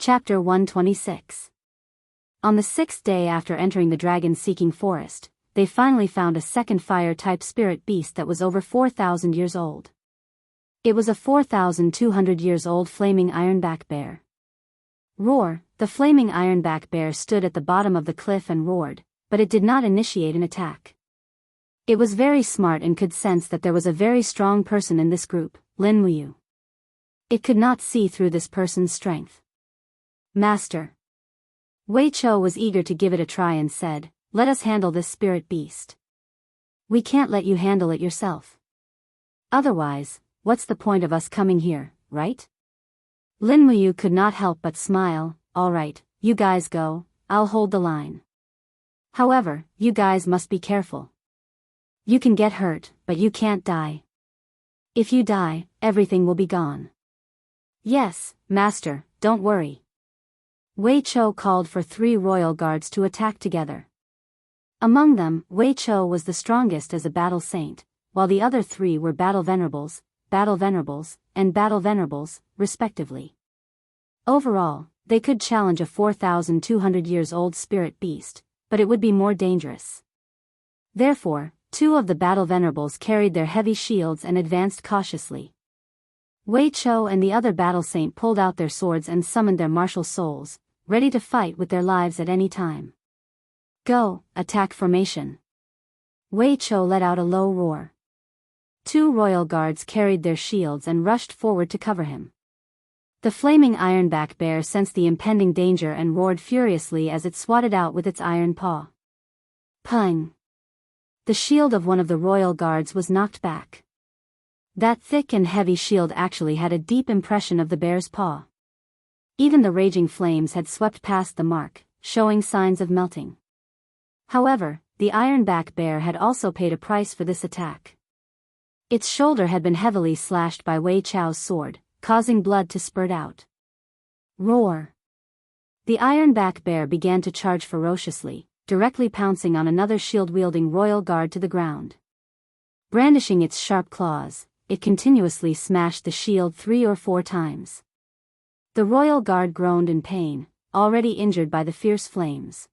Chapter 126. On the 6th day after entering the dragon-seeking forest, they finally found a second fire-type spirit beast that was over 4,000 years old. It was a 4,200 years old flaming ironback bear. Roar! The flaming ironback bear stood at the bottom of the cliff and roared, but it did not initiate an attack. It was very smart and could sense that there was a very strong person in this group, Lin Muyu. It could not see through this person's strength. Master. Wei Chou was eager to give it a try and said, "Let us handle this spirit beast. We can't let you handle it yourself. Otherwise, what's the point of us coming here, right?" Lin Muyu could not help but smile. "All right, you guys go, I'll hold the line. However, you guys must be careful. You can get hurt, but you can't die. If you die, everything will be gone." "Yes, Master, don't worry." Wei Chou called for 3 royal guards to attack together. Among them, Wei Chou was the strongest as a battle saint, while the other 3 were battle venerables, and battle venerables, respectively. Overall, they could challenge a 4,200 years old spirit beast, but it would be more dangerous. Therefore, 2 of the battle venerables carried their heavy shields and advanced cautiously. Wei Chou and the other battle saint pulled out their swords and summoned their martial souls, ready to fight with their lives at any time. "Go, attack formation." Wei Chou let out a low roar. 2 royal guards carried their shields and rushed forward to cover him. The flaming ironback bear sensed the impending danger and roared furiously as it swatted out with its iron paw. Pung! The shield of one of the royal guards was knocked back. That thick and heavy shield actually had a deep impression of the bear's paw. Even the raging flames had swept past the mark, showing signs of melting. However, the ironback bear had also paid a price for this attack. Its shoulder had been heavily slashed by Wei Chou's sword, causing blood to spurt out. Roar! The ironback bear began to charge ferociously, directly pouncing on another shield-wielding royal guard to the ground. Brandishing its sharp claws, it continuously smashed the shield 3 or 4 times. The royal guard groaned in pain, already injured by the fierce flames.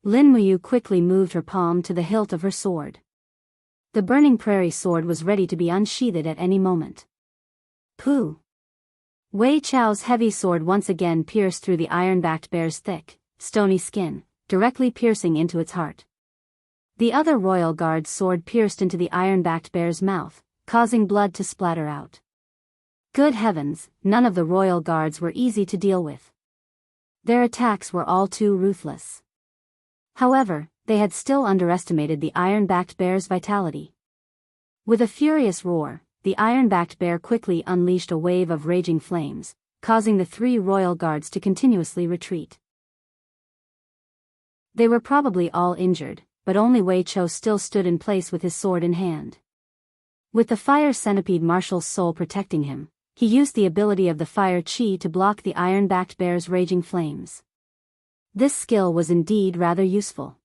Lin Muyu quickly moved her palm to the hilt of her sword. The burning prairie sword was ready to be unsheathed at any moment. Pooh! Wei Chou's heavy sword once again pierced through the iron-backed bear's thick, stony skin, directly piercing into its heart. The other royal guard's sword pierced into the iron-backed bear's mouth, causing blood to splatter out. Good heavens, none of the royal guards were easy to deal with. Their attacks were all too ruthless. However, they had still underestimated the iron-backed bear's vitality. With a furious roar, the iron-backed bear quickly unleashed a wave of raging flames, causing the 3 royal guards to continuously retreat. They were probably all injured, but only Wei Chou still stood in place with his sword in hand. With the fire centipede marshal's soul protecting him, he used the ability of the fire chi to block the iron-backed bear's raging flames. This skill was indeed rather useful.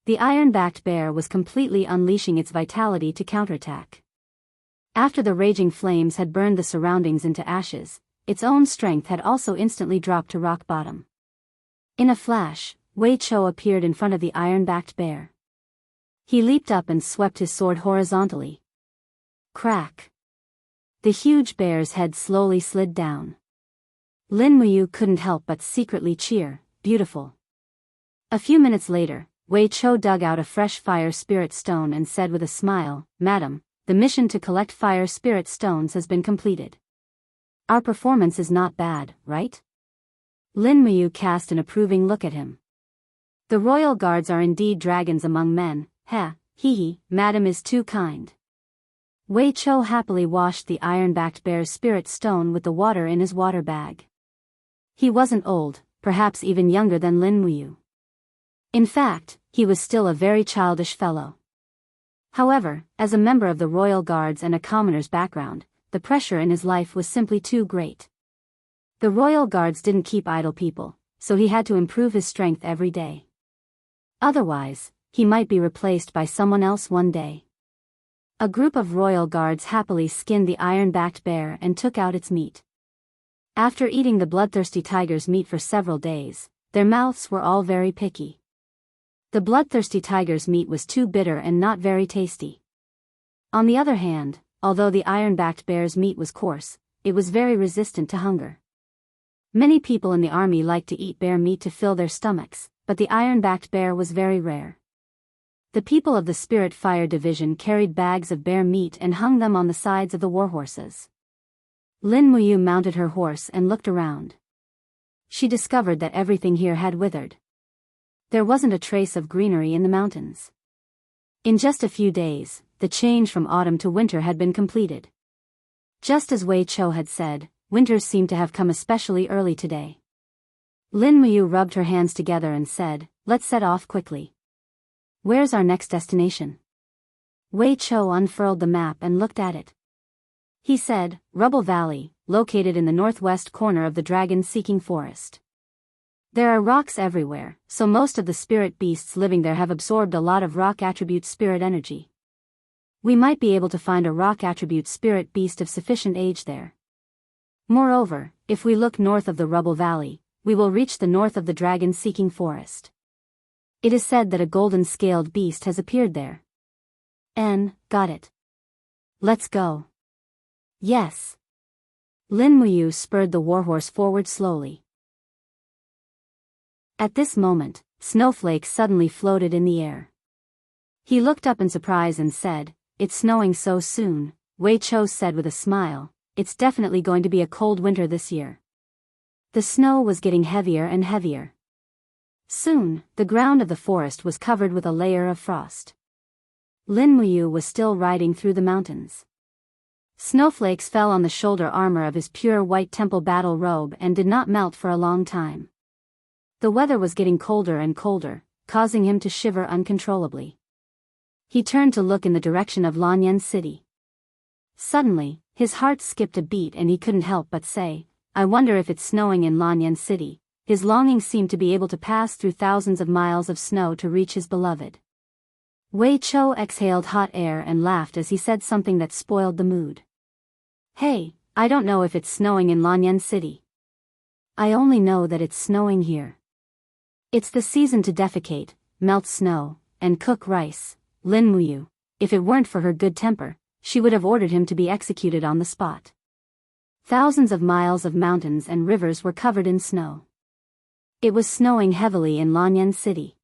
The iron-backed bear was completely unleashing its vitality to counterattack. After the raging flames had burned the surroundings into ashes, its own strength had also instantly dropped to rock bottom. In a flash, Wei Chou appeared in front of the iron-backed bear. He leaped up and swept his sword horizontally. Crack! The huge bear's head slowly slid down. Lin Muyu couldn't help but secretly cheer, "Beautiful." A few minutes later, Wei Chou dug out a fresh fire spirit stone and said with a smile, "Madam, the mission to collect fire spirit stones has been completed. Our performance is not bad, right?" Lin Muyu cast an approving look at him. "The royal guards are indeed dragons among men, hee, madam is too kind." Wei Chou happily washed the iron-backed bear's spirit stone with the water in his water bag. He wasn't old, perhaps even younger than Lin Muyu. In fact, he was still a very childish fellow. However, as a member of the royal guards and a commoner's background, the pressure in his life was simply too great. The royal guards didn't keep idle people, so he had to improve his strength every day. Otherwise, he might be replaced by someone else one day. A group of royal guards happily skinned the iron-backed bear and took out its meat. After eating the bloodthirsty tiger's meat for several days, their mouths were all very picky. The bloodthirsty tiger's meat was too bitter and not very tasty. On the other hand, although the iron-backed bear's meat was coarse, it was very resistant to hunger. Many people in the army liked to eat bear meat to fill their stomachs, but the iron-backed bear was very rare. The people of the Spirit Fire Division carried bags of bear meat and hung them on the sides of the warhorses. Lin Muyu mounted her horse and looked around. She discovered that everything here had withered. There wasn't a trace of greenery in the mountains. In just a few days, the change from autumn to winter had been completed. Just as Wei Chou had said, winters seemed to have come especially early today. Lin Muyu rubbed her hands together and said, "Let's set off quickly." "Where's our next destination?" Wei Chou unfurled the map and looked at it. He said, "Rubble Valley, located in the northwest corner of the dragon-seeking forest. There are rocks everywhere, so most of the spirit beasts living there have absorbed a lot of rock attribute spirit energy. We might be able to find a rock attribute spirit beast of sufficient age there. Moreover, if we look north of the Rubble Valley, we will reach the north of the dragon-seeking forest. It is said that a golden-scaled beast has appeared there." Got it. Let's go. Yes. Lin Muyu spurred the warhorse forward slowly. At this moment, snowflakes suddenly floated in the air. He looked up in surprise and said, "It's snowing so soon," Wei Chou said with a smile. "It's definitely going to be a cold winter this year." The snow was getting heavier and heavier. Soon, the ground of the forest was covered with a layer of frost. Lin Muyu was still riding through the mountains. Snowflakes fell on the shoulder armor of his pure white temple battle robe and did not melt for a long time. The weather was getting colder and colder, causing him to shiver uncontrollably. He turned to look in the direction of Lanyan City. Suddenly, his heart skipped a beat and he couldn't help but say, "I wonder if it's snowing in Lanyan City." His longing seemed to be able to pass through thousands of miles of snow to reach his beloved. Wei Chou exhaled hot air and laughed as he said something that spoiled the mood. "Hey, I don't know if it's snowing in Lanyan City. I only know that it's snowing here. It's the season to defecate, melt snow, and cook rice." Lin Muyu, if it weren't for her good temper, she would have ordered him to be executed on the spot. Thousands of miles of mountains and rivers were covered in snow. It was snowing heavily in Lanyan City.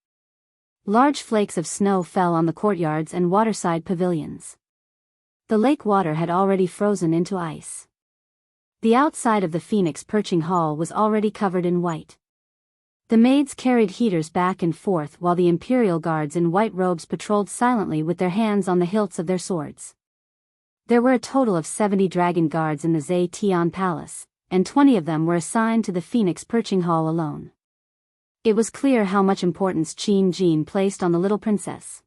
Large flakes of snow fell on the courtyards and waterside pavilions. The lake water had already frozen into ice. The outside of the Phoenix Perching Hall was already covered in white. The maids carried heaters back and forth while the imperial guards in white robes patrolled silently with their hands on the hilts of their swords. There were a total of 70 dragon guards in the Zhe Tian Palace, and 20 of them were assigned to the Phoenix Perching Hall alone. It was clear how much importance Qin Jin placed on the little princess.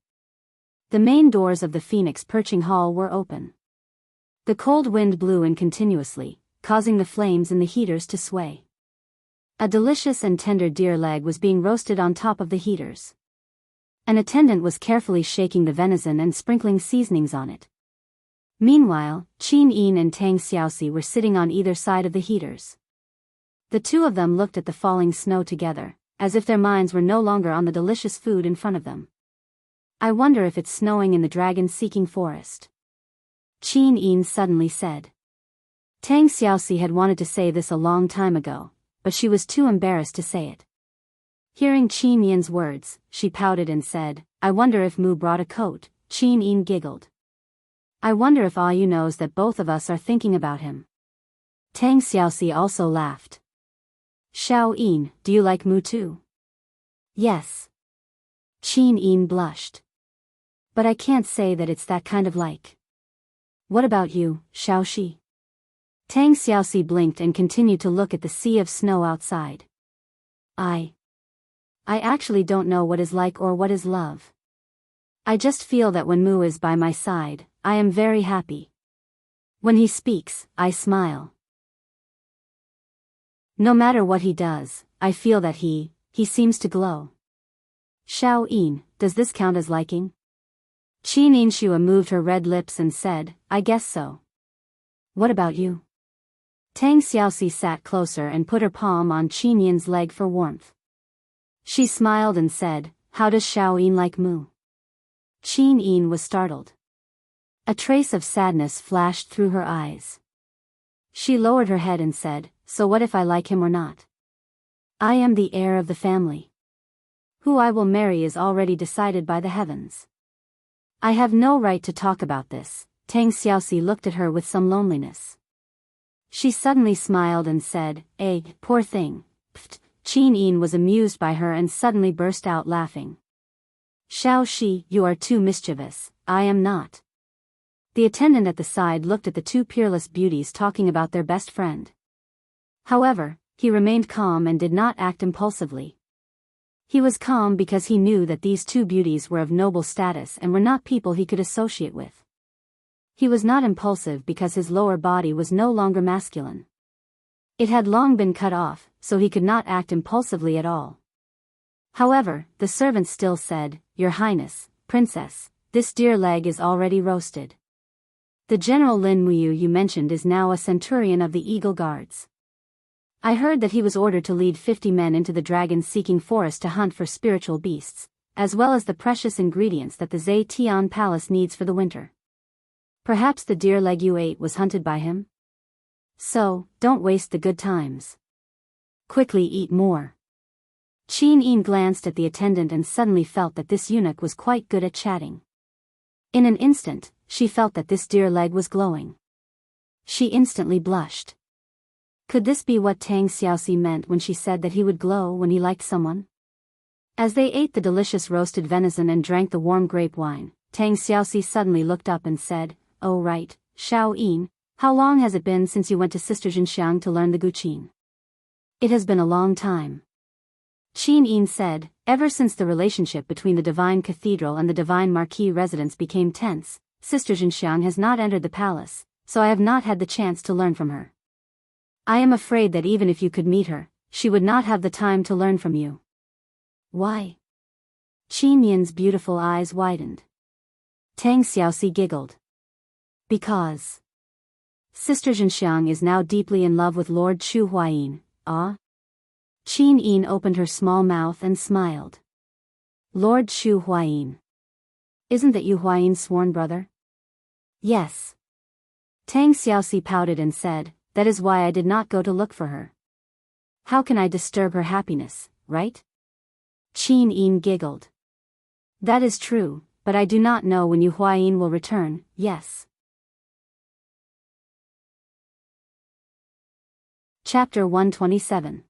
The main doors of the Phoenix Perching Hall were open. The cold wind blew in continuously, causing the flames in the heaters to sway. A delicious and tender deer leg was being roasted on top of the heaters. An attendant was carefully shaking the venison and sprinkling seasonings on it. Meanwhile, Qin Yin and Tang Xiaoxi were sitting on either side of the heaters. The two of them looked at the falling snow together, as if their minds were no longer on the delicious food in front of them. "I wonder if it's snowing in the dragon-seeking forest," Qin Yin suddenly said. Tang Xiaoxi had wanted to say this a long time ago, but she was too embarrassed to say it. Hearing Qin Yin's words, she pouted and said, "I wonder if Mu brought a coat." Qin Yin giggled. "I wonder if Ayu knows that both of us are thinking about him." Tang Xiaoxi also laughed. "Xiao Yin, do you like Mu too?" "Yes." Qin Yin blushed. "But I can't say that it's that kind of like." "What about you, Xiaoxi?" Tang Xiaoxi blinked and continued to look at the sea of snow outside. I actually don't know what is like or what is love. I just feel that when Mu is by my side, I am very happy. When he speaks, I smile. No matter what he does, I feel that he seems to glow." "Xiao Yin, does this count as liking?" Qin Yinxua moved her red lips and said, "I guess so." "What about you?" Tang Xiaoxi sat closer and put her palm on Qin Yin's leg for warmth. She smiled and said, "How does Xiao Yin like Mu?" Qin Yin was startled. A trace of sadness flashed through her eyes. She lowered her head and said, "So what if I like him or not? I am the heir of the family. Who I will marry is already decided by the heavens. I have no right to talk about this." Tang Xiaoxi looked at her with some loneliness. She suddenly smiled and said, Poor thing." Pfft. Qin Yin was amused by her and suddenly burst out laughing. "Xiao Shi, you are too mischievous." "I am not." The attendant at the side looked at the two peerless beauties talking about their best friend. However, he remained calm and did not act impulsively. He was calm because he knew that these two beauties were of noble status and were not people he could associate with. He was not impulsive because his lower body was no longer masculine. It had long been cut off, so he could not act impulsively at all. However, the servant still said, "Your Highness, Princess, this deer leg is already roasted. The General Lin Muyu you mentioned is now a centurion of the Eagle Guards. I heard that he was ordered to lead 50 men into the dragon-seeking forest to hunt for spiritual beasts, as well as the precious ingredients that the Zetian Palace needs for the winter. Perhaps the deer leg you ate was hunted by him? So, don't waste the good times. Quickly eat more." Qin Yin glanced at the attendant and suddenly felt that this eunuch was quite good at chatting. In an instant, she felt that this deer leg was glowing. She instantly blushed. Could this be what Tang Xiaoxi meant when she said that he would glow when he liked someone? As they ate the delicious roasted venison and drank the warm grape wine, Tang Xiaoxi suddenly looked up and said, "Oh right, Xiao Yin, how long has it been since you went to Sister Jinxiang to learn the Guqin?" "It has been a long time." Qin Yin said, "Ever since the relationship between the Divine Cathedral and the Divine Marquis residence became tense, Sister Jinxiang has not entered the palace, so I have not had the chance to learn from her. I am afraid that even if you could meet her, she would not have the time to learn from you." "Why?" Qin Yin's beautiful eyes widened. Tang Xiaoxi giggled. "Because Sister Jinxiang is now deeply in love with Lord Chu Huayin." "Ah?" Qin Yin opened her small mouth and smiled. "Lord Chu Huayin. Isn't that Yu Huayin's sworn brother?" "Yes." Tang Xiaoxi pouted and said, "That is why I did not go to look for her. How can I disturb her happiness, right?" Qin Yin giggled. "That is true, but I do not know when Yu Huayin will return." "Yes." Chapter 127.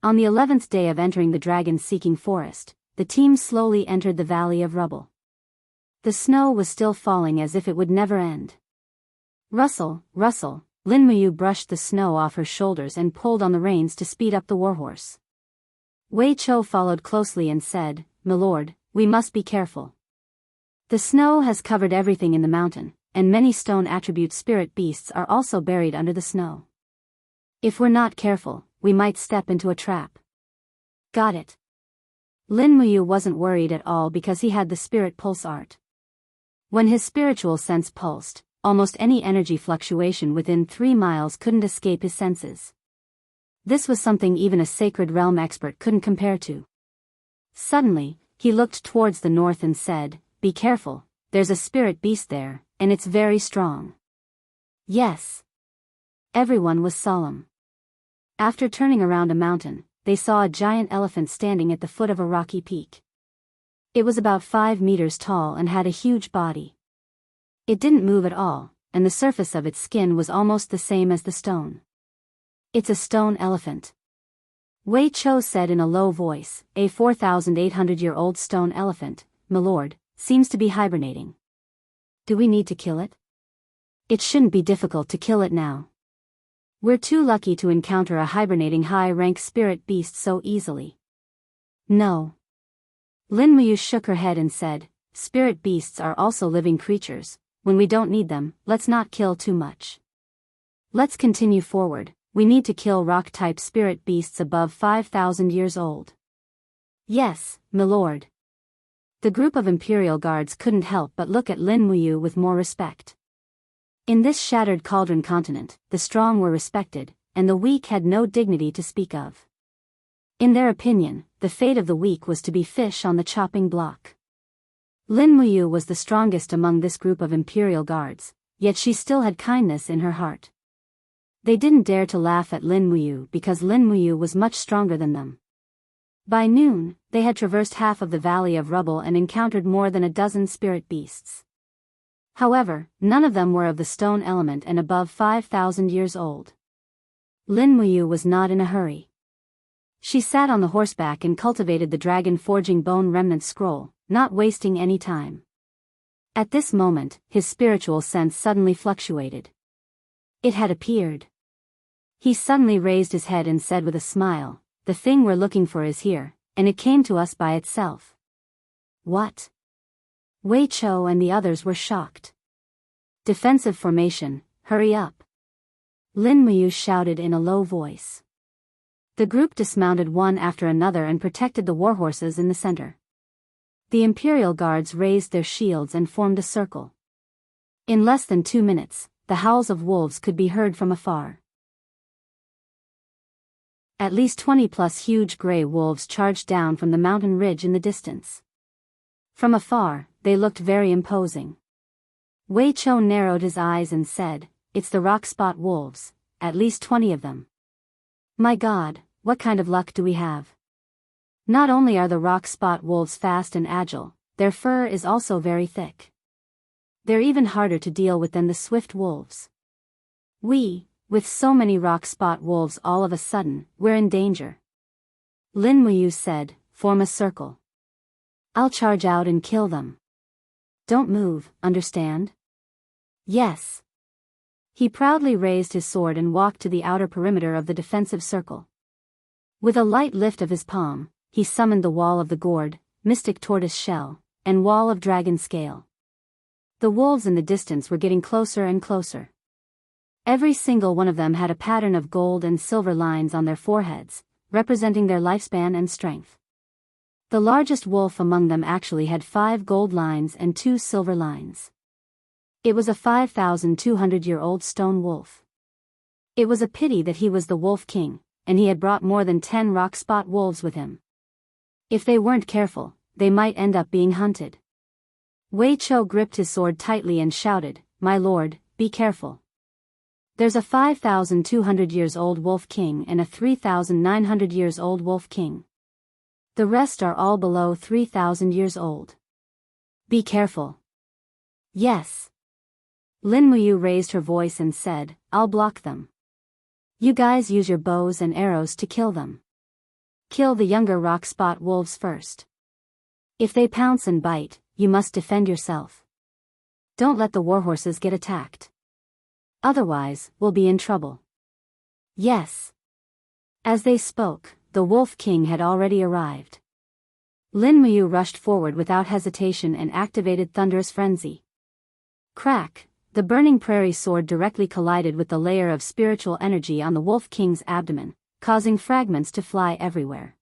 On the 11th day of entering the dragon-seeking forest, the team slowly entered the Valley of Rubble. The snow was still falling as if it would never end. Rustle, rustle, Lin Muyu brushed the snow off her shoulders and pulled on the reins to speed up the warhorse. Wei Chou followed closely and said, "Milord, we must be careful. The snow has covered everything in the mountain, and many stone attribute spirit beasts are also buried under the snow. If we're not careful, we might step into a trap." "Got it." Lin Muyu wasn't worried at all because he had the spirit pulse art. When his spiritual sense pulsed, almost any energy fluctuation within 3 miles couldn't escape his senses. This was something even a sacred realm expert couldn't compare to. Suddenly, he looked towards the north and said, "Be careful, there's a spirit beast there, and it's very strong." "Yes." Everyone was solemn. After turning around a mountain, they saw a giant elephant standing at the foot of a rocky peak. It was about 5 meters tall and had a huge body. It didn't move at all, and the surface of its skin was almost the same as the stone. "It's a stone elephant," Wei Chou said in a low voice. "A 4,800-year-old stone elephant, milord, seems to be hibernating. Do we need to kill it?" "It shouldn't be difficult to kill it now. We're too lucky to encounter a hibernating high-rank spirit beast so easily." "No." Lin Muyu shook her head and said, "Spirit beasts are also living creatures. When we don't need them, let's not kill too much. Let's continue forward. We need to kill rock-type spirit beasts above 5,000 years old." "Yes, milord." The group of Imperial Guards couldn't help but look at Lin Muyu with more respect. In this shattered cauldron continent, the strong were respected, and the weak had no dignity to speak of. In their opinion, the fate of the weak was to be fish on the chopping block. Lin Muyu was the strongest among this group of imperial guards, yet she still had kindness in her heart. They didn't dare to laugh at Lin Muyu because Lin Muyu was much stronger than them. By noon, they had traversed half of the Valley of Rubble and encountered more than a dozen spirit beasts. However, none of them were of the stone element and above 5,000 years old. Lin Muyu was not in a hurry. She sat on the horseback and cultivated the dragon forging bone remnant scroll, not wasting any time. At this moment, his spiritual sense suddenly fluctuated. It had appeared. He suddenly raised his head and said with a smile, "The thing we're looking for is here, and it came to us by itself." What? Wei Chou and the others were shocked. "Defensive formation, hurry up!" Lin Muyu shouted in a low voice. The group dismounted one after another and protected the warhorses in the center. The Imperial Guards raised their shields and formed a circle. In less than 2 minutes, the howls of wolves could be heard from afar. At least 20+ huge gray wolves charged down from the mountain ridge in the distance. From afar, they looked very imposing. Wei Chou narrowed his eyes and said, "It's the rock spot wolves, at least 20 of them. My God, what kind of luck do we have? Not only are the rock spot wolves fast and agile, their fur is also very thick. They're even harder to deal with than the swift wolves. With so many rock spot wolves all of a sudden, we're in danger." Lin Muyu said, "Form a circle. I'll charge out and kill them. Don't move, understand?" "Yes." He proudly raised his sword and walked to the outer perimeter of the defensive circle. With a light lift of his palm, he summoned the Wall of the Gourd, Mystic Tortoise Shell, and Wall of Dragon Scale. The wolves in the distance were getting closer and closer. Every single one of them had a pattern of gold and silver lines on their foreheads, representing their lifespan and strength. The largest wolf among them actually had 5 gold lines and 2 silver lines. It was a 5,200-year-old stone wolf. It was a pity that he was the Wolf King, and he had brought more than 10 rock spot wolves with him. If they weren't careful, they might end up being hunted. Wei Chou gripped his sword tightly and shouted, "My lord, be careful. There's a 5,200 years old Wolf King and a 3,900 years old Wolf King. The rest are all below 3,000 years old. Be careful." "Yes." Lin Muyu raised her voice and said, "I'll block them. You guys use your bows and arrows to kill them. Kill the younger rock spot wolves first. If they pounce and bite, you must defend yourself. Don't let the warhorses get attacked. Otherwise, we'll be in trouble." "Yes." As they spoke, the Wolf King had already arrived. Lin Muyu rushed forward without hesitation and activated Thunderous Frenzy. Crack! The burning prairie sword directly collided with the layer of spiritual energy on the Wolf King's abdomen, causing fragments to fly everywhere.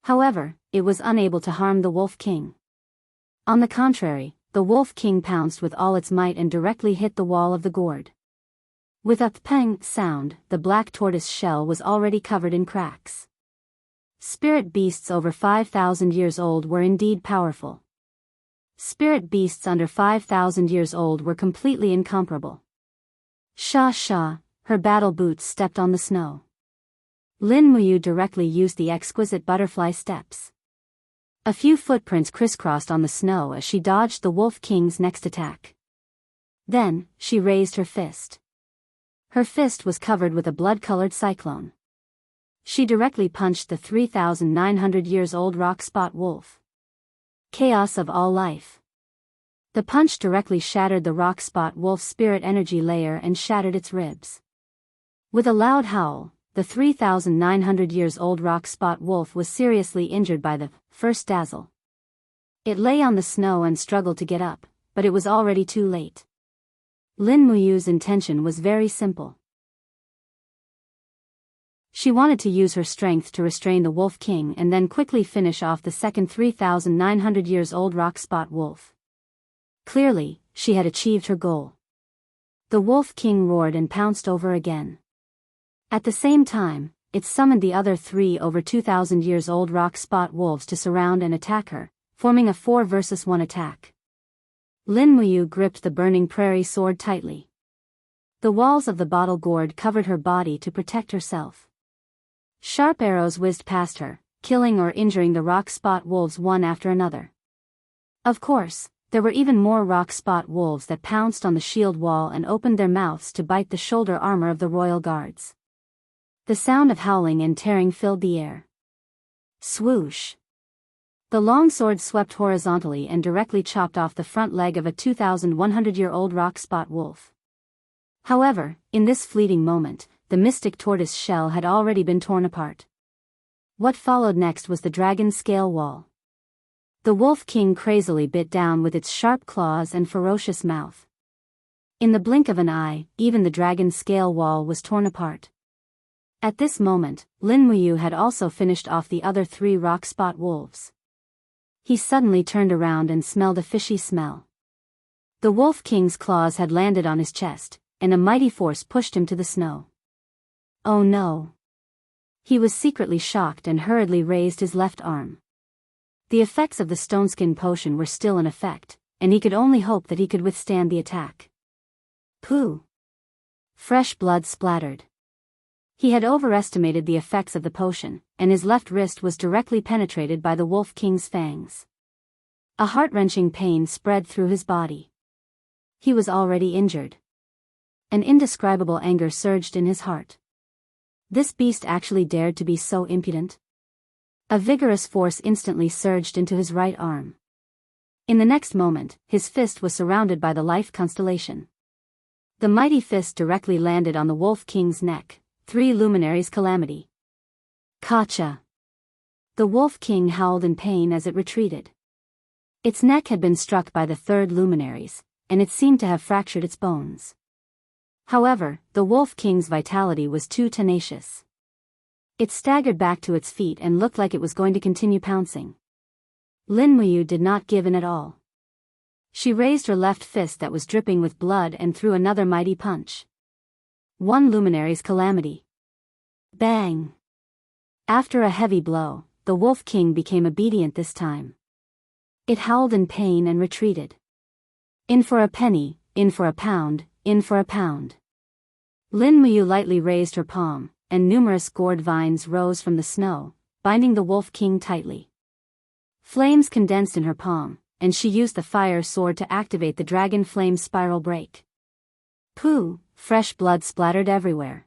However, it was unable to harm the Wolf King. On the contrary, the Wolf King pounced with all its might and directly hit the wall of the gourd. With a pang sound, the black tortoise shell was already covered in cracks. Spirit beasts over 5,000 years old were indeed powerful. Spirit beasts under 5,000 years old were completely incomparable. Sha sha, her battle boots stepped on the snow. Lin Muyu directly used the exquisite butterfly steps. A few footprints crisscrossed on the snow as she dodged the Wolf King's next attack. Then, she raised her fist. Her fist was covered with a blood-colored cyclone. She directly punched the 3,900 years old rock spot wolf. Chaos of all life. The punch directly shattered the rock spot wolf's spirit energy layer and shattered its ribs. With a loud howl, the 3,900 years old rock spot wolf was seriously injured by the first dazzle. It lay on the snow and struggled to get up, but it was already too late. Lin Muyu's intention was very simple. She wanted to use her strength to restrain the Wolf King and then quickly finish off the second 3,900 years old rock spot wolf. Clearly, she had achieved her goal. The Wolf King roared and pounced over again. At the same time, it summoned the other 3 over 2,000 years old rock spot wolves to surround and attack her, forming a 4 versus 1 attack. Lin Muyu gripped the burning prairie sword tightly. The walls of the bottle gourd covered her body to protect herself. Sharp arrows whizzed past her, killing or injuring the rock spot wolves one after another. Of course, there were even more rock spot wolves that pounced on the shield wall and opened their mouths to bite the shoulder armor of the royal guards. The sound of howling and tearing filled the air. Swoosh! The long sword swept horizontally and directly chopped off the front leg of a 2,100-year-old rock spot wolf. However, in this fleeting moment, the mystic tortoise shell had already been torn apart. What followed next was the dragon's scale wall. The Wolf King crazily bit down with its sharp claws and ferocious mouth. In the blink of an eye, even the dragon's scale wall was torn apart. At this moment, Lin Muyu had also finished off the other 3 rock spot wolves. He suddenly turned around and smelled a fishy smell. The Wolf King's claws had landed on his chest, and a mighty force pushed him to the snow. Oh no! He was secretly shocked and hurriedly raised his left arm. The effects of the stoneskin potion were still in effect, and he could only hope that he could withstand the attack. Pooh! Fresh blood splattered. He had overestimated the effects of the potion, and his left wrist was directly penetrated by the Wolf King's fangs. A heart-wrenching pain spread through his body. He was already injured. An indescribable anger surged in his heart. This beast actually dared to be so impudent? A vigorous force instantly surged into his right arm. In the next moment, his fist was surrounded by the life constellation. The mighty fist directly landed on the Wolf King's neck. 3 luminaries calamity. Kacha! The Wolf King howled in pain as it retreated. Its neck had been struck by the 3rd luminaries, and it seemed to have fractured its bones. However, the Wolf King's vitality was too tenacious. It staggered back to its feet and looked like it was going to continue pouncing. Lin Muyu did not give in at all. She raised her left fist that was dripping with blood and threw another mighty punch. 1 luminary's calamity. Bang! After a heavy blow, the Wolf King became obedient this time. It howled in pain and retreated. In for a penny, in for a pound, in for a pound. Lin Muyu lightly raised her palm, and numerous gourd vines rose from the snow, binding the Wolf King tightly. Flames condensed in her palm, and she used the fire sword to activate the dragon flame spiral break. Pooh! Fresh blood splattered everywhere.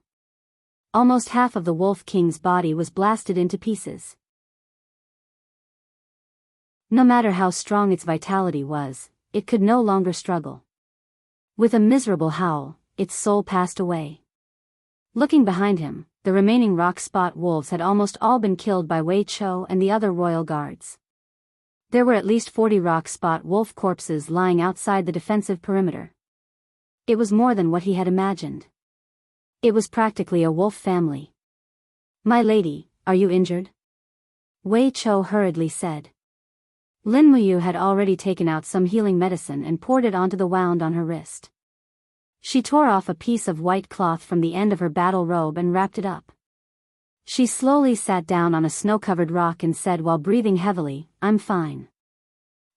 Almost half of the Wolf King's body was blasted into pieces. No matter how strong its vitality was, it could no longer struggle. With a miserable howl, its soul passed away. Looking behind him, the remaining rock spot wolves had almost all been killed by Wei Chou and the other royal guards. There were at least 40 rock spot wolf corpses lying outside the defensive perimeter. It was more than what he had imagined. It was practically a wolf family. My lady, are you injured? Wei Chou hurriedly said. Lin Muyu had already taken out some healing medicine and poured it onto the wound on her wrist. She tore off a piece of white cloth from the end of her battle robe and wrapped it up. She slowly sat down on a snow-covered rock and said while breathing heavily, "I'm fine."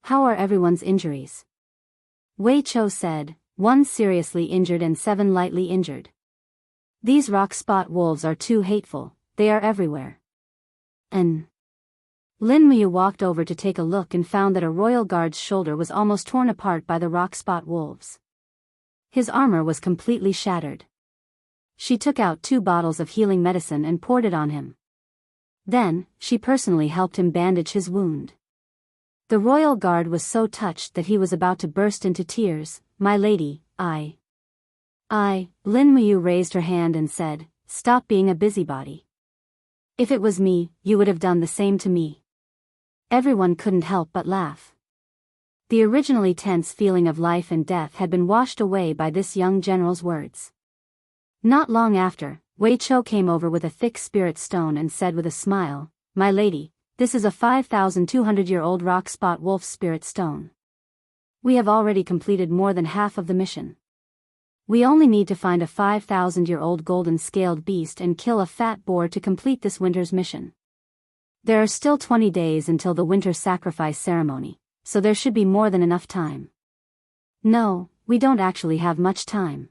How are everyone's injuries? Wei Chou said, 1 seriously injured and 7 lightly injured. These rock spot wolves are too hateful, they are everywhere. Lin Muyu walked over to take a look and found that a royal guard's shoulder was almost torn apart by the rock spot wolves. His armor was completely shattered. She took out 2 bottles of healing medicine and poured it on him. Then, she personally helped him bandage his wound. The royal guard was so touched that he was about to burst into tears. My lady, Lin Muyu raised her hand and said, "Stop being a busybody. If it was me, you would have done the same to me." Everyone couldn't help but laugh. The originally tense feeling of life and death had been washed away by this young general's words. Not long after, Wei Chou came over with a thick spirit stone and said with a smile, "My lady, this is a 5,200-year-old rock spot wolf spirit stone. We have already completed more than half of the mission." We only need to find a 5,000-year-old golden-scaled beast and kill a fat boar to complete this winter's mission. There are still 20 days until the winter sacrifice ceremony, so there should be more than enough time. No, we don't actually have much time.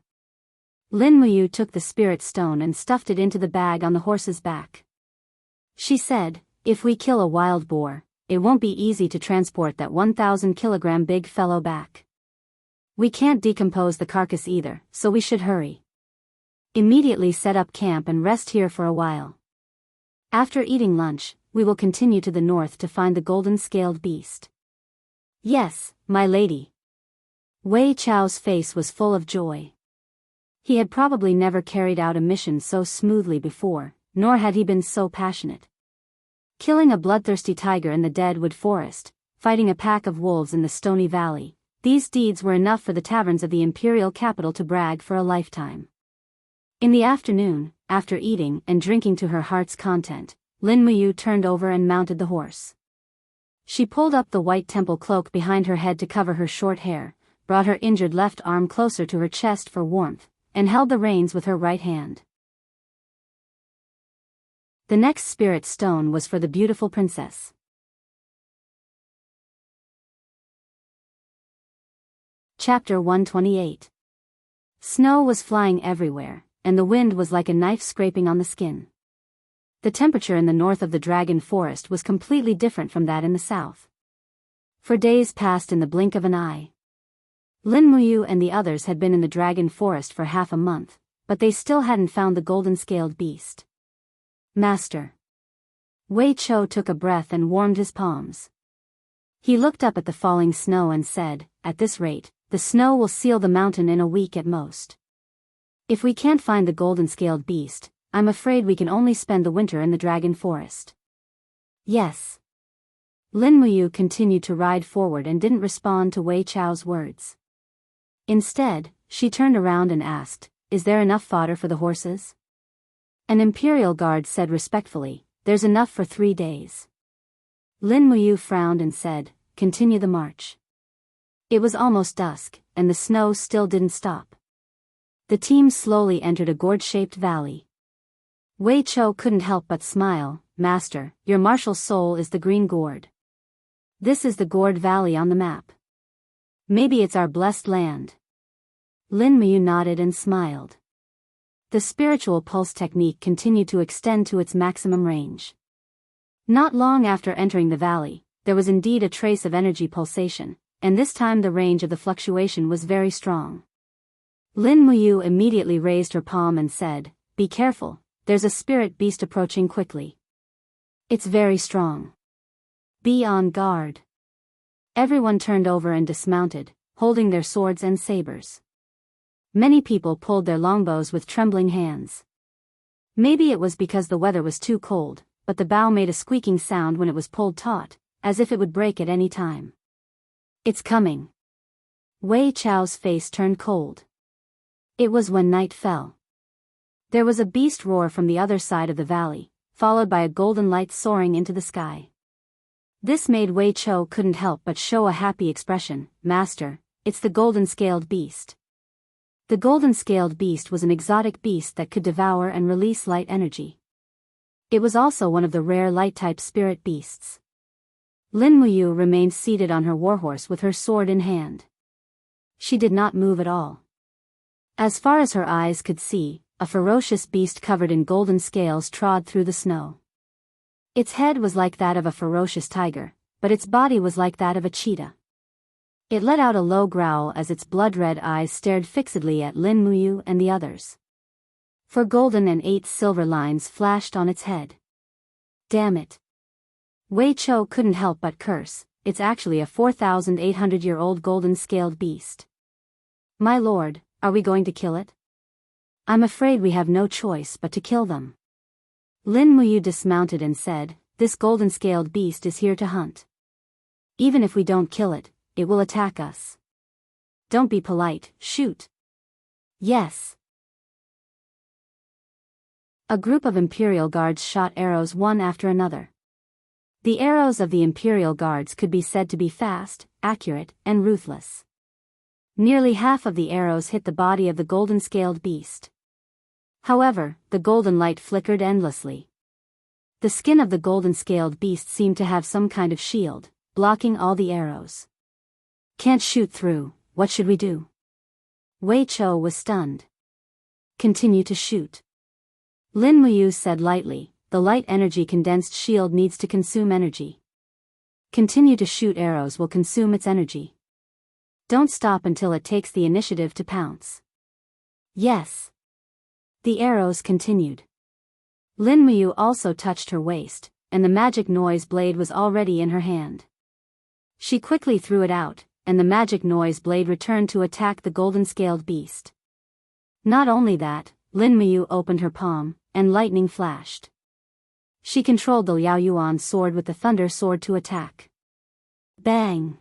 Lin Muyu took the spirit stone and stuffed it into the bag on the horse's back. She said, if we kill a wild boar, it won't be easy to transport that 1,000-kilogram big fellow back. We can't decompose the carcass either, so we should hurry. Immediately set up camp and rest here for a while. After eating lunch, we will continue to the north to find the golden-scaled beast. Yes, my lady. Wei Chao's face was full of joy. He had probably never carried out a mission so smoothly before, nor had he been so passionate. Killing a bloodthirsty tiger in the deadwood forest, fighting a pack of wolves in the stony valley, these deeds were enough for the taverns of the imperial capital to brag for a lifetime. In the afternoon, after eating and drinking to her heart's content, Lin Muyu turned over and mounted the horse. She pulled up the white temple cloak behind her head to cover her short hair, brought her injured left arm closer to her chest for warmth, and held the reins with her right hand. The next spirit stone was for the beautiful princess. Chapter 128. Snow was flying everywhere, and the wind was like a knife scraping on the skin. The temperature in the north of the dragon forest was completely different from that in the south. For days passed in the blink of an eye. Lin Muyu and the others had been in the dragon forest for half a month, but they still hadn't found the golden-scaled beast. Master. Wei Chou took a breath and warmed his palms. He looked up at the falling snow and said, at this rate, the snow will seal the mountain in a week at most. If we can't find the golden-scaled beast, I'm afraid we can only spend the winter in the dragon forest. Yes. Lin Muyu continued to ride forward and didn't respond to Wei Chou's words. Instead, she turned around and asked, is there enough fodder for the horses? An imperial guard said respectfully, there's enough for 3 days. Lin Muyu frowned and said, continue the march. It was almost dusk, and the snow still didn't stop. The team slowly entered a gourd-shaped valley. Wei Chou couldn't help but smile. Master, your martial soul is the Green Gourd. This is the Gourd Valley on the map. Maybe it's our blessed land. Lin Muyu nodded and smiled. The spiritual pulse technique continued to extend to its maximum range. Not long after entering the valley, there was indeed a trace of energy pulsation, and this time the range of the fluctuation was very strong. Lin Muyu immediately raised her palm and said, be careful, there's a spirit beast approaching quickly. It's very strong. Be on guard. Everyone turned over and dismounted, holding their swords and sabers. Many people pulled their longbows with trembling hands. Maybe it was because the weather was too cold, but the bow made a squeaking sound when it was pulled taut, as if it would break at any time. It's coming. Wei Chou's face turned cold. It was when night fell. There was a beast roar from the other side of the valley, followed by a golden light soaring into the sky. This made Wei Chou couldn't help but show a happy expression. Master, it's the golden-scaled beast. The golden-scaled beast was an exotic beast that could devour and release light energy. It was also one of the rare light-type spirit beasts. Lin Muyu remained seated on her warhorse with her sword in hand. She did not move at all. As far as her eyes could see, a ferocious beast covered in golden scales trod through the snow. Its head was like that of a ferocious tiger, but its body was like that of a cheetah. It let out a low growl as its blood-red eyes stared fixedly at Lin Muyu and the others. 4 golden and 8 silver lines flashed on its head. Damn it. Wei Chou couldn't help but curse, it's actually a 4,800-year-old golden-scaled beast. My lord, are we going to kill it? I'm afraid we have no choice but to kill them. Lin Muyu dismounted and said, this golden-scaled beast is here to hunt. Even if we don't kill it, it will attack us. Don't be polite, shoot. Yes. A group of Imperial Guards shot arrows one after another. The arrows of the Imperial Guards could be said to be fast, accurate, and ruthless. Nearly half of the arrows hit the body of the golden-scaled beast. However, the golden light flickered endlessly. The skin of the golden-scaled beast seemed to have some kind of shield, blocking all the arrows. Can't shoot through, what should we do? Wei Chou was stunned. Continue to shoot. Lin Muyu said lightly, the light energy condensed shield needs to consume energy. Continue to shoot, arrows will consume its energy. Don't stop until it takes the initiative to pounce. Yes. The arrows continued. Lin Muyu also touched her waist, and the magic noise blade was already in her hand. She quickly threw it out, and the magic noise blade returned to attack the golden-scaled beast. Not only that, Lin Muyu opened her palm, and lightning flashed. She controlled the Liao Yuan sword with the thunder sword to attack. Bang!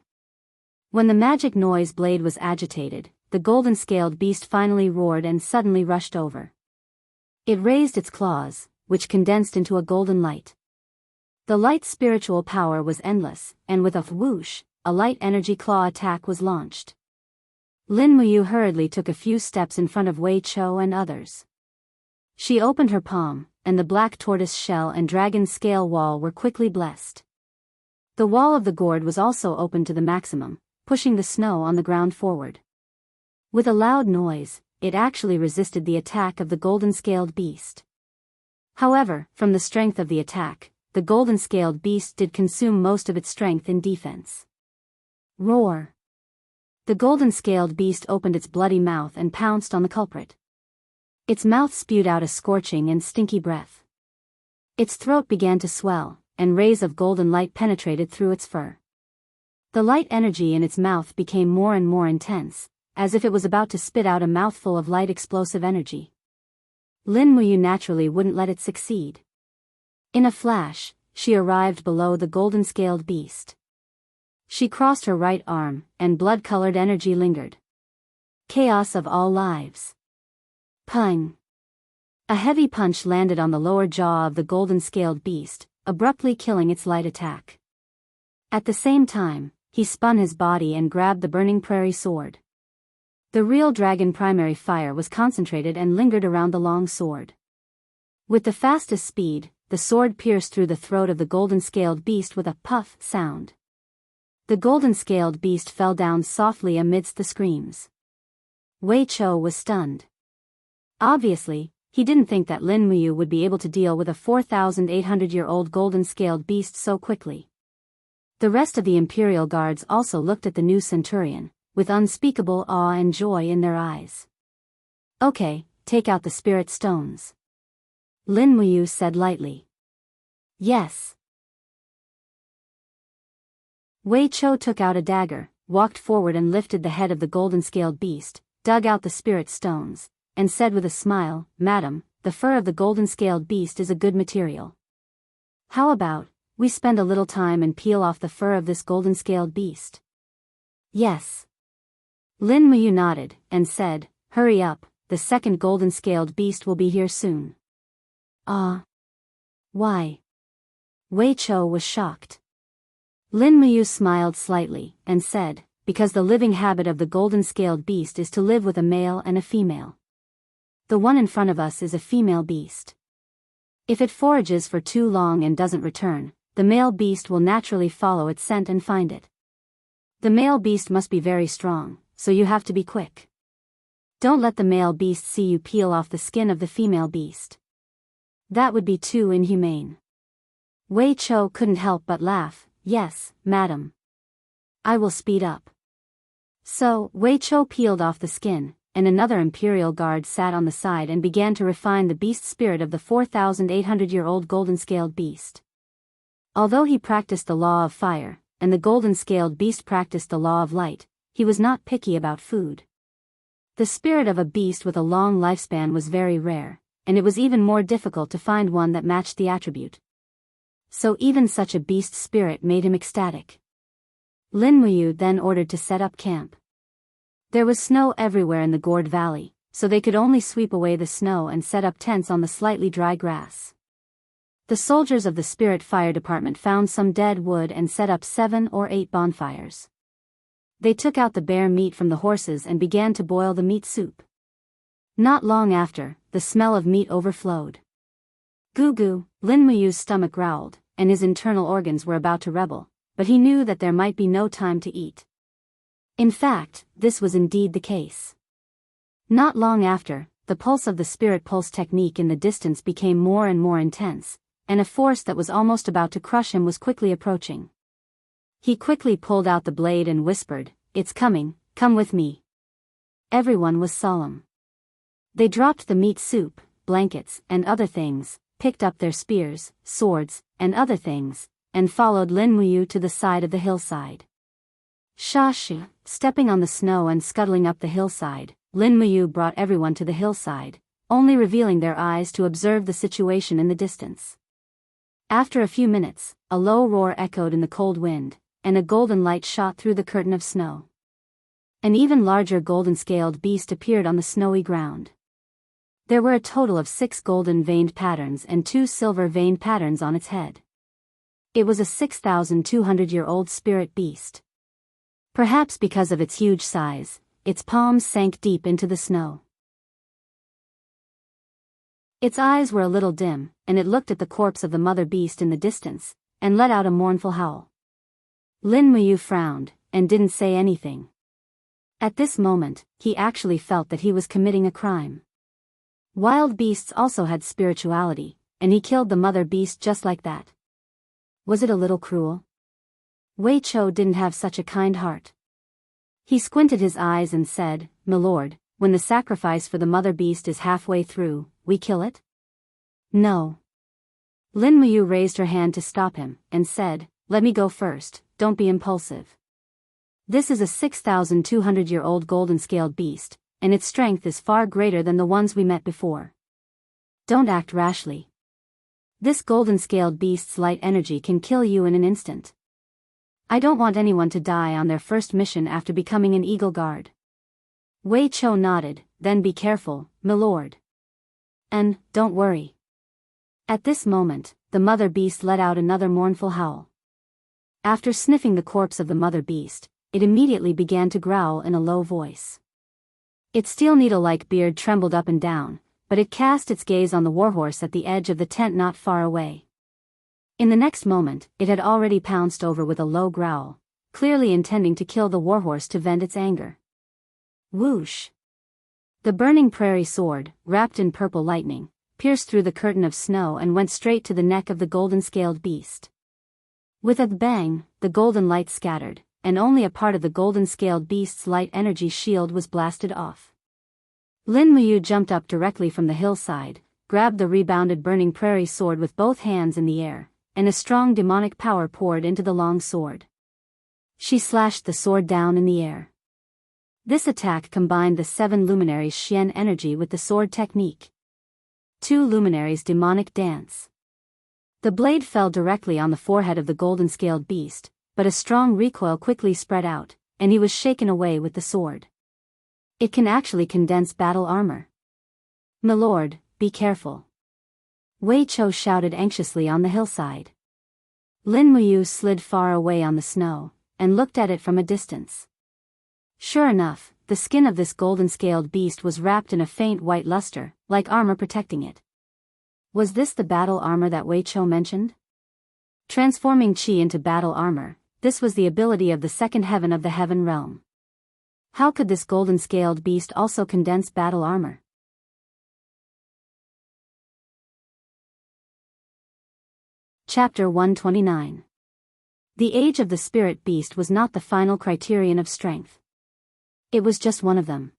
When the magic noise blade was agitated, the golden-scaled beast finally roared and suddenly rushed over. It raised its claws, which condensed into a golden light. The light's spiritual power was endless, and with a whoosh, a light energy claw attack was launched. Lin Muyu hurriedly took a few steps in front of Wei Chou and others. She opened her palm, and the black tortoise shell and dragon scale wall were quickly blessed. The wall of the gourd was also opened to the maximum, pushing the snow on the ground forward. With a loud noise, it actually resisted the attack of the golden-scaled beast. However, from the strength of the attack, the golden-scaled beast did consume most of its strength in defense. Roar! The golden-scaled beast opened its bloody mouth and pounced on the culprit. Its mouth spewed out a scorching and stinky breath. Its throat began to swell, and rays of golden light penetrated through its fur. The light energy in its mouth became more and more intense, as if it was about to spit out a mouthful of light explosive energy. Lin Muyu naturally wouldn't let it succeed. In a flash, she arrived below the golden-scaled beast. She crossed her right arm, and blood-colored energy lingered. Chaos of all lives. Pung! A heavy punch landed on the lower jaw of the golden-scaled beast, abruptly killing its light attack. At the same time, he spun his body and grabbed the burning prairie sword. The real dragon primary fire was concentrated and lingered around the long sword. With the fastest speed, the sword pierced through the throat of the golden-scaled beast with a puff sound. The golden-scaled beast fell down softly amidst the screams. Wei Chou was stunned. Obviously, he didn't think that Lin Muyu would be able to deal with a 4,800-year-old golden-scaled beast so quickly. The rest of the Imperial Guards also looked at the new centurion, with unspeakable awe and joy in their eyes. Okay, take out the spirit stones. Lin Muyu said lightly. Yes. Wei Chou took out a dagger, walked forward and lifted the head of the golden-scaled beast, dug out the spirit stones, and said with a smile, Madam, the fur of the golden-scaled beast is a good material. How about, we spend a little time and peel off the fur of this golden-scaled beast? Yes. Lin Muyu nodded, and said, Hurry up, the second golden-scaled beast will be here soon. Why? Wei Chou was shocked. Lin Muyu smiled slightly, and said, Because the living habit of the golden-scaled beast is to live with a male and a female. The one in front of us is a female beast. If it forages for too long and doesn't return, the male beast will naturally follow its scent and find it. The male beast must be very strong, so you have to be quick. Don't let the male beast see you peel off the skin of the female beast. That would be too inhumane. Wei Chou couldn't help but laugh. Yes, madam. I will speed up. So, Wei Chou peeled off the skin, and another Imperial Guard sat on the side and began to refine the beast spirit of the 4,800-year-old golden-scaled beast. Although he practiced the law of fire, and the golden-scaled beast practiced the law of light, he was not picky about food. The spirit of a beast with a long lifespan was very rare, and it was even more difficult to find one that matched the attribute. So even such a beast spirit made him ecstatic. Lin Muyu then ordered to set up camp. There was snow everywhere in the Gourd Valley, so they could only sweep away the snow and set up tents on the slightly dry grass. The soldiers of the Spirit Fire Department found some dead wood and set up 7 or 8 bonfires. They took out the bare meat from the horses and began to boil the meat soup. Not long after, the smell of meat overflowed. Goo goo, Lin Muyu's stomach growled, and his internal organs were about to rebel, but he knew that there might be no time to eat. In fact, this was indeed the case. Not long after, the pulse of the spirit pulse technique in the distance became more and more intense, and a force that was almost about to crush him was quickly approaching. He quickly pulled out the blade and whispered, "It's coming, come with me." Everyone was solemn. They dropped the meat soup, blankets, and other things, picked up their spears, swords, and other things, and followed Lin Muyu to the side of the hillside. Shashi, stepping on the snow and scuttling up the hillside, Lin Muyu brought everyone to the hillside, only revealing their eyes to observe the situation in the distance. After a few minutes, a low roar echoed in the cold wind, and a golden light shot through the curtain of snow. An even larger golden-scaled beast appeared on the snowy ground. There were a total of 6 golden veined patterns and 2 silver veined patterns on its head. It was a 6,200-year-old spirit beast. Perhaps because of its huge size, its palms sank deep into the snow. Its eyes were a little dim, and it looked at the corpse of the mother beast in the distance, and let out a mournful howl. Lin Muyu frowned, and didn't say anything. At this moment, he actually felt that he was committing a crime. Wild beasts also had spirituality, and he killed the mother beast just like that. Was it a little cruel? Wei Chou didn't have such a kind heart. He squinted his eyes and said, "Milord, when the sacrifice for the mother beast is halfway through, we kill it?" "No." Lin Muyu raised her hand to stop him, and said, "Let me go first, don't be impulsive. This is a 6,200-year-old golden-scaled beast, and its strength is far greater than the ones we met before. Don't act rashly. This golden-scaled beast's light energy can kill you in an instant. I don't want anyone to die on their first mission after becoming an eagle guard." Wei Chou nodded, "Then be careful, milord. And, don't worry." At this moment, the mother beast let out another mournful howl. After sniffing the corpse of the mother beast, it immediately began to growl in a low voice. Its steel needle-like beard trembled up and down, but it cast its gaze on the warhorse at the edge of the tent not far away. In the next moment, it had already pounced over with a low growl, clearly intending to kill the warhorse to vent its anger. Whoosh! The burning prairie sword, wrapped in purple lightning, pierced through the curtain of snow and went straight to the neck of the golden-scaled beast. With a bang, the golden light scattered, and only a part of the golden-scaled beast's light energy shield was blasted off. Lin Muyu jumped up directly from the hillside, grabbed the rebounded burning prairie sword with both hands in the air, and a strong demonic power poured into the long sword. She slashed the sword down in the air. This attack combined the 7 luminaries' Xian energy with the sword technique. 2 luminaries' demonic dance. The blade fell directly on the forehead of the golden-scaled beast, but a strong recoil quickly spread out, and he was shaken away with the sword. It can actually condense battle armor. "Milord, be careful." Wei Chou shouted anxiously on the hillside. Lin Muyu slid far away on the snow, and looked at it from a distance. Sure enough, the skin of this golden-scaled beast was wrapped in a faint white luster, like armor protecting it. Was this the battle armor that Wei Chou mentioned? Transforming qi into battle armor, this was the ability of the second heaven of the heaven realm. How could this golden-scaled beast also condense battle armor? Chapter 129. The age of the spirit beast was not the final criterion of strength. It was just one of them.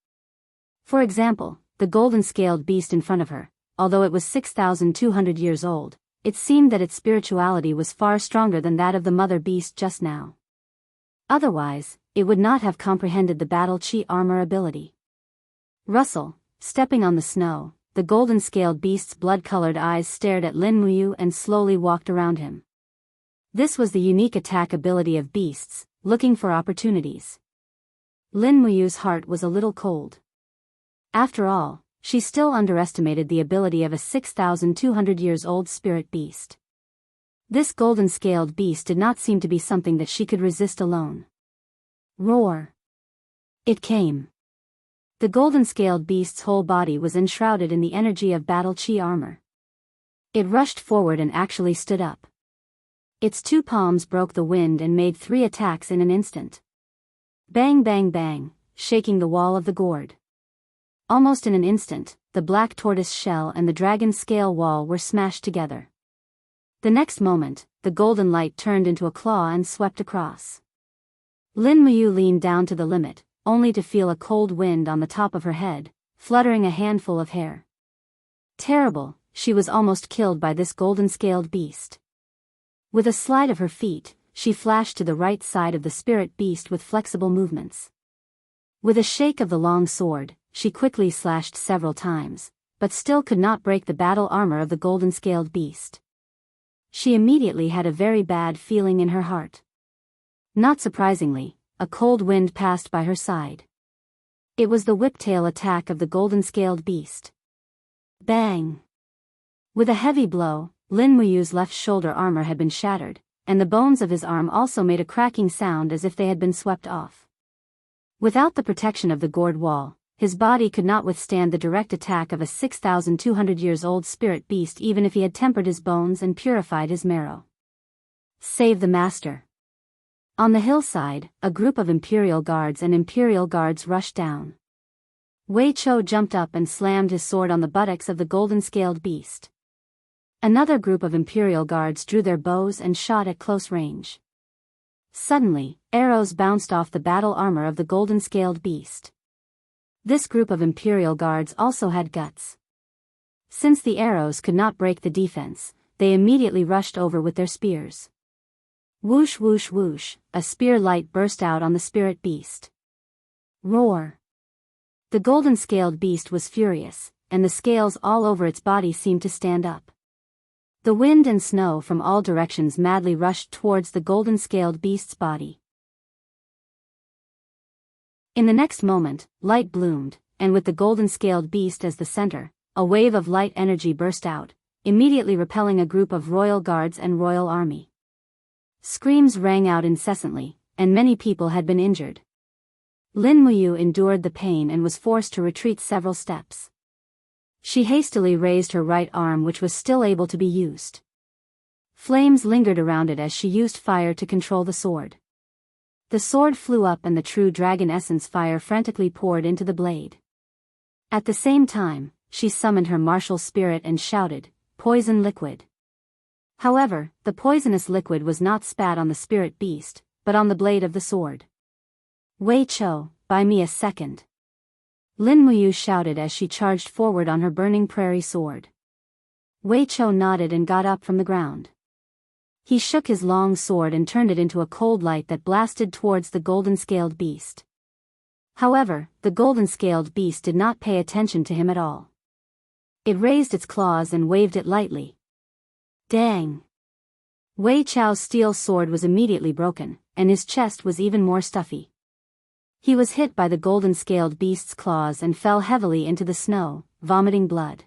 For example, the golden-scaled beast in front of her, although it was 6,200 years old, it seemed that its spirituality was far stronger than that of the mother beast just now. Otherwise, it would not have comprehended the battle chi armor ability. Russell, stepping on the snow, the golden-scaled beast's blood-colored eyes stared at Lin Muyu and slowly walked around him. This was the unique attack ability of beasts, looking for opportunities. Lin Muyu's heart was a little cold. After all, she still underestimated the ability of a 6,200 years old spirit beast. This golden-scaled beast did not seem to be something that she could resist alone. Roar. It came. The golden-scaled beast's whole body was enshrouded in the energy of battle chi armor. It rushed forward and actually stood up. Its two palms broke the wind and made 3 attacks in an instant. Bang bang bang, shaking the wall of the gourd. Almost in an instant, the black tortoise shell and the dragon scale wall were smashed together. The next moment, the golden light turned into a claw and swept across. Lin Muyu leaned down to the limit, only to feel a cold wind on the top of her head, fluttering a handful of hair. Terrible, she was almost killed by this golden-scaled beast. With a slide of her feet, she flashed to the right side of the spirit beast with flexible movements. With a shake of the long sword, she quickly slashed several times, but still could not break the battle armor of the golden-scaled beast. She immediately had a very bad feeling in her heart. Not surprisingly, a cold wind passed by her side. It was the whiptail attack of the golden-scaled beast. Bang! With a heavy blow, Lin Muyu's left shoulder armor had been shattered, and the bones of his arm also made a cracking sound as if they had been swept off. Without the protection of the gourd wall, his body could not withstand the direct attack of a 6,200 years old spirit beast even if he had tempered his bones and purified his marrow. Save the master. On the hillside, a group of Imperial Guards and Imperial Guards rushed down. Wei Chou jumped up and slammed his sword on the buttocks of the golden-scaled beast. Another group of Imperial Guards drew their bows and shot at close range. Suddenly, arrows bounced off the battle armor of the golden-scaled beast. This group of Imperial Guards also had guts. Since the arrows could not break the defense, they immediately rushed over with their spears. Whoosh whoosh whoosh, a spear light burst out on the spirit beast. Roar! The golden-scaled beast was furious, and the scales all over its body seemed to stand up. The wind and snow from all directions madly rushed towards the golden-scaled beast's body. In the next moment, light bloomed, and with the golden-scaled beast as the center, a wave of light energy burst out, immediately repelling a group of royal guards and royal army. Screams rang out incessantly, and many people had been injured. Lin Muyu endured the pain and was forced to retreat several steps. She hastily raised her right arm, which was still able to be used. Flames lingered around it as she used fire to control the sword. The sword flew up and the true dragon essence fire frantically poured into the blade. At the same time, she summoned her martial spirit and shouted, "Poison liquid." However, the poisonous liquid was not spat on the spirit beast, but on the blade of the sword. "Wei Chou, buy me a second." Lin Muyu shouted as she charged forward on her burning prairie sword. Wei Chou nodded and got up from the ground. He shook his long sword and turned it into a cold light that blasted towards the golden-scaled beast. However, the golden-scaled beast did not pay attention to him at all. It raised its claws and waved it lightly. Dang! Wei Chou's steel sword was immediately broken, and his chest was even more stuffy. He was hit by the golden-scaled beast's claws and fell heavily into the snow, vomiting blood.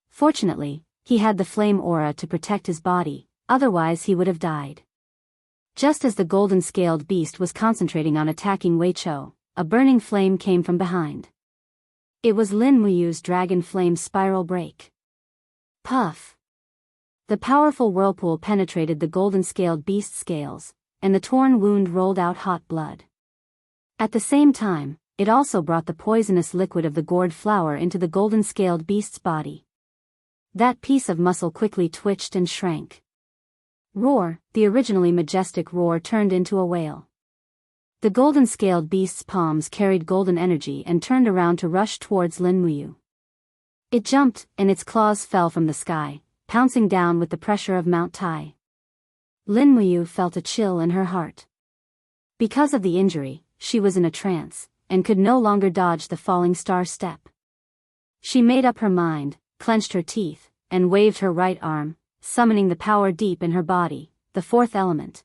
Fortunately, he had the flame aura to protect his body, otherwise he would have died. Just as the golden-scaled beast was concentrating on attacking Wei Chou, a burning flame came from behind. It was Lin Muyu's dragon flame spiral break. Puff! The powerful whirlpool penetrated the golden-scaled beast's scales, and the torn wound rolled out hot blood. At the same time, it also brought the poisonous liquid of the gourd flower into the golden-scaled beast's body. That piece of muscle quickly twitched and shrank. Roar! The originally majestic roar turned into a wail. The golden-scaled beast's palms carried golden energy and turned around to rush towards Lin Muyu. It jumped, and its claws fell from the sky, pouncing down with the pressure of Mount Tai. Lin Muyu felt a chill in her heart. Because of the injury, she was in a trance, and could no longer dodge the falling star step. She made up her mind, clenched her teeth, and waved her right arm, summoning the power deep in her body, the fourth element.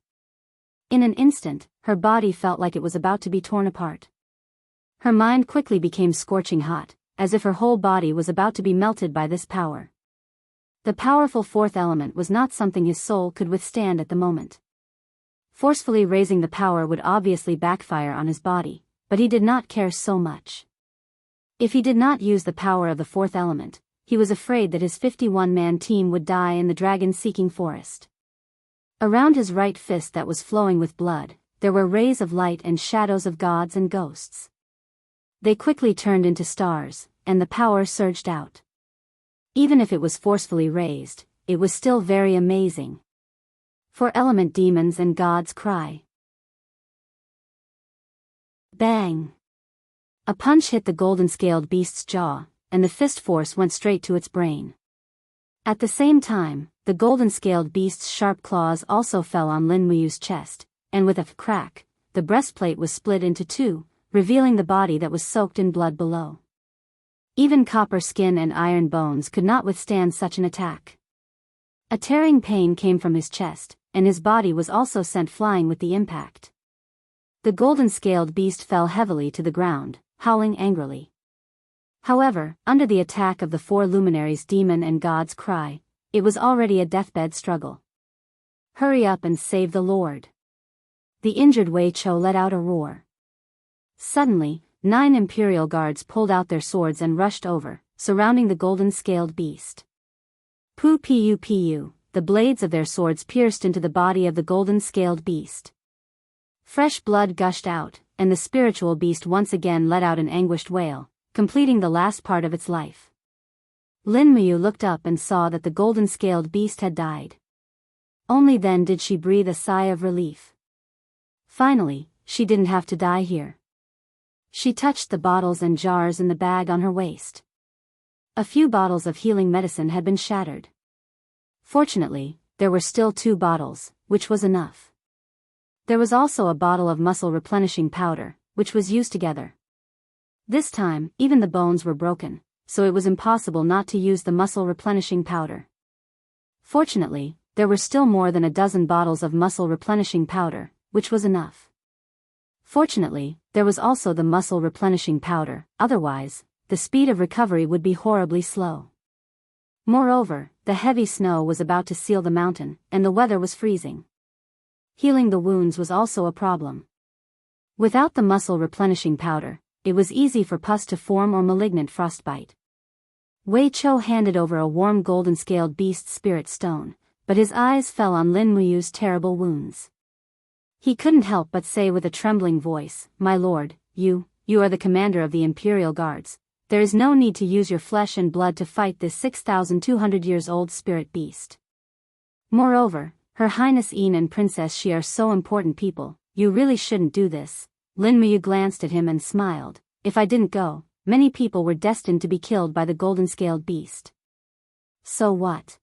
In an instant, her body felt like it was about to be torn apart. Her mind quickly became scorching hot, as if her whole body was about to be melted by this power. The powerful fourth element was not something his soul could withstand at the moment. Forcefully raising the power would obviously backfire on his body, but he did not care so much. If he did not use the power of the fourth element, he was afraid that his 51-man team would die in the dragon-seeking forest. Around his right fist that was flowing with blood, there were rays of light and shadows of gods and ghosts. They quickly turned into stars, and the power surged out. Even if it was forcefully raised, it was still very amazing. Four-element demons and gods cry. Bang! A punch hit the golden-scaled beast's jaw, and the fist force went straight to its brain. At the same time, the golden-scaled beast's sharp claws also fell on Lin Muyu's chest, and with a crack, the breastplate was split into two, revealing the body that was soaked in blood below. Even copper skin and iron bones could not withstand such an attack. A tearing pain came from his chest, and his body was also sent flying with the impact. The golden-scaled beast fell heavily to the ground, howling angrily. However, under the attack of the four luminaries' demon and god's cry, it was already a deathbed struggle. Hurry up and save the Lord! The injured Wei Chou let out a roar. Suddenly, 9 Imperial guards pulled out their swords and rushed over, surrounding the golden-scaled beast. Pu, the blades of their swords pierced into the body of the golden-scaled beast. Fresh blood gushed out, and the spiritual beast once again let out an anguished wail, completing the last part of its life. Lin Muyu looked up and saw that the golden-scaled beast had died. Only then did she breathe a sigh of relief. Finally, she didn't have to die here. She touched the bottles and jars in the bag on her waist. A few bottles of healing medicine had been shattered. Fortunately, there were still 2 bottles, which was enough. There was also a bottle of muscle replenishing powder, which was used together. This time, even the bones were broken, so it was impossible not to use the muscle replenishing powder. Fortunately, there were still more than a dozen bottles of muscle replenishing powder, which was enough. Fortunately, there was also the muscle replenishing powder, otherwise, the speed of recovery would be horribly slow. Moreover, the heavy snow was about to seal the mountain, and the weather was freezing. Healing the wounds was also a problem. Without the muscle replenishing powder, it was easy for pus to form or malignant frostbite. Wei Chou handed over a warm golden-scaled beast spirit stone, but his eyes fell on Lin Muyu's terrible wounds. He couldn't help but say with a trembling voice, "My lord, you are the commander of the Imperial Guards. There is no need to use your flesh and blood to fight this 6,200 years old spirit beast. Moreover, Her Highness Yin and Princess Xi are so important people, you really shouldn't do this." Lin Muyu glanced at him and smiled. "If I didn't go, many people were destined to be killed by the golden-scaled beast." "So what?"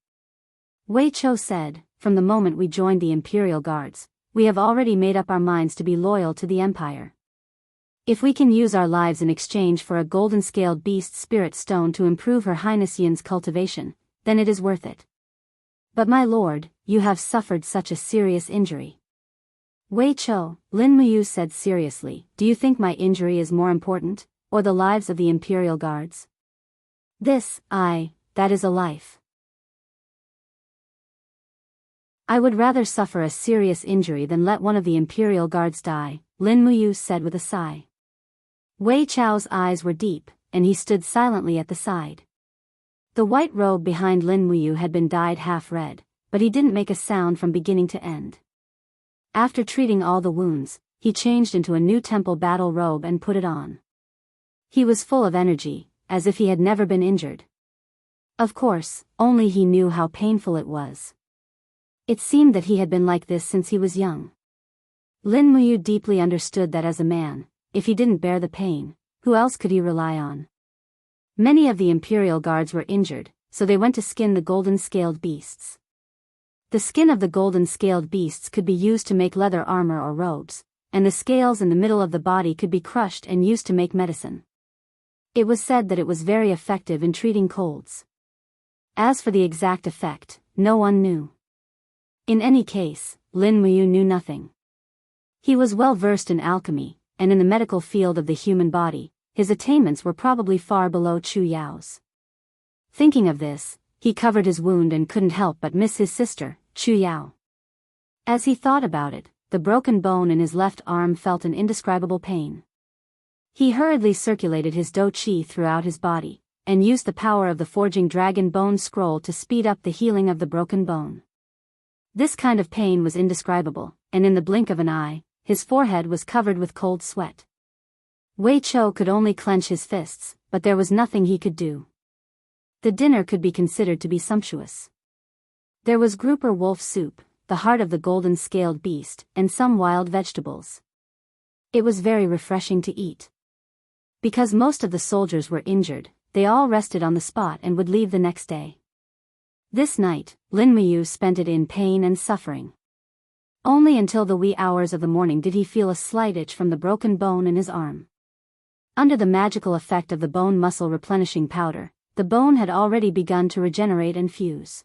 Wei Chou said, "From the moment we joined the Imperial Guards, we have already made up our minds to be loyal to the Empire. If we can use our lives in exchange for a golden-scaled beast spirit stone to improve Her Highness Yin's cultivation, then it is worth it. But my lord, you have suffered such a serious injury." "Wei Chou," Lin Muyu said seriously, "do you think my injury is more important, or the lives of the Imperial Guards?" That is a life. "I would rather suffer a serious injury than let one of the Imperial Guards die," Lin Muyu said with a sigh. Wei Chou's eyes were deep, and he stood silently at the side. The white robe behind Lin Muyu had been dyed half red, but he didn't make a sound from beginning to end. After treating all the wounds, he changed into a new temple battle robe and put it on. He was full of energy, as if he had never been injured. Of course, only he knew how painful it was. It seemed that he had been like this since he was young. Lin Muyu deeply understood that as a man, if he didn't bear the pain, who else could he rely on? Many of the Imperial Guards were injured, so they went to skin the golden-scaled beasts. The skin of the golden-scaled beasts could be used to make leather armor or robes, and the scales in the middle of the body could be crushed and used to make medicine. It was said that it was very effective in treating colds. As for the exact effect, no one knew. In any case, Lin Muyu knew nothing. He was well versed in alchemy, and in the medical field of the human body, his attainments were probably far below Chu Yao's. Thinking of this, he covered his wound and couldn't help but miss his sister, Chu Yao. As he thought about it, the broken bone in his left arm felt an indescribable pain. He hurriedly circulated his do chi throughout his body, and used the power of the forging dragon bone scroll to speed up the healing of the broken bone. This kind of pain was indescribable, and in the blink of an eye, his forehead was covered with cold sweat. Wei Chou could only clench his fists, but there was nothing he could do. The dinner could be considered to be sumptuous. There was grouper wolf soup, the heart of the golden-scaled beast, and some wild vegetables. It was very refreshing to eat. Because most of the soldiers were injured, they all rested on the spot and would leave the next day. This night, Lin Muyu spent it in pain and suffering. Only until the wee hours of the morning did he feel a slight itch from the broken bone in his arm. Under the magical effect of the bone muscle replenishing powder, the bone had already begun to regenerate and fuse.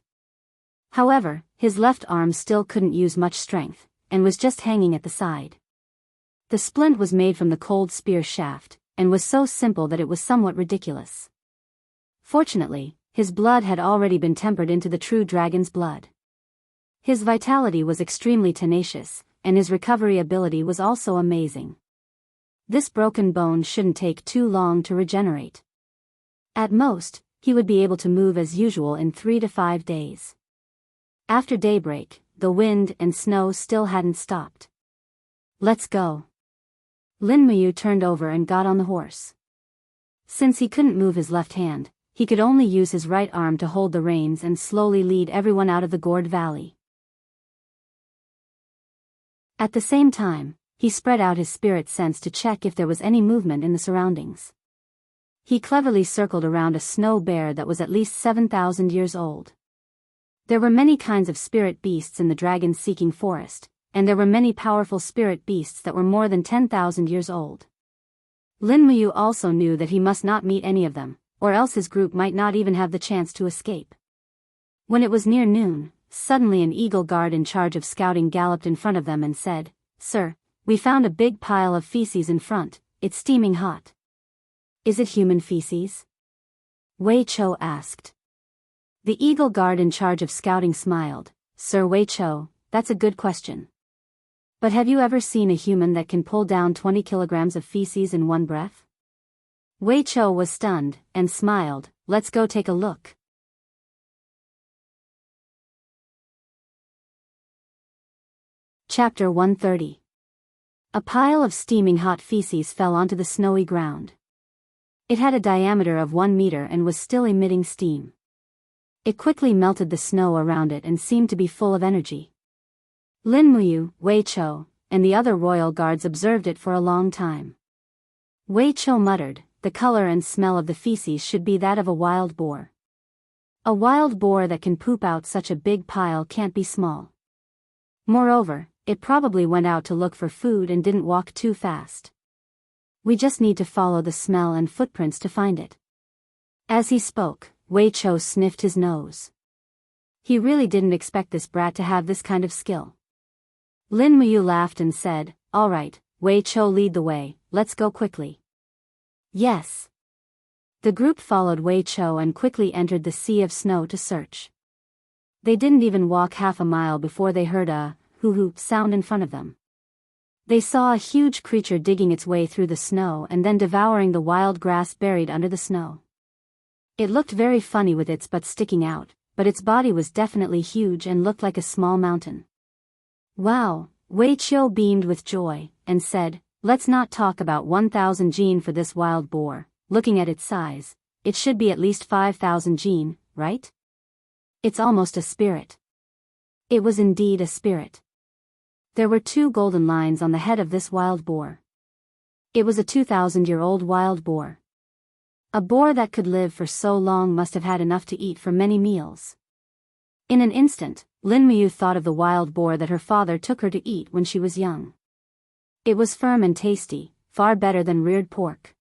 However, his left arm still couldn't use much strength, and was just hanging at the side. The splint was made from the cold spear shaft, and was so simple that it was somewhat ridiculous. Fortunately, his blood had already been tempered into the true dragon's blood. His vitality was extremely tenacious, and his recovery ability was also amazing. This broken bone shouldn't take too long to regenerate. At most, he would be able to move as usual in 3 to 5 days. After daybreak, the wind and snow still hadn't stopped. "Let's go." Lin Muyu turned over and got on the horse. Since he couldn't move his left hand, he could only use his right arm to hold the reins and slowly lead everyone out of the gourd valley. At the same time, he spread out his spirit sense to check if there was any movement in the surroundings. He cleverly circled around a snow bear that was at least 7,000 years old. There were many kinds of spirit beasts in the dragon-seeking forest, and there were many powerful spirit beasts that were more than 10,000 years old. Lin Muyu also knew that he must not meet any of them, or else his group might not even have the chance to escape. When it was near noon, suddenly an eagle guard in charge of scouting galloped in front of them and said, "Sir, we found a big pile of feces in front, it's steaming hot." "Is it human feces?" Wei Chou asked. The eagle guard in charge of scouting smiled, "Sir Wei Chou, that's a good question. But have you ever seen a human that can pull down 20 kilograms of feces in one breath?" Wei Chou was stunned, and smiled, "Let's go take a look." Chapter 130. A pile of steaming hot feces fell onto the snowy ground. It had a diameter of 1 meter and was still emitting steam. It quickly melted the snow around it and seemed to be full of energy. Lin Muyu, Wei Chou, and the other royal guards observed it for a long time. Wei Chou muttered, "The color and smell of the feces should be that of a wild boar. A wild boar that can poop out such a big pile can't be small. Moreover, it probably went out to look for food and didn't walk too fast. We just need to follow the smell and footprints to find it." As he spoke, Wei Chou sniffed his nose. He really didn't expect this brat to have this kind of skill. Lin Muyu laughed and said, "All right, Wei Chou, lead the way, let's go quickly." "Yes." The group followed Wei Chou and quickly entered the sea of snow to search. They didn't even walk half a mile before they heard a hoo-hoo sound in front of them. They saw a huge creature digging its way through the snow and then devouring the wild grass buried under the snow. It looked very funny with its butt sticking out, but its body was definitely huge and looked like a small mountain. "Wow," Wei Chou beamed with joy, and said, "Let's not talk about 1,000 jin for this wild boar. Looking at its size, it should be at least 5,000 jin, right? It's almost a spirit." It was indeed a spirit. There were 2 golden lines on the head of this wild boar. It was a 2,000-year-old wild boar. A boar that could live for so long must have had enough to eat for many meals. In an instant, Lin Muyu thought of the wild boar that her father took her to eat when she was young. It was firm and tasty, far better than reared pork.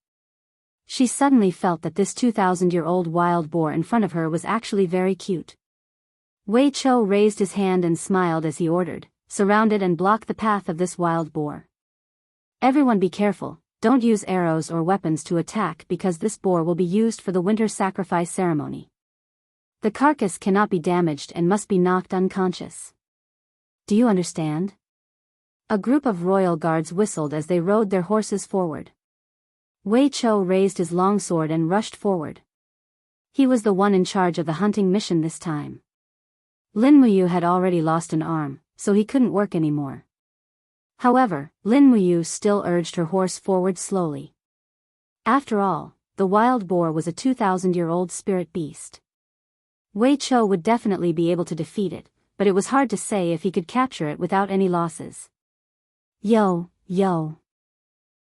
She suddenly felt that this 2,000-year-old wild boar in front of her was actually very cute. Wei Chou raised his hand and smiled as he ordered, "Surround it and block the path of this wild boar. Everyone be careful, don't use arrows or weapons to attack because this boar will be used for the winter sacrifice ceremony. The carcass cannot be damaged and must be knocked unconscious. Do you understand?" A group of royal guards whistled as they rode their horses forward. Wei Chou raised his longsword and rushed forward. He was the one in charge of the hunting mission this time. Lin Muyu had already lost an arm, so he couldn't work anymore. However, Lin Muyu still urged her horse forward slowly. After all, the wild boar was a 2,000-year-old spirit beast. Wei Chou would definitely be able to defeat it, but it was hard to say if he could capture it without any losses. Yo, yo.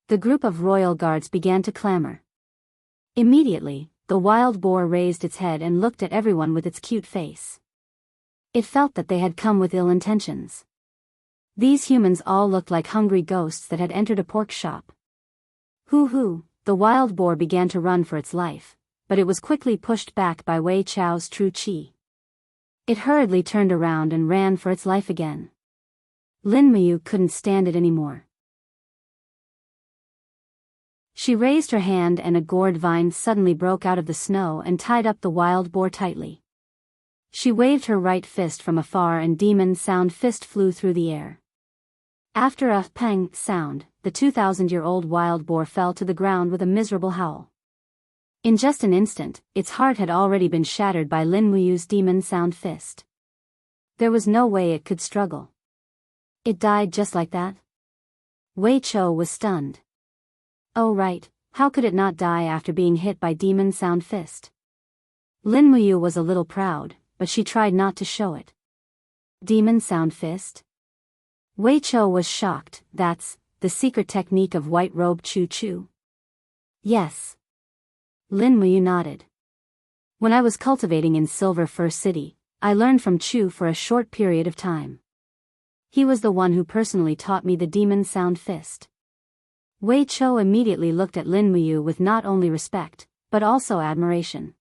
The group of royal guards began to clamor. Immediately, the wild boar raised its head and looked at everyone with its cute face. It felt that they had come with ill intentions. These humans all looked like hungry ghosts that had entered a pork shop. Hoo-hoo, the wild boar began to run for its life, but it was quickly pushed back by Wei Chou's true qi. It hurriedly turned around and ran for its life again. Lin Muyu couldn't stand it anymore. She raised her hand and a gourd vine suddenly broke out of the snow and tied up the wild boar tightly. She waved her right fist from afar and demon sound fist flew through the air. After a pang sound, the 2,000-year-old wild boar fell to the ground with a miserable howl. In just an instant, its heart had already been shattered by Lin Muyu's demon sound fist. There was no way it could struggle. It died just like that? Wei Chou was stunned. Oh right, how could it not die after being hit by demon sound fist? Lin Muyu was a little proud, but she tried not to show it. Demon sound fist? Wei Chou was shocked. That's the secret technique of white robe Chu Chu. Yes. Lin Muyu nodded. When I was cultivating in Silver Fir City, I learned from Chu for a short period of time. He was the one who personally taught me the demon sound fist. Wei Chou immediately looked at Lin Muyu with not only respect, but also admiration.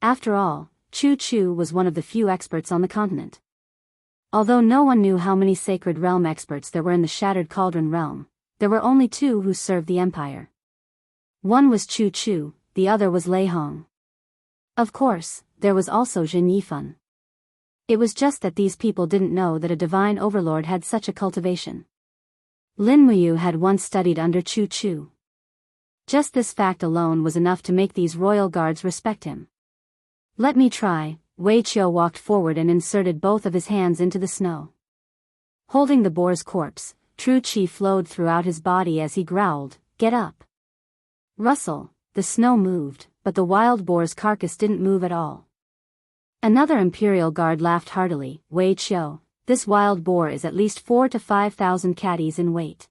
After all, Chu Chu was one of the few experts on the continent. Although no one knew how many Sacred Realm experts there were in the Shattered Cauldron realm, there were only two who served the Empire. One was Chu Chu, the other was Lei Hong. Of course, there was also Jin Yifan. It was just that these people didn't know that a divine overlord had such a cultivation. Lin Muyu had once studied under Chu Chu. Just this fact alone was enough to make these royal guards respect him. Let me try. Wei Chou walked forward and inserted both of his hands into the snow. Holding the boar's corpse, true qi flowed throughout his body as he growled, "Get up!" Rustle, the snow moved, but the wild boar's carcass didn't move at all. Another imperial guard laughed heartily. Wei Chou, this wild boar is at least 4,000 to 5,000 catties in weight.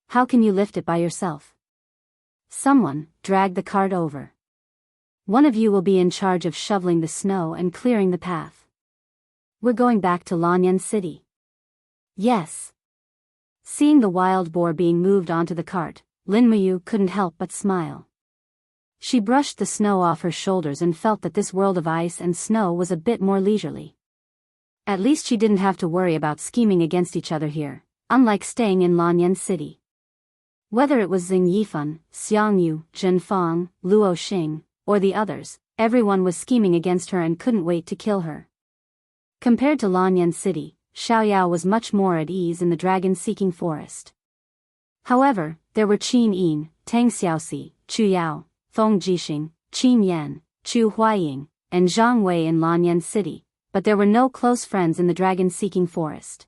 How can you lift it by yourself? Someone, drag the cart over. One of you will be in charge of shoveling the snow and clearing the path. We're going back to Lanyan City. Yes. Seeing the wild boar being moved onto the cart, Lin Muyu couldn't help but smile. She brushed the snow off her shoulders and felt that this world of ice and snow was a bit more leisurely. At least she didn't have to worry about scheming against each other here, unlike staying in Lanyan City. Whether it was Xing Yifan, Xiang Yu, Zhen Fang, Luo Xing, or the others, everyone was scheming against her and couldn't wait to kill her. Compared to Lanyan City, Xiaoyao was much more at ease in the dragon-seeking forest. However, there were Qin Yin, Tang Xiaoxi, Chu Yao, Feng Jixing, Qin Yan, Chu Huaying, and Zhang Wei in Lanyan City, but there were no close friends in the dragon-seeking forest.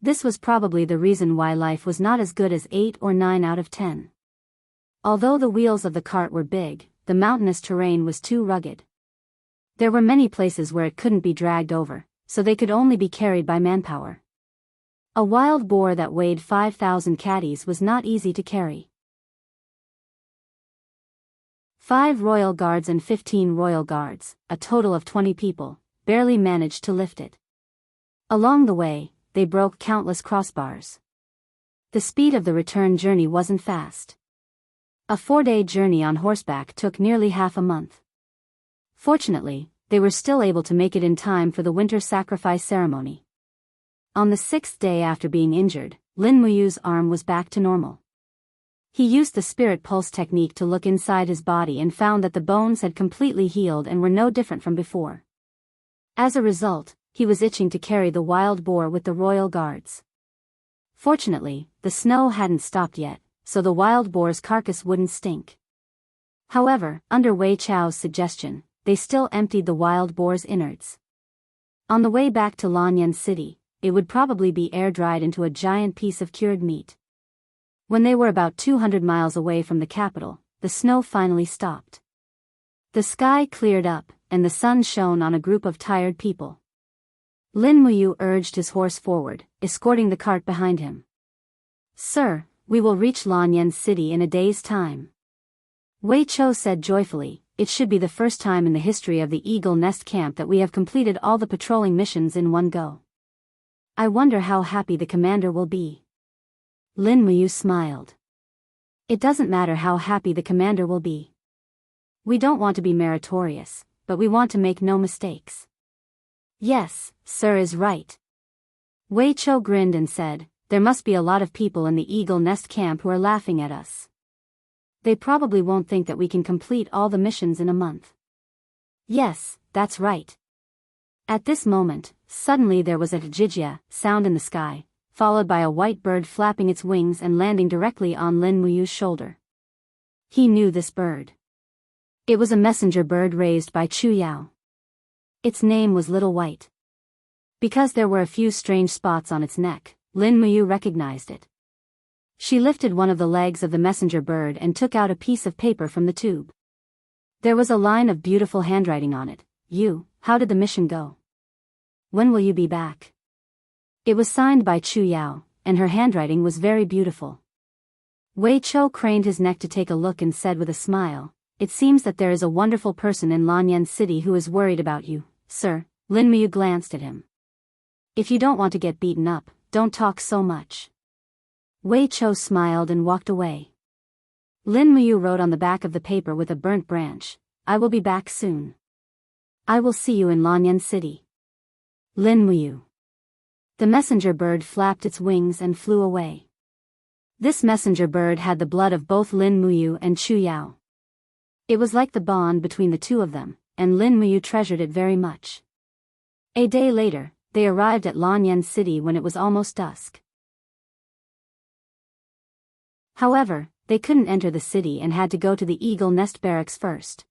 This was probably the reason why life was not as good as 8 or 9 out of 10. Although the wheels of the cart were big, the mountainous terrain was too rugged. There were many places where it couldn't be dragged over, so they could only be carried by manpower. A wild boar that weighed 5,000 catties was not easy to carry. 5 royal guards and 15 royal guards, a total of 20 people, barely managed to lift it. Along the way, they broke countless crossbars. The speed of the return journey wasn't fast. A 4-day journey on horseback took nearly half a month. Fortunately, they were still able to make it in time for the winter sacrifice ceremony. On the 6th day after being injured, Lin Muyu's arm was back to normal. He used the spirit pulse technique to look inside his body and found that the bones had completely healed and were no different from before. As a result, he was itching to carry the wild boar with the royal guards. Fortunately, the snow hadn't stopped yet, so the wild boar's carcass wouldn't stink. However, under Wei Chao's suggestion, they still emptied the wild boar's innards. On the way back to Lanyan City, it would probably be air-dried into a giant piece of cured meat. When they were about 200 miles away from the capital, the snow finally stopped. The sky cleared up, and the sun shone on a group of tired people. Lin Muyu urged his horse forward, escorting the cart behind him. "Sir, we will reach Lanyan City in a day's time." Wei Chou said joyfully, "It should be the first time in the history of the Eagle Nest Camp that we have completed all the patrolling missions in one go. I wonder how happy the commander will be." Lin Muyu smiled. "It doesn't matter how happy the commander will be. We don't want to be meritorious, but we want to make no mistakes." "Yes, sir is right." Wei Chou grinned and said, "There must be a lot of people in the Eagle Nest Camp who are laughing at us. They probably won't think that we can complete all the missions in a month." "Yes, that's right." At this moment, suddenly there was a jijia sound in the sky, followed by a white bird flapping its wings and landing directly on Lin Muyu's shoulder. He knew this bird. It was a messenger bird raised by Chu Yao. Its name was Little White. Because there were a few strange spots on its neck, Lin Muyu recognized it. She lifted one of the legs of the messenger bird and took out a piece of paper from the tube. There was a line of beautiful handwriting on it. How did the mission go? When will you be back?" It was signed by Chu Yao, and her handwriting was very beautiful. Wei Chou craned his neck to take a look and said with a smile, "It seems that there is a wonderful person in Lanyan City who is worried about you, sir." Lin Muyu glanced at him. "If you don't want to get beaten up, don't talk so much." Wei Chou smiled and walked away. Lin Muyu wrote on the back of the paper with a burnt branch, "I will be back soon. I will see you in Lanyan City. Lin Muyu." The messenger bird flapped its wings and flew away. This messenger bird had the blood of both Lin Muyu and Chu Yao. It was like the bond between the two of them, and Lin Muyu treasured it very much. A day later, they arrived at Lanyan City when it was almost dusk. However, they couldn't enter the city and had to go to the Eagle Nest Barracks first.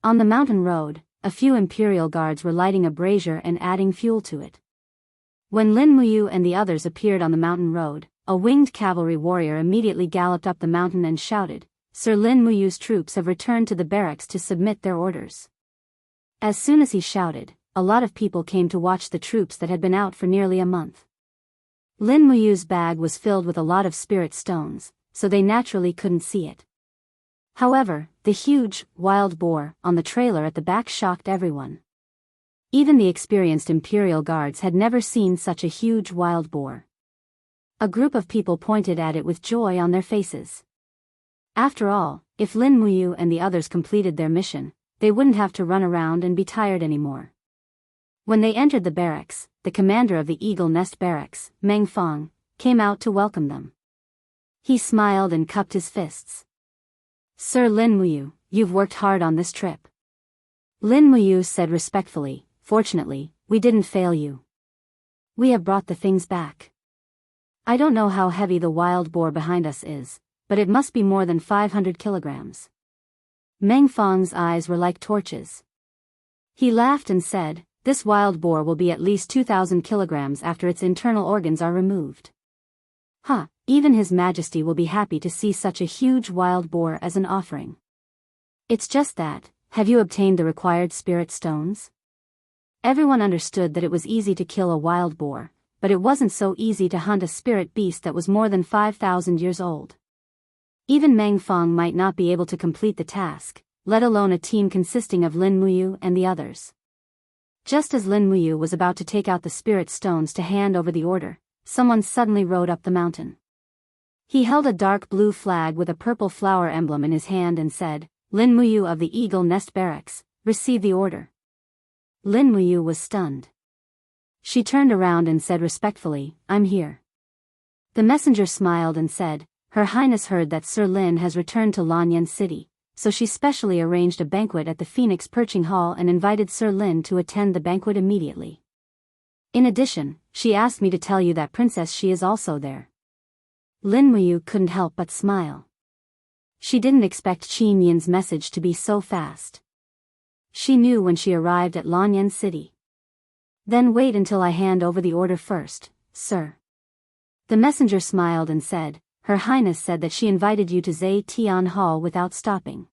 On the mountain road, a few Imperial guards were lighting a brazier and adding fuel to it. When Lin Muyu and the others appeared on the mountain road, a winged cavalry warrior immediately galloped up the mountain and shouted, "Sir Lin Muyu's troops have returned to the barracks to submit their orders." As soon as he shouted, a lot of people came to watch the troops that had been out for nearly a month. Lin Muyu's bag was filled with a lot of spirit stones, so they naturally couldn't see it. However, the huge, wild boar on the trailer at the back shocked everyone. Even the experienced Imperial guards had never seen such a huge wild boar. A group of people pointed at it with joy on their faces. After all, if Lin Muyu and the others completed their mission, they wouldn't have to run around and be tired anymore. When they entered the barracks, the commander of the Eagle Nest Barracks, Meng Fong, came out to welcome them. He smiled and cupped his fists. "Sir Lin Muyu, you've worked hard on this trip." Lin Muyu said respectfully, "Fortunately, we didn't fail you. We have brought the things back. I don't know how heavy the wild boar behind us is, but it must be more than 500 kilograms." Meng Fong's eyes were like torches. He laughed and said, "This wild boar will be at least 2,000 kilograms after its internal organs are removed. Even His Majesty will be happy to see such a huge wild boar as an offering. It's just that, have you obtained the required spirit stones?" Everyone understood that it was easy to kill a wild boar, but it wasn't so easy to hunt a spirit beast that was more than 5,000 years old. Even Meng Fong might not be able to complete the task, let alone a team consisting of Lin Muyu and the others. Just as Lin Muyu was about to take out the spirit stones to hand over the order, someone suddenly rode up the mountain. He held a dark blue flag with a purple flower emblem in his hand and said, "Lin Muyu of the Eagle Nest Barracks, receive the order." Lin Muyu was stunned. She turned around and said respectfully, "I'm here." The messenger smiled and said, "Her Highness heard that Sir Lin has returned to Lanyan City, so she specially arranged a banquet at the Phoenix Perching Hall and invited Sir Lin to attend the banquet immediately." In addition, she asked me to tell you that Princess Shi is also there. Lin Muyu couldn't help but smile. She didn't expect Qin Yin's message to be so fast. She knew when she arrived at Lanyan City. Then wait until I hand over the order first, sir. The messenger smiled and said, Her Highness said that she invited you to Zai Tian Hall without stopping.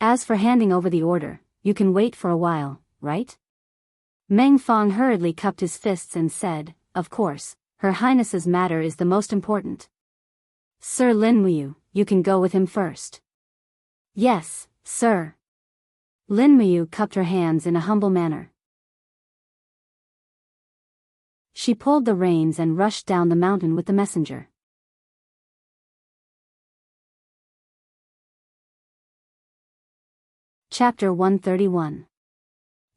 As for handing over the order, you can wait for a while, right? Meng Fong hurriedly cupped his fists and said, Of course, Her Highness's matter is the most important. Sir Lin Muyu, you can go with him first. Yes, sir. Lin Muyu cupped her hands in a humble manner. She pulled the reins and rushed down the mountain with the messenger. Chapter 131.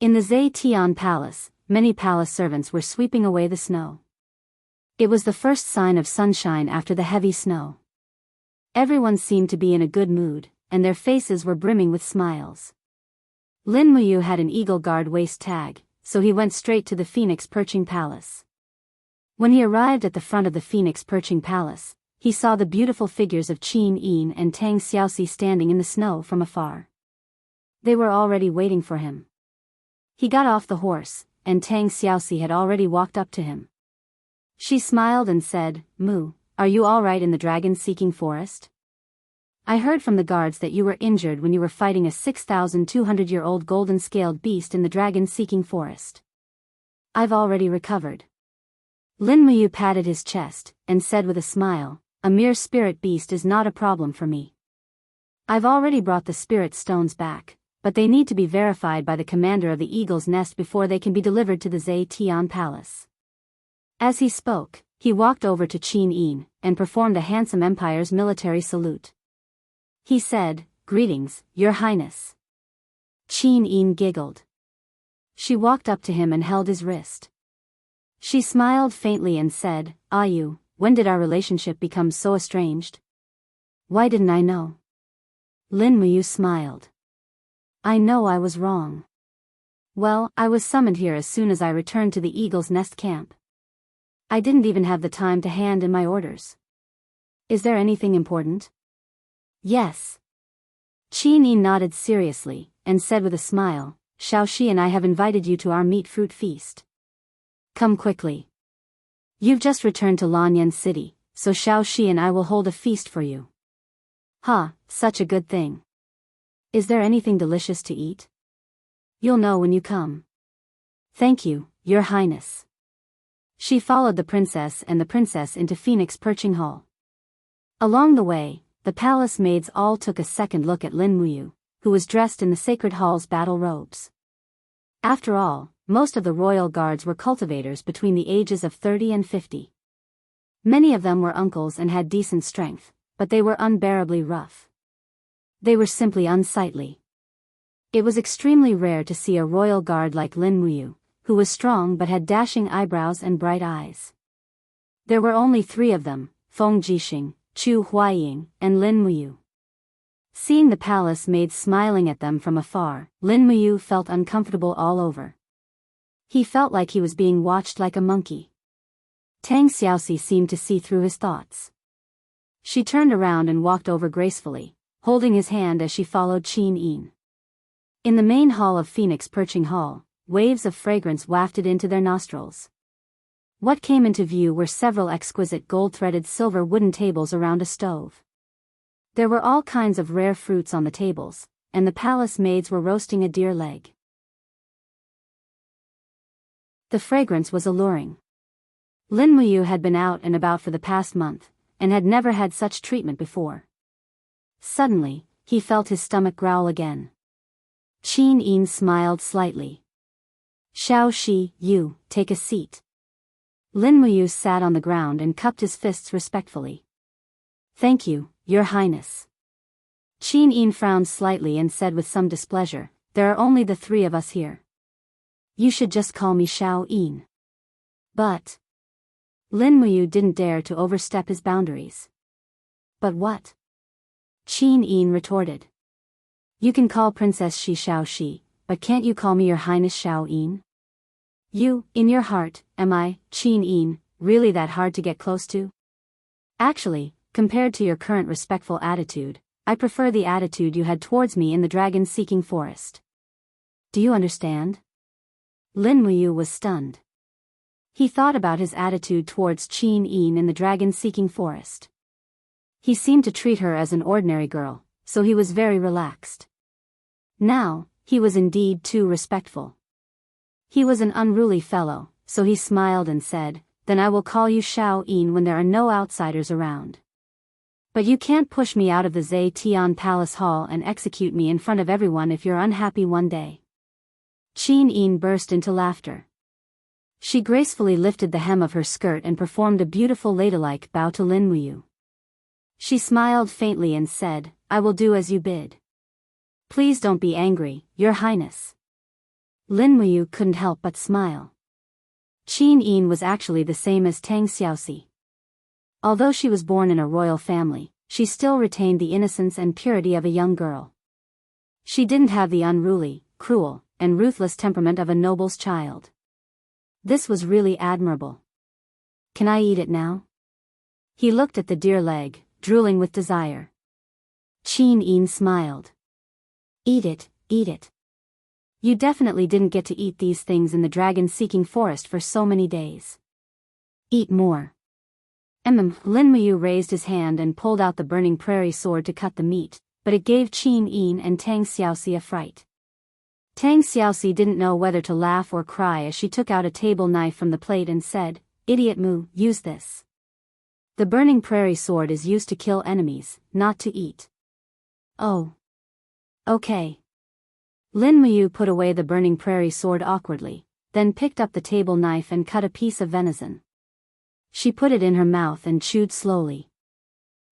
In the Zai Tian Palace, many palace servants were sweeping away the snow. It was the first sign of sunshine after the heavy snow. Everyone seemed to be in a good mood, and their faces were brimming with smiles. Lin Muyu had an Eagle Guard waist tag, so he went straight to the Phoenix Perching Palace. When he arrived at the front of the Phoenix Perching Palace, he saw the beautiful figures of Qin Yin and Tang Xiaoxi standing in the snow from afar. They were already waiting for him. He got off the horse, and Tang Xiaoxi had already walked up to him. She smiled and said, Mu, are you all right in the dragon-seeking forest? I heard from the guards that you were injured when you were fighting a 6,200-year-old golden-scaled beast in the dragon-seeking forest. I've already recovered. Lin Muyu patted his chest, and said with a smile, A mere spirit beast is not a problem for me. I've already brought the spirit stones back, but they need to be verified by the commander of the Eagle's Nest before they can be delivered to the Zai Tian Palace. As he spoke, he walked over to Qin Yin, and performed a handsome empire's military salute. He said, Greetings, Your Highness. Qin Yin giggled. She walked up to him and held his wrist. She smiled faintly and said, Yu, when did our relationship become so estranged? Why didn't I know? Lin Muyu smiled. I know I was wrong. Well, I was summoned here as soon as I returned to the Eagle's Nest camp. I didn't even have the time to hand in my orders. Is there anything important? Yes. Qin Yi nodded seriously, and said with a smile, Xiaoxi and I have invited you to our meat-fruit feast. Come quickly. You've just returned to Lanyan City, so Xiaoxi and I will hold a feast for you. Such a good thing. Is there anything delicious to eat? You'll know when you come. Thank you, Your Highness. She followed the princess and the princess into Phoenix Perching Hall. Along the way, the palace maids all took a second look at Lin Muyu, who was dressed in the Sacred Hall's battle robes. After all, most of the royal guards were cultivators between the ages of 30 and 50. Many of them were uncles and had decent strength, but they were unbearably rough. They were simply unsightly. It was extremely rare to see a royal guard like Lin Muyu, who was strong but had dashing eyebrows and bright eyes. There were only 3 of them, Feng Jixing, Chu Huaying, and Lin Muyu. Seeing the palace maids smiling at them from afar, Lin Muyu felt uncomfortable all over. He felt like he was being watched like a monkey. Tang Xiaoxi seemed to see through his thoughts. She turned around and walked over gracefully, holding his hand as she followed Qin Yin. In the main hall of Phoenix Perching Hall, waves of fragrance wafted into their nostrils. What came into view were several exquisite gold-threaded silver wooden tables around a stove. There were all kinds of rare fruits on the tables, and the palace maids were roasting a deer leg. The fragrance was alluring. Lin Muyu had been out and about for the past month, and had never had such treatment before. Suddenly, he felt his stomach growl again. Qin Yin smiled slightly. Xiaoxi, you, take a seat. Lin Muyu sat on the ground and cupped his fists respectfully. Thank you, Your Highness. Qin Yin frowned slightly and said with some displeasure, There are only the 3 of us here. You should just call me Xiao Yin. But Lin Muyu didn't dare to overstep his boundaries. But what? Qin Yin retorted. You can call Princess Shi Xiaoxi, but can't you call me Your Highness Xiao Yin? You, in your heart, am I, Qin Yin, really that hard to get close to? Actually, compared to your current respectful attitude, I prefer the attitude you had towards me in the dragon-seeking forest. Do you understand? Lin Muyu was stunned. He thought about his attitude towards Qin Yin in the dragon-seeking forest. He seemed to treat her as an ordinary girl, so he was very relaxed. Now, he was indeed too respectful. He was an unruly fellow, so he smiled and said, "Then I will call you Xiao Yin when there are no outsiders around. But you can't push me out of the Zetian Palace Hall and execute me in front of everyone if you're unhappy one day." Qin Yin burst into laughter. She gracefully lifted the hem of her skirt and performed a beautiful ladylike bow to Lin Muyu. She smiled faintly and said, "I will do as you bid. Please don't be angry, Your Highness." Lin Muyu couldn't help but smile. Qin Yin was actually the same as Tang Xiaoxi. Although she was born in a royal family, she still retained the innocence and purity of a young girl. She didn't have the unruly, cruel, and ruthless temperament of a noble's child. This was really admirable. "Can I eat it now?" He looked at the deer leg, drooling with desire. Qin Yin smiled. "Eat it, eat it. You definitely didn't get to eat these things in the dragon-seeking forest for so many days. Eat more." Lin Muyu raised his hand and pulled out the burning prairie sword to cut the meat, but it gave Qin Yin and Tang Xiaoxi a fright. Tang Xiaoxi didn't know whether to laugh or cry as she took out a table knife from the plate and said, "Idiot Mu, use this. The burning prairie sword is used to kill enemies, not to eat." "Oh. Okay." Lin Muyu put away the burning prairie sword awkwardly, then picked up the table knife and cut a piece of venison. She put it in her mouth and chewed slowly.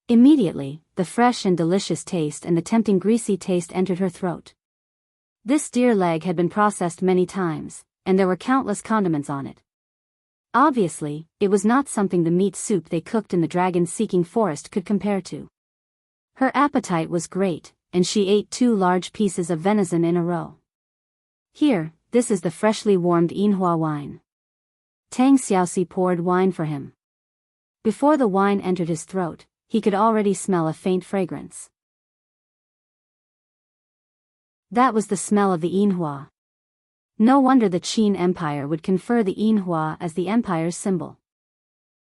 Immediately, the fresh and delicious taste and the tempting greasy taste entered her throat. This deer leg had been processed many times, and there were countless condiments on it. Obviously, it was not something the meat soup they cooked in the dragon-seeking forest could compare to. Her appetite was great, and she ate 2 large pieces of venison in a row. "Here, this is the freshly warmed Yinhua wine." Tang Xiaoxi poured wine for him. Before the wine entered his throat, he could already smell a faint fragrance. That was the smell of the Yinhua. No wonder the Qin Empire would confer the Yinhua as the empire's symbol.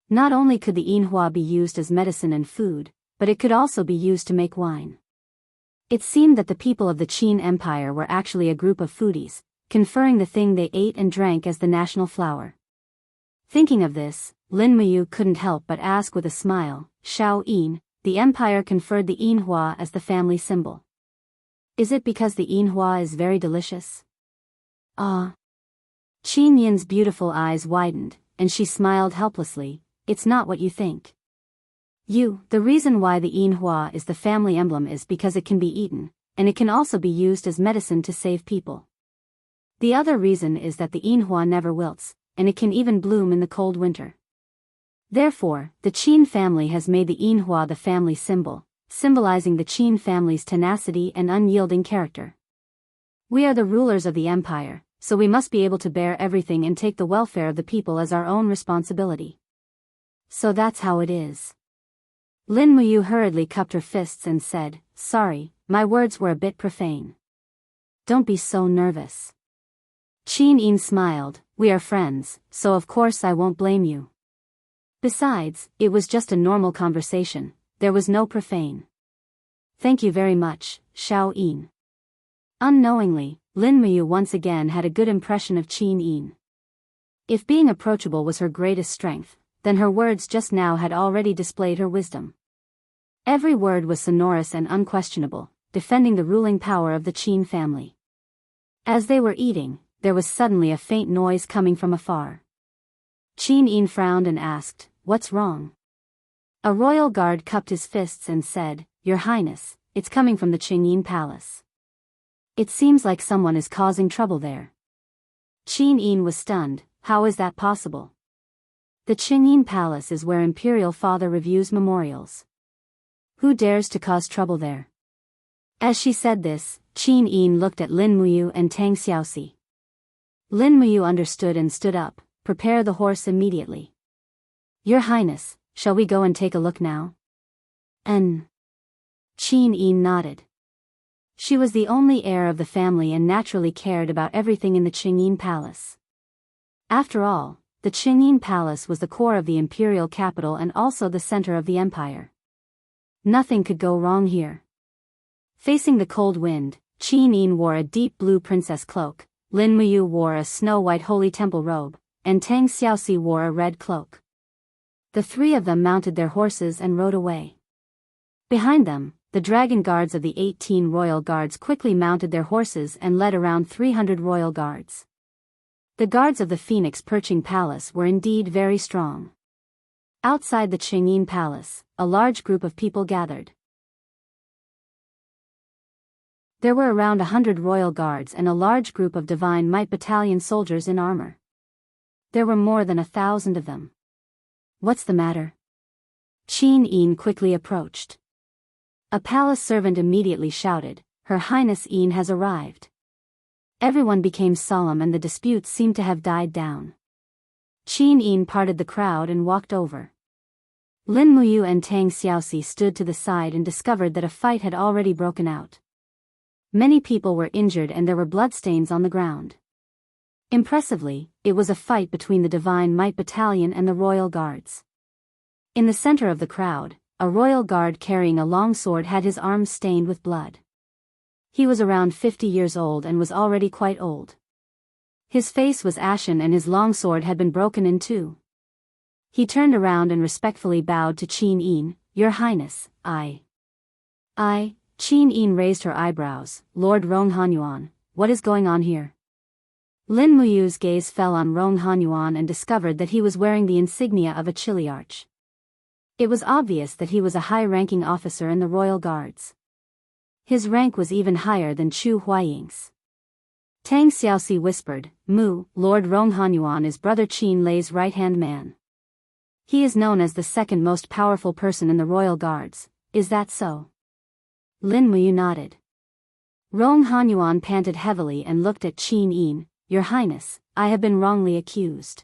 Not only could the Yinhua be used as medicine and food, but it could also be used to make wine. It seemed that the people of the Qin Empire were actually a group of foodies, conferring the thing they ate and drank as the national flower. Thinking of this, Lin Muyu couldn't help but ask with a smile, "Xiao Yin, the empire conferred the Yinhua as the family symbol. Is it because the Yinhua is very delicious?" "Ah." Qin Yin's beautiful eyes widened, and she smiled helplessly. "It's not what you think. The reason why the Yinhua is the family emblem is because it can be eaten, and it can also be used as medicine to save people. The other reason is that the Yinhua never wilts, and it can even bloom in the cold winter. Therefore, the Qin family has made the Yinhua the family symbol, symbolizing the Qin family's tenacity and unyielding character. We are the rulers of the empire, so we must be able to bear everything and take the welfare of the people as our own responsibility. So that's how it is." Lin Muyu hurriedly cupped her fists and said, "Sorry, my words were a bit profane. Don't be so nervous." Qin Yin smiled, "We are friends, so of course I won't blame you. Besides, it was just a normal conversation, there was no profane. Thank you very much, Xiao Yin." Unknowingly, Lin Muyu once again had a good impression of Qin Yin. If being approachable was her greatest strength, then her words just now had already displayed her wisdom. Every word was sonorous and unquestionable, defending the ruling power of the Qin family. As they were eating, there was suddenly a faint noise coming from afar. Qin Yin frowned and asked, "What's wrong?" A royal guard cupped his fists and said, "Your Highness, it's coming from the Qingyin Palace. It seems like someone is causing trouble there." Qin Yin was stunned. How is that possible? The Qingyin Palace is where Imperial Father reviews memorials. Who dares to cause trouble there? As she said this, Qin Yin looked at Lin Muyu and Tang Xiaoxi. Lin Muyu understood and stood up. Prepare the horse immediately. Your Highness, shall we go and take a look now? Qin Yin nodded. She was the only heir of the family and naturally cared about everything in the Qingyin Palace. After all, the Qingyin Palace was the core of the imperial capital and also the center of the empire. Nothing could go wrong here. Facing the cold wind, Qin Yin wore a deep blue princess cloak, Lin Muyu wore a snow-white holy temple robe, and Tang Xiaoxi wore a red cloak. The three of them mounted their horses and rode away. Behind them, the dragon guards of the 18 royal guards quickly mounted their horses and led around 300 royal guards. The guards of the Phoenix Perching Palace were indeed very strong. Outside the Qingyin Palace, a large group of people gathered. There were around 100 royal guards and a large group of Divine Might Battalion soldiers in armor. There were more than 1,000 of them. What's the matter? Qin Yin quickly approached. A palace servant immediately shouted, Her Highness Yin has arrived. Everyone became solemn and the dispute seemed to have died down. Qin Yin parted the crowd and walked over. Lin Muyu and Tang Xiaoxi stood to the side and discovered that a fight had already broken out. Many people were injured and there were bloodstains on the ground. Impressively, it was a fight between the Divine Might Battalion and the Royal Guards. In the center of the crowd, a royal guard carrying a long sword had his arms stained with blood. He was around 50 years old and was already quite old. His face was ashen and his long sword had been broken in two. He turned around and respectfully bowed to Qin Yin, Your Highness, Qin Yin raised her eyebrows, Lord Rong Hanyuan, what is going on here? Lin Muyu's gaze fell on Rong Hanyuan and discovered that he was wearing the insignia of a chiliarch. It was obvious that he was a high-ranking officer in the royal guards. His rank was even higher than Chu Huaying's. Tang Xiaoxi whispered, Mu, Lord Rong Hanyuan is Brother Qin Lei's right-hand man. He is known as the second most powerful person in the royal guards, is that so? Lin Muyu nodded. Rong Hanyuan panted heavily and looked at Qin Yin, Your Highness, I have been wrongly accused.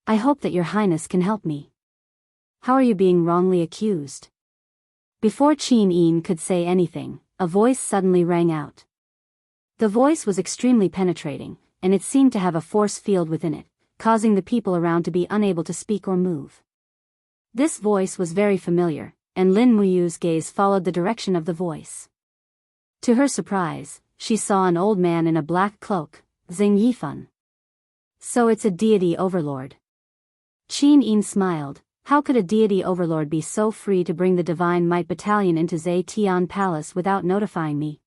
I hope that Your Highness can help me. How are you being wrongly accused? Before Qin Yin could say anything, a voice suddenly rang out. The voice was extremely penetrating, and it seemed to have a force field within it, causing the people around to be unable to speak or move. This voice was very familiar, and Lin Muyu's gaze followed the direction of the voice. To her surprise, she saw an old man in a black cloak, Xing Yifan. So it's a deity overlord. Qin Yin smiled, how could a deity overlord be so free to bring the Divine Might Battalion into Zetian Palace without notifying me?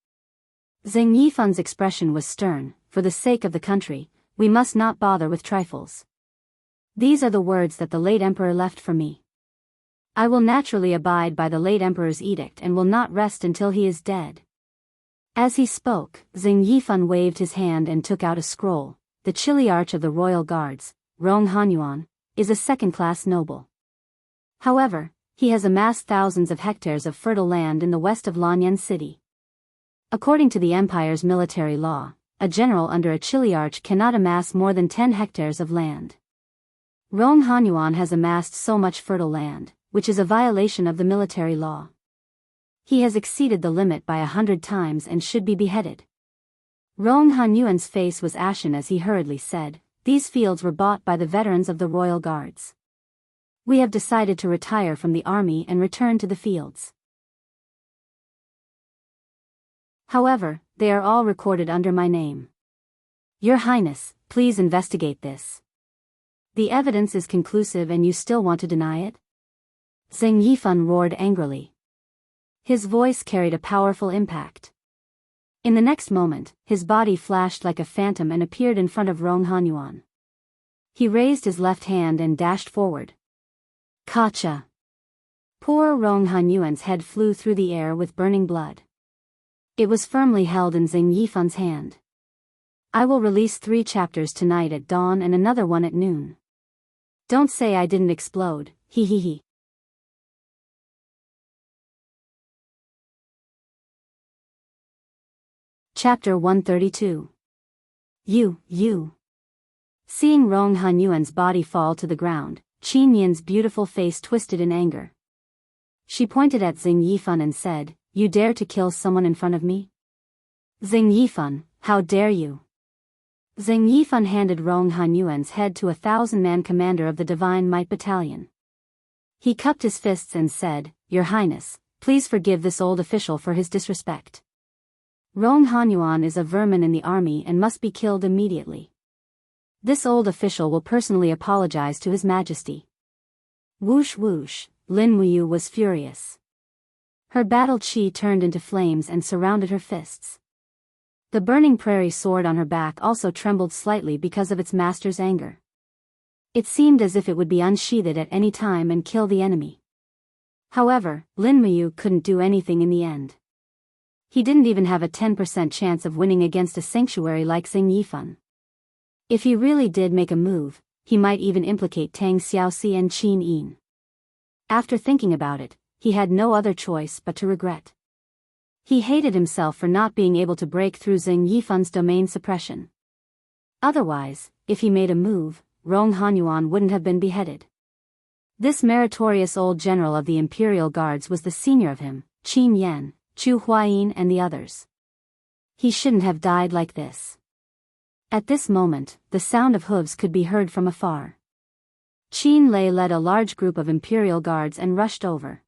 Xing Yifan's expression was stern, for the sake of the country, we must not bother with trifles. These are the words that the late emperor left for me. I will naturally abide by the late emperor's edict and will not rest until he is dead. As he spoke, Xing Yifan waved his hand and took out a scroll. The chiliarch of the royal guards, Rong Hanyuan, is a second-class noble. However, he has amassed thousands of hectares of fertile land in the west of Lanyan City. According to the empire's military law, a general under a chiliarch cannot amass more than 10 hectares of land. Rong Hanyuan has amassed so much fertile land, which is a violation of the military law. He has exceeded the limit by 100 times and should be beheaded. Rong Hanyuan's face was ashen as he hurriedly said, These fields were bought by the veterans of the royal guards. We have decided to retire from the army and return to the fields. However, they are all recorded under my name. Your Highness, please investigate this. The evidence is conclusive and you still want to deny it? Xing Yifan roared angrily. His voice carried a powerful impact. In the next moment, his body flashed like a phantom and appeared in front of Rong Hanyuan. He raised his left hand and dashed forward. Kacha! Poor Rong Hanyuan's head flew through the air with burning blood. It was firmly held in Xing Yifan's hand. I will release 3 chapters tonight at dawn and another one at noon. Don't say I didn't explode, hee hee hee. Chapter 132. You. Seeing Rong Hanyuan's body fall to the ground, Qin Yin's beautiful face twisted in anger. She pointed at Xing Yifan and said, "You dare to kill someone in front of me? Xing Yifan, how dare you?" Xing Yifan handed Rong Hanyuan's head to a 1,000-man commander of the Divine Might Battalion. He cupped his fists and said, "Your Highness, please forgive this old official for his disrespect. Rong Hanyuan is a vermin in the army and must be killed immediately. This old official will personally apologize to His Majesty." Whoosh whoosh, Lin Muyu was furious. Her battle chi turned into flames and surrounded her fists. The burning prairie sword on her back also trembled slightly because of its master's anger. It seemed as if it would be unsheathed at any time and kill the enemy. However, Lin Muyu couldn't do anything in the end. He didn't even have a 10% chance of winning against a sanctuary like Xing Yifan. If he really did make a move, he might even implicate Tang Xiaoxi and Qin Yin. After thinking about it, he had no other choice but to regret. He hated himself for not being able to break through Xing Yifan's domain suppression. Otherwise, if he made a move, Rong Hanyuan wouldn't have been beheaded. This meritorious old general of the Imperial Guards was the senior of him, Qin Yan, Chu Huayin and the others. He shouldn't have died like this. At this moment, the sound of hooves could be heard from afar. Qin Lei led a large group of Imperial Guards and rushed over.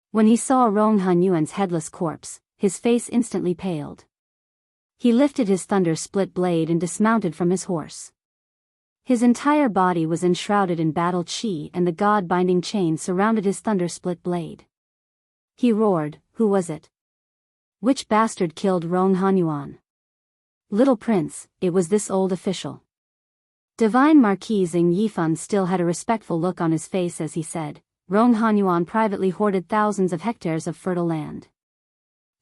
When he saw Rong Hanyuan's headless corpse, his face instantly paled. He lifted his thunder-split blade and dismounted from his horse. His entire body was enshrouded in battle chi and the god-binding chain surrounded his thunder-split blade. He roared, "Who was it? Which bastard killed Rong Hanyuan?" "Little prince, it was this old official." Divine Marquis Xing Yifan still had a respectful look on his face as he said, "Rong Hanyuan privately hoarded thousands of hectares of fertile land.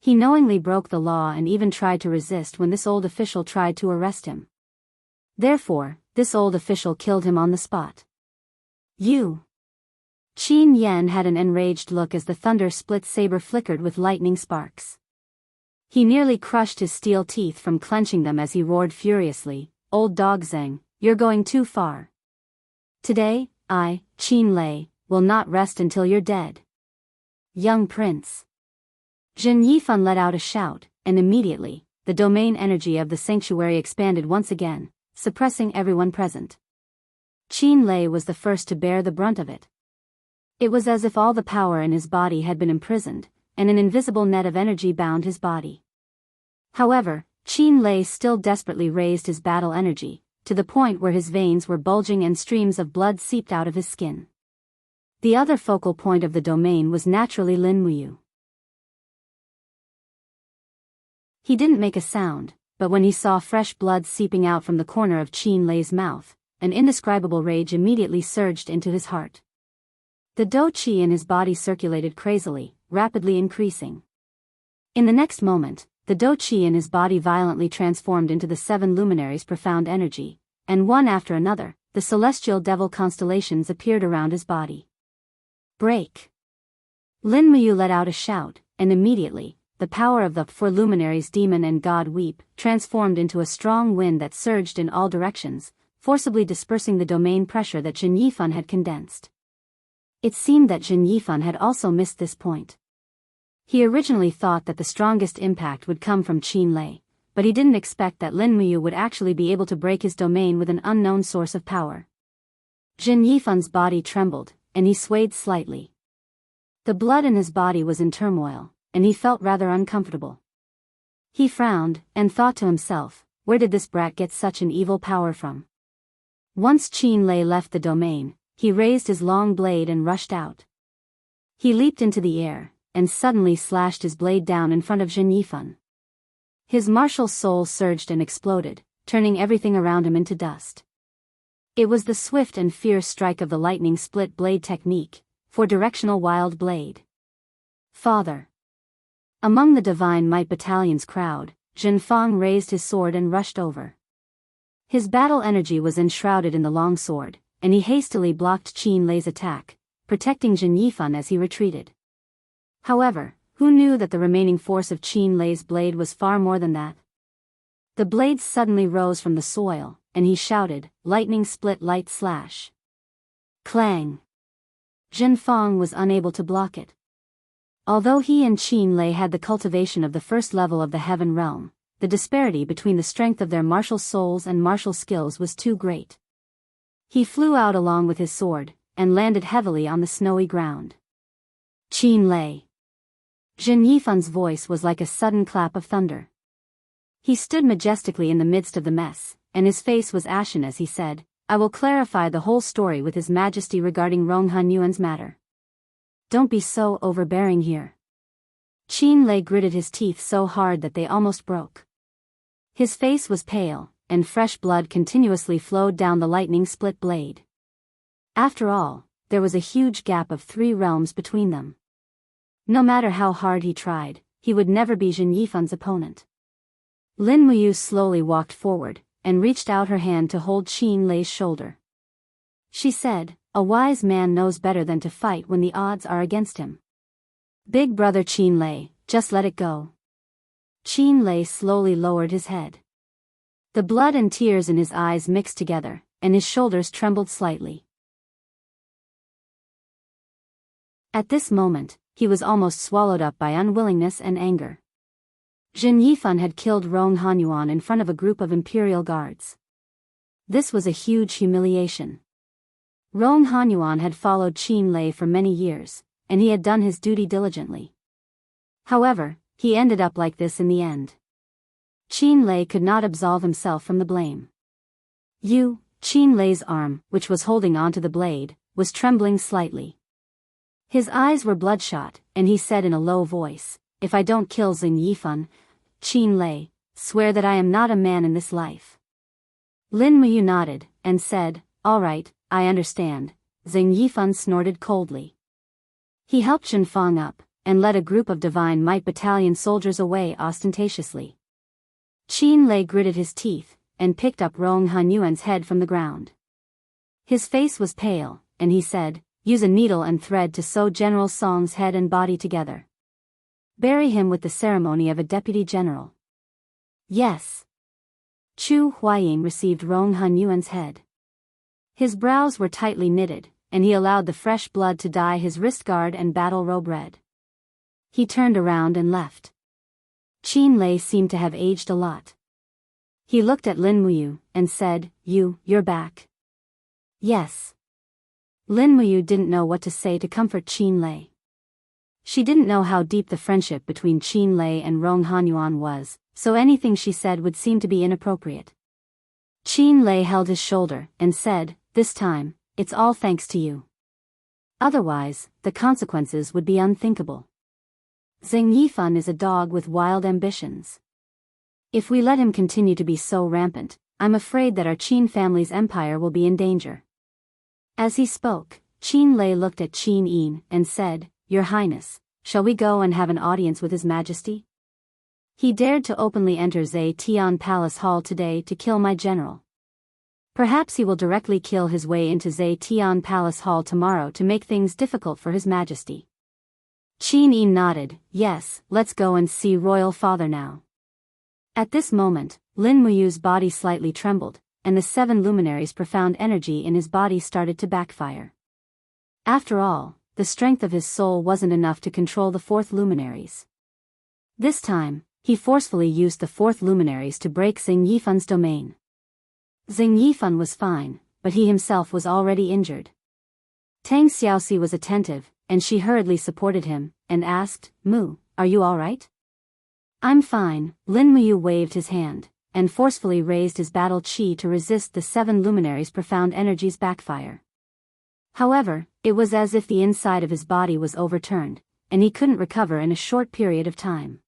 He knowingly broke the law and even tried to resist when this old official tried to arrest him. Therefore, this old official killed him on the spot. You." Qin Yan had an enraged look as the thunder-split saber flickered with lightning sparks. He nearly crushed his steel teeth from clenching them as he roared furiously, "Old dog Zheng, you're going too far. Today, I, Qin Lei, will not rest until you're dead. Young prince." Jin Yifan let out a shout, and immediately, the domain energy of the sanctuary expanded once again, suppressing everyone present. Qin Lei was the first to bear the brunt of it. It was as if all the power in his body had been imprisoned, and an invisible net of energy bound his body. However, Qin Lei still desperately raised his battle energy, to the point where his veins were bulging and streams of blood seeped out of his skin. The other focal point of the domain was naturally Lin Muyu. He didn't make a sound, but when he saw fresh blood seeping out from the corner of Qin Lei's mouth, an indescribable rage immediately surged into his heart. The dou qi in his body circulated crazily, rapidly increasing. In the next moment, the dou qi in his body violently transformed into the 7 luminaries' profound energy, and one after another, the celestial devil constellations appeared around his body. "Break!" Lin Muyu let out a shout, and immediately, the power of the 4 luminaries demon and god Weep transformed into a strong wind that surged in all directions, forcibly dispersing the domain pressure that Jin Yifan had condensed. It seemed that Jin Yifan had also missed this point. He originally thought that the strongest impact would come from Qin Lei, but he didn't expect that Lin Muyu would actually be able to break his domain with an unknown source of power. Jin Yifan's body trembled, and he swayed slightly. The blood in his body was in turmoil, and he felt rather uncomfortable. He frowned, and thought to himself, where did this brat get such an evil power from? Once Qin Lei left the domain, he raised his long blade and rushed out. He leaped into the air, and suddenly slashed his blade down in front of Jin Yifan. His martial soul surged and exploded, turning everything around him into dust. It was the swift and fierce strike of the lightning split blade technique, for directional wild blade. "Father!" Among the Divine Might Battalion's crowd, Jin Fang raised his sword and rushed over. His battle energy was enshrouded in the long sword, and he hastily blocked Qin Lei's attack, protecting Jin Yifan as he retreated. However, who knew that the remaining force of Qin Lei's blade was far more than that? The blade suddenly rose from the soil, and he shouted, "Lightning split light slash." Clang! Jin Fong was unable to block it. Although he and Qin Lei had the cultivation of the first level of the heaven realm, the disparity between the strength of their martial souls and martial skills was too great. He flew out along with his sword, and landed heavily on the snowy ground. Qin Lei. Jin Yifan's voice was like a sudden clap of thunder. He stood majestically in the midst of the mess, and his face was ashen as he said, "I will clarify the whole story with His Majesty regarding Rong Han Yuan's matter. Don't be so overbearing here." Qin Lei gritted his teeth so hard that they almost broke. His face was pale, and fresh blood continuously flowed down the lightning-split blade. After all, there was a huge gap of 3 realms between them. No matter how hard he tried, he would never be Jin Yifan's opponent. Lin Muyu slowly walked forward, and reached out her hand to hold Qin Lei's shoulder. She said, "A wise man knows better than to fight when the odds are against him. Big brother Qin Lei, just let it go." Qin Lei slowly lowered his head. The blood and tears in his eyes mixed together, and his shoulders trembled slightly. At this moment, he was almost swallowed up by unwillingness and anger. Jin Yifan had killed Rong Hanyuan in front of a group of imperial guards. This was a huge humiliation. Rong Hanyuan had followed Qin Lei for many years, and he had done his duty diligently. However, he ended up like this in the end. Qin Lei could not absolve himself from the blame. Qin Lei's arm, which was holding onto the blade, was trembling slightly. His eyes were bloodshot, and he said in a low voice, "If I don't kill Jin Yifan, Qin Lei, swear that I am not a man in this life." Lin Muyu nodded, and said, "All right, I understand." Jin Yifan snorted coldly. He helped Jin Fong up, and led a group of Divine Might Battalion soldiers away ostentatiously. Qin Lei gritted his teeth, and picked up Rong Hanyuan's head from the ground. His face was pale, and he said, "Use a needle and thread to sew General Song's head and body together. Bury him with the ceremony of a deputy general." "Yes." Chu Huaying received Rong Hanyuan's head. His brows were tightly knitted, and he allowed the fresh blood to dye his wrist guard and battle robe red. He turned around and left. Qin Lei seemed to have aged a lot. He looked at Lin Muyu, and said, You're back." "Yes." Lin Muyu didn't know what to say to comfort Qin Lei. She didn't know how deep the friendship between Qin Lei and Rong Hanyuan was, so anything she said would seem to be inappropriate. Qin Lei held his shoulder, and said, "This time, it's all thanks to you. Otherwise, the consequences would be unthinkable. Jin Yifan is a dog with wild ambitions. If we let him continue to be so rampant, I'm afraid that our Qin family's empire will be in danger." As he spoke, Qin Lei looked at Qin Yin, and said, "Your Highness, shall we go and have an audience with His Majesty? He dared to openly enter Zetian Palace Hall today to kill my general. Perhaps he will directly kill his way into Zetian Palace Hall tomorrow to make things difficult for His Majesty." Qin Yin nodded, "Yes, let's go and see Royal Father now." At this moment, Lin Muyu's body slightly trembled, and the 7 luminaries' profound energy in his body started to backfire. After all, the strength of his soul wasn't enough to control the 4th luminaries. This time, he forcefully used the 4th luminaries to break Jin Yifan's domain. Jin Yifan was fine, but he himself was already injured. Tang Xiaoxi was attentive, and she hurriedly supported him, and asked, "Mu, are you all right?" "I'm fine." Lin Muyu waved his hand, and forcefully raised his battle chi to resist the 7 luminaries' profound energies backfire. However, it was as if the inside of his body was overturned, and he couldn't recover in a short period of time.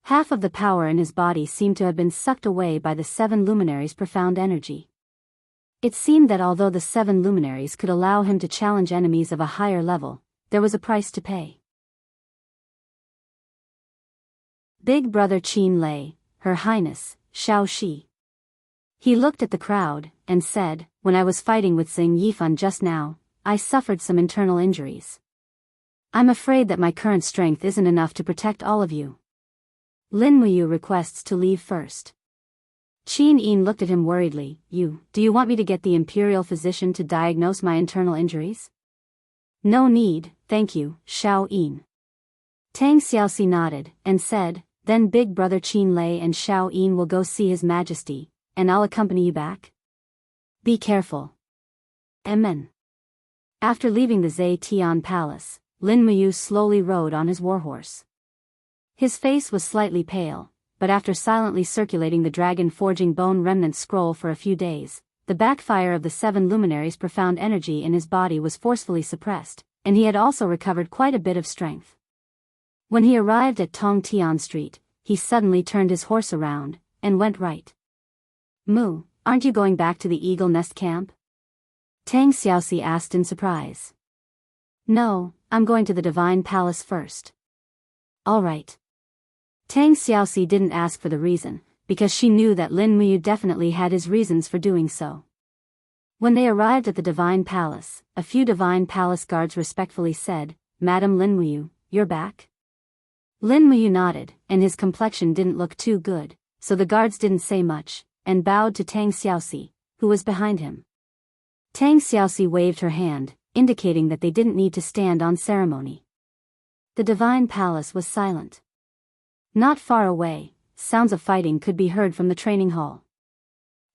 Half of the power in his body seemed to have been sucked away by the 7 luminaries' profound energy. It seemed that although the 7 luminaries could allow him to challenge enemies of a higher level, there was a price to pay. Big brother Qin Lei, Her Highness, Shao Shi. He looked at the crowd, and said, "When I was fighting with Jin Yifan just now, I suffered some internal injuries. I'm afraid that my current strength isn't enough to protect all of you. Lin Muyu requests to leave first." Qin Yin looked at him worriedly. Do you want me to get the imperial physician to diagnose my internal injuries? No need, thank you, Xiao Yin. Tang Xiaoxi nodded, and said, then big brother Qin Lei and Xiao Yin will go see his majesty, and I'll accompany you back. Be careful. Amen. After leaving the Zetian palace, Lin Muyu slowly rode on his warhorse. His face was slightly pale, but after silently circulating the dragon-forging bone remnant scroll for a few days, the backfire of the 7 luminaries' profound energy in his body was forcefully suppressed, and he had also recovered quite a bit of strength. When he arrived at Tongtian Street, he suddenly turned his horse around, and went right. Mu, aren't you going back to the Eagle Nest camp? Tang Xiaoxi asked in surprise. No, I'm going to the Divine Palace first. All right. Tang Xiaoxi didn't ask for the reason, because she knew that Lin Muyu definitely had his reasons for doing so. When they arrived at the Divine Palace, a few Divine Palace guards respectfully said, Madam Lin Muyu, you're back? Lin Muyu nodded, and his complexion didn't look too good, so the guards didn't say much, and bowed to Tang Xiaoxi, who was behind him. Tang Xiaoxi waved her hand, indicating that they didn't need to stand on ceremony. The Divine Palace was silent. Not far away, sounds of fighting could be heard from the training hall.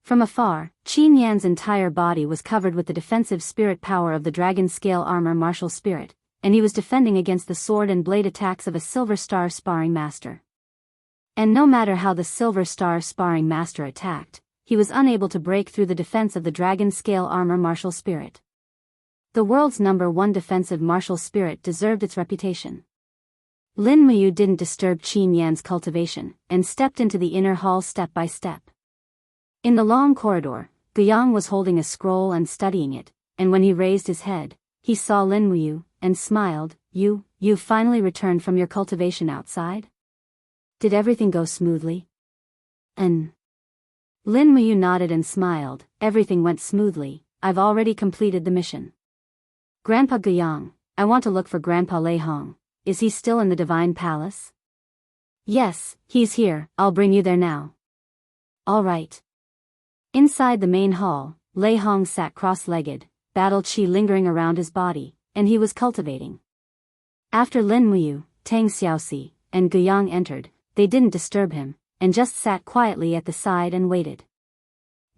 From afar, Qin Yan's entire body was covered with the defensive spirit power of the dragon scale armor martial spirit, and he was defending against the sword and blade attacks of a Silver Star sparring master. And no matter how the Silver Star sparring master attacked, he was unable to break through the defense of the dragon scale armor martial spirit. The world's #1 defensive martial spirit deserved its reputation. Lin Muyu didn't disturb Qin Yan's cultivation, and stepped into the inner hall step by step. In the long corridor, Guiyang was holding a scroll and studying it, and when he raised his head, he saw Lin Muyu, and smiled. You've finally returned from your cultivation outside? Did everything go smoothly? Lin Muyu nodded and smiled. Everything went smoothly, I've already completed the mission. Grandpa Guiyang, I want to look for Grandpa Lei Hong. Is he still in the Divine Palace? Yes, he's here, I'll bring you there now. All right. Inside the main hall, Lei Hong sat cross-legged, battle chi lingering around his body, and he was cultivating. After Lin Muyu, Tang Xiaoxi, and Guiyang entered, they didn't disturb him, and just sat quietly at the side and waited.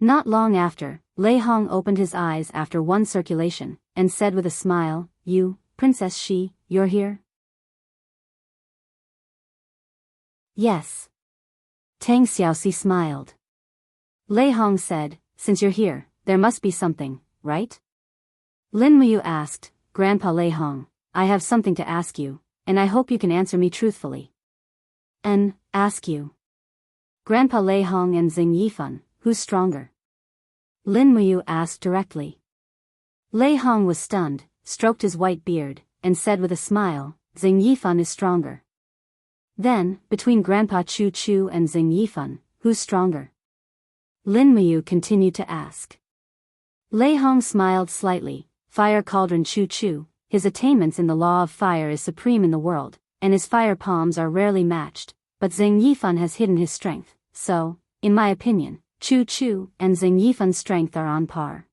Not long after, Lei Hong opened his eyes after one circulation, and said with a smile, You, Princess Shi, you're here? Yes. Tang Xiaoxi smiled. Lei Hong said, Since you're here, there must be something, right? Lin Muyu asked, Grandpa Lei Hong, I have something to ask you, and I hope you can answer me truthfully. Ask you. Grandpa Lei Hong and Xing Yifan, who's stronger? Lin Muyu asked directly. Lei Hong was stunned, stroked his white beard, and said with a smile, Xing Yifan is stronger. Then, between Grandpa Chu Chu and Xing Yifan, who's stronger? Lin Muyu continued to ask. Lei Hong smiled slightly. Fire Cauldron Chu Chu, his attainments in the law of fire is supreme in the world, and his fire palms are rarely matched, but Xing Yifan has hidden his strength, so, in my opinion, Chu Chu and Xing Yifan's strength are on par.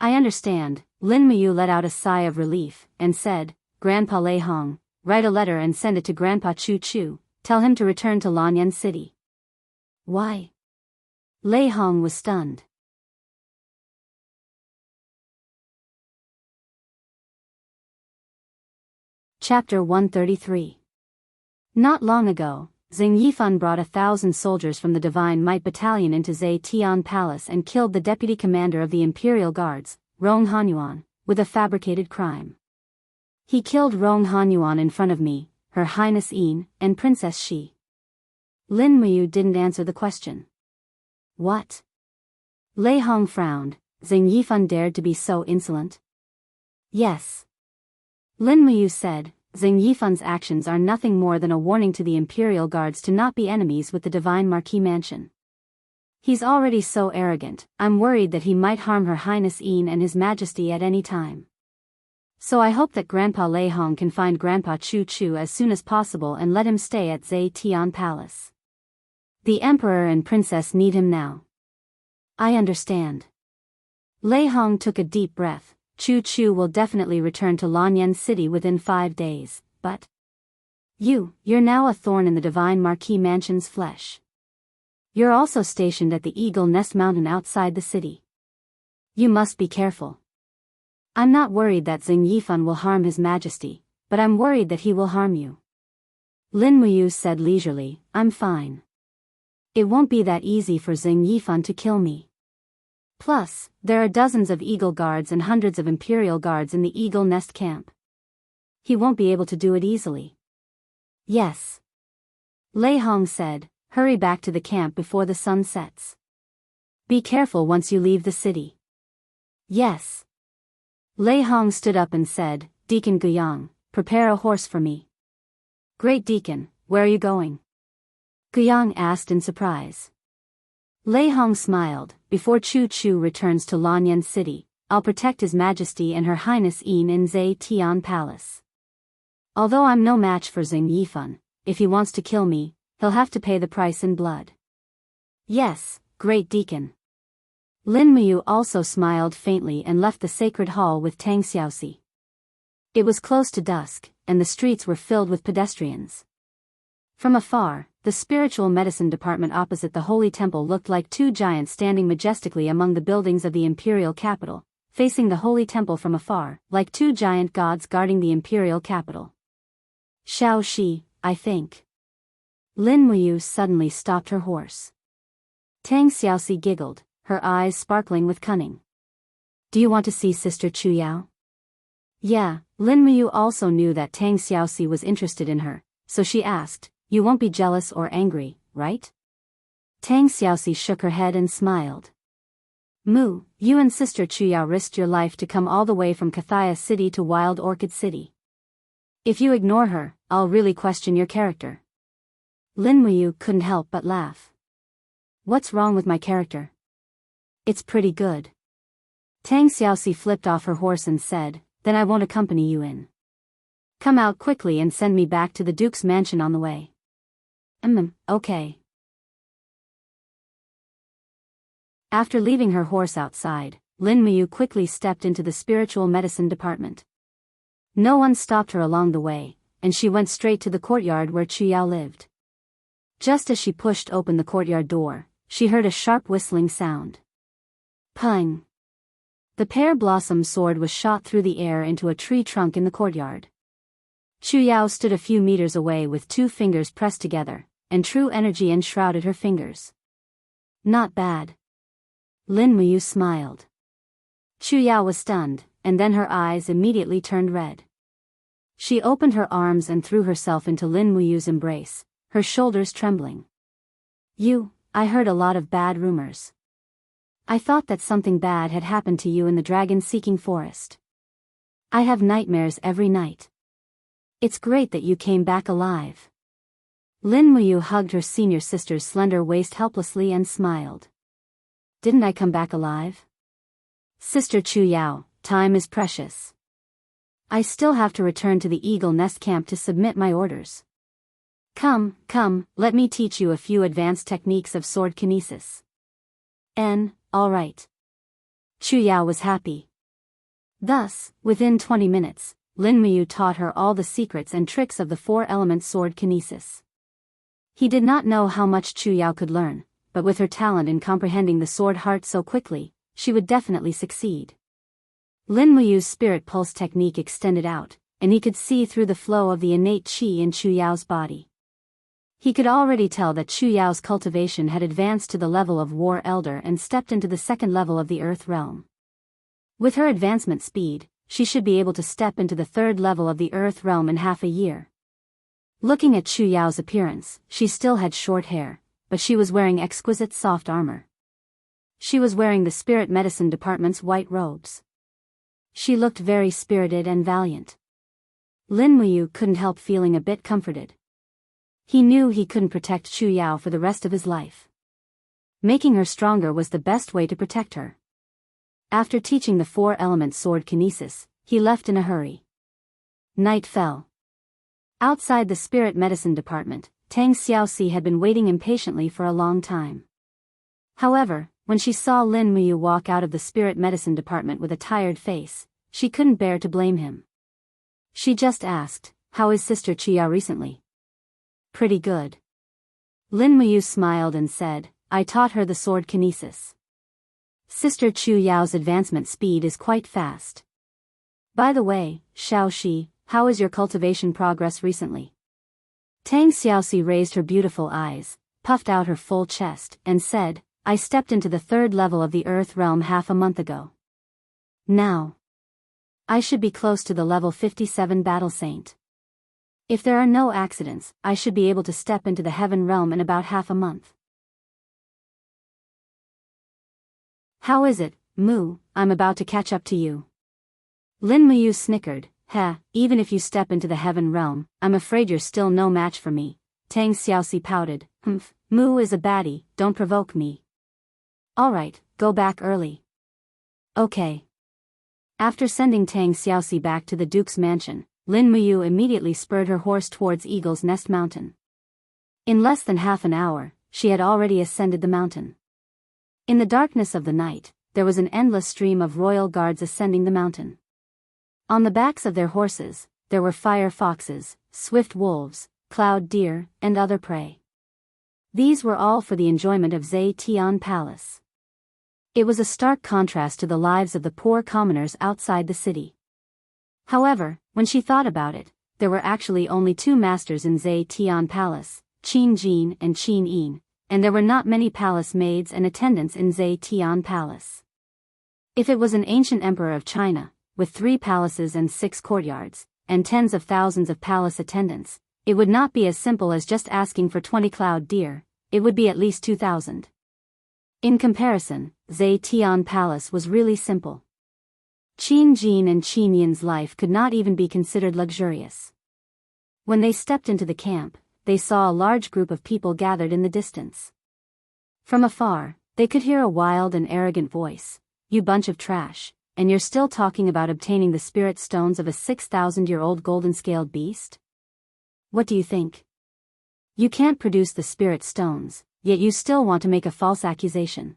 I understand. Lin Muyu let out a sigh of relief, and said, Grandpa Lei Hong, write a letter and send it to Grandpa Chu Chu, tell him to return to Lanyan City. Why? Lei Hong was stunned. Chapter 133. Not long ago, Xing Yifan brought 1,000 soldiers from the Divine Might Battalion into Zetian Palace and killed the deputy commander of the Imperial Guards, Rong Hanyuan, with a fabricated crime. He killed Rong Hanyuan in front of me, Her Highness Yin, and Princess Shi. Lin Muyu didn't answer the question. What? Lei Hong frowned. Xing Yifan dared to be so insolent? Yes. Lin Muyu said, Xing Yifan's actions are nothing more than a warning to the Imperial Guards to not be enemies with the Divine Marquis Mansion. He's already so arrogant, I'm worried that he might harm Her Highness Yin and His Majesty at any time. So I hope that Grandpa Lei Hong can find Grandpa Chu Chu as soon as possible and let him stay at Zetian Palace. The emperor and princess need him now. I understand. Lei Hong took a deep breath. Chu Chu will definitely return to Lanyan City within 5 days, but you're now a thorn in the Divine Marquis Mansion's flesh. You're also stationed at the Eagle Nest Mountain outside the city. You must be careful. I'm not worried that Xing Yifan will harm His Majesty, but I'm worried that he will harm you. Lin Muyu said leisurely, I'm fine. It won't be that easy for Xing Yifan to kill me. Plus, there are dozens of Eagle Guards and hundreds of Imperial Guards in the Eagle Nest camp. He won't be able to do it easily. Yes. Lei Hong said, hurry back to the camp before the sun sets. Be careful once you leave the city. Yes. Lei Hong stood up and said, Deacon Guyang, prepare a horse for me. Great Deacon, where are you going? Guyang asked in surprise. Lei Hong smiled, before Chu Chu returns to Lanyan City, I'll protect His Majesty and Her Highness Yin in Zhe Tian Palace. Although I'm no match for Xing Yifan, if he wants to kill me, he'll have to pay the price in blood. Yes, Great Deacon. Lin Muyu also smiled faintly and left the sacred hall with Tang Xiaoxi. It was close to dusk, and the streets were filled with pedestrians. From afar, the spiritual medicine department opposite the Holy Temple looked like two giants standing majestically among the buildings of the imperial capital, facing the Holy Temple from afar, like two giant gods guarding the imperial capital. Xiao Shi, I think. Lin Muyu suddenly stopped her horse. Tang Xiaoxi giggled, her eyes sparkling with cunning. Do you want to see Sister Chu Yao? Yeah, Lin Muyu also knew that Tang Xiaoxi was interested in her, so she asked, you won't be jealous or angry, right? Tang Xiaoxi shook her head and smiled. Mu, you and Sister Chu Yao risked your life to come all the way from Kathaya City to Wild Orchid City. If you ignore her, I'll really question your character. Lin Muyu couldn't help but laugh. What's wrong with my character? It's pretty good. Tang Xiaoxi flipped off her horse and said, then I won't accompany you in. Come out quickly and send me back to the Duke's mansion on the way. Okay. After leaving her horse outside, Lin Muyu quickly stepped into the spiritual medicine department. No one stopped her along the way, and she went straight to the courtyard where Chu Yao lived. Just as she pushed open the courtyard door, she heard a sharp whistling sound. Pung! The pear blossom sword was shot through the air into a tree trunk in the courtyard. Chu Yao stood a few meters away with 2 fingers pressed together, and true energy enshrouded her fingers. Not bad. Lin Muyu smiled. Chu Yao was stunned, and then her eyes immediately turned red. She opened her arms and threw herself into Lin Muyu's embrace, her shoulders trembling. I heard a lot of bad rumors. I thought that something bad had happened to you in the dragon-seeking forest. I have nightmares every night. It's great that you came back alive. Lin Muyu hugged her senior sister's slender waist helplessly and smiled. Didn't I come back alive? Sister Chu Yao, time is precious. I still have to return to the Eagle Nest camp to submit my orders. Come, let me teach you a few advanced techniques of sword kinesis. All right. Chu Yao was happy. Thus, within 20 minutes, Lin Muyu taught her all the secrets and tricks of the 4-element sword kinesis. He did not know how much Chu Yao could learn, but with her talent in comprehending the sword heart so quickly, she would definitely succeed. Lin Muyu's spirit pulse technique extended out, and he could see through the flow of the innate qi in Chu Yao's body. He could already tell that Chu Yao's cultivation had advanced to the level of War Elder and stepped into the 2nd level of the Earth Realm. With her advancement speed, she should be able to step into the 3rd level of the Earth Realm in half a year. Looking at Chu Yao's appearance, she still had short hair, but she was wearing exquisite soft armor. She was wearing the Spirit Medicine Department's white robes. She looked very spirited and valiant. Lin Muyu couldn't help feeling a bit comforted. He knew he couldn't protect Chu Yao for the rest of his life. Making her stronger was the best way to protect her. After teaching the 4-element sword kinesis, he left in a hurry. Night fell. Outside the Spirit Medicine Department, Tang Xiaoxi had been waiting impatiently for a long time. However, when she saw Lin Muyu walk out of the spirit medicine department with a tired face, she couldn't bear to blame him. She just asked, "How is Sister Chia recently?" "Pretty good." Lin Muyu smiled and said, "I taught her the sword kinesis. Sister Chu Yao's advancement speed is quite fast. By the way, Xiaoxi, how is your cultivation progress recently?" Tang Xiaoxi raised her beautiful eyes, puffed out her full chest, and said, "I stepped into the 3rd level of the Earth realm half a month ago. Now I should be close to the level 57 battle saint. If there are no accidents, I should be able to step into the heaven realm in about half a month." "How is it, Mu? I'm about to catch up to you." Lin Muyu snickered, even if you step into the heaven realm, I'm afraid you're still no match for me." Tang Xiaoxi pouted, Mu is a baddie, don't provoke me." "Alright, go back early." "Okay." After sending Tang Xiaoxi back to the Duke's mansion, Lin Muyu immediately spurred her horse towards Eagle's Nest Mountain. In less than half an hour, she had already ascended the mountain. In the darkness of the night, there was an endless stream of royal guards ascending the mountain. On the backs of their horses, there were fire foxes, swift wolves, cloud deer, and other prey. These were all for the enjoyment of Zai Tian Palace. It was a stark contrast to the lives of the poor commoners outside the city. However, when she thought about it, there were actually only 2 masters in Zai Tian Palace, Qin Jin and Qin Yin, and there were not many palace maids and attendants in Zai Tian Palace. If it was an ancient emperor of China, with 3 palaces and 6 courtyards, and tens of thousands of palace attendants, it would not be as simple as just asking for 20 cloud deer, it would be at least 2,000. In comparison, Zai Tian Palace was really simple. Qin Jin and Qin Yin's life could not even be considered luxurious. When they stepped into the camp, they saw a large group of people gathered in the distance. From afar, they could hear a wild and arrogant voice, "You bunch of trash, and you're still talking about obtaining the spirit stones of a 6,000-year-old golden-scaled beast? What do you think? You can't produce the spirit stones, yet you still want to make a false accusation.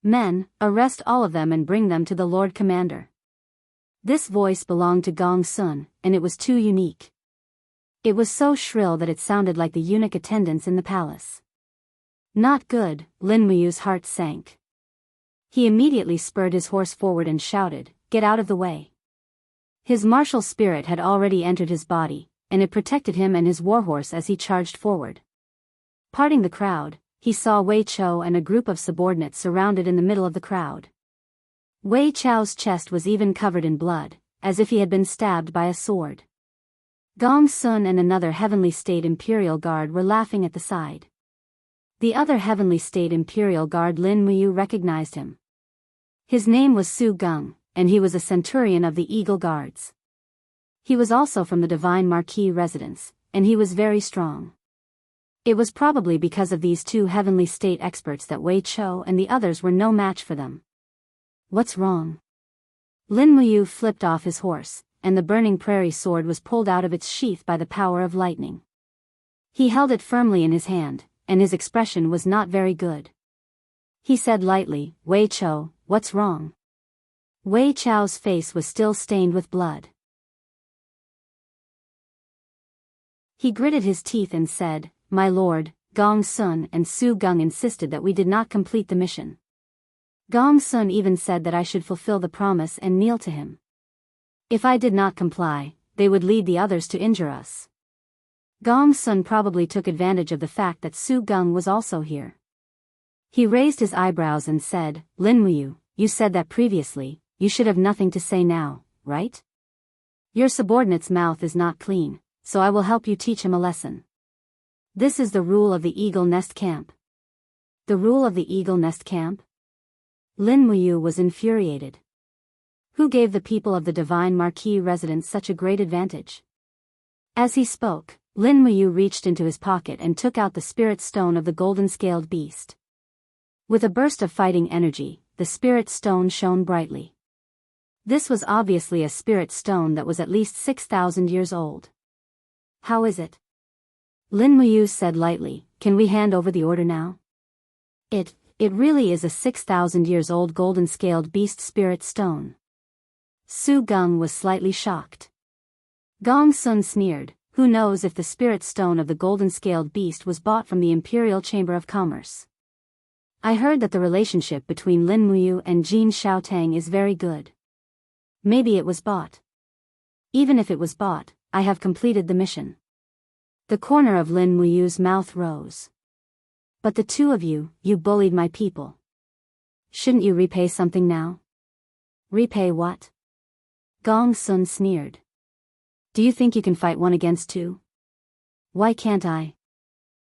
Men, arrest all of them and bring them to the Lord Commander." This voice belonged to Gong Sun, and it was too unique. It was so shrill that it sounded like the eunuch attendants in the palace. Not good, Lin Muyu's heart sank. He immediately spurred his horse forward and shouted, "Get out of the way." His martial spirit had already entered his body, and it protected him and his warhorse as he charged forward. Parting the crowd, he saw Wei Chou and a group of subordinates surrounded in the middle of the crowd. Wei Chou's chest was even covered in blood, as if he had been stabbed by a sword. Gong Sun and another Heavenly State Imperial Guard were laughing at the side. The other Heavenly State Imperial Guard Lin Muyu recognized him. His name was Su Gung, and he was a centurion of the Eagle Guards. He was also from the Divine Marquis residence, and he was very strong. It was probably because of these 2 Heavenly State experts that Wei Chou and the others were no match for them. "What's wrong?" Lin Muyu flipped off his horse, and the burning prairie sword was pulled out of its sheath by the power of lightning. He held it firmly in his hand, and his expression was not very good. He said lightly, "Wei Chou, what's wrong?" Wei Chou's face was still stained with blood. He gritted his teeth and said, "My lord, Gong Sun and Su Gung insisted that we did not complete the mission. Gong Sun even said that I should fulfill the promise and kneel to him. If I did not comply, they would lead the others to injure us." Gong Sun probably took advantage of the fact that Su Gung was also here. He raised his eyebrows and said, "Lin Muyu, you said that previously, you should have nothing to say now, right? Your subordinate's mouth is not clean, so I will help you teach him a lesson. This is the rule of the Eagle Nest Camp." The rule of the Eagle Nest Camp? Lin Muyu was infuriated. Who gave the people of the Divine Marquis residence such a great advantage? As he spoke, Lin Muyu reached into his pocket and took out the spirit stone of the golden-scaled beast. With a burst of fighting energy, the spirit stone shone brightly. This was obviously a spirit stone that was at least 6,000 years old. "How is it?" Lin Muyu said lightly, "Can we hand over the order now?" It really is a 6,000 years old golden scaled beast spirit stone. Su Gung was slightly shocked. Gong Sun sneered, "Who knows if the spirit stone of the golden scaled beast was bought from the Imperial Chamber of Commerce. I heard that the relationship between Lin Muyu and Jin Xiaotang is very good. Maybe it was bought. Even if it was bought, I have completed the mission." The corner of Lin Muyu's mouth rose. "But the two of you bullied my people. Shouldn't you repay something now?" "Repay what?" Gong Sun sneered. "Do you think you can fight one against two? Why can't I?"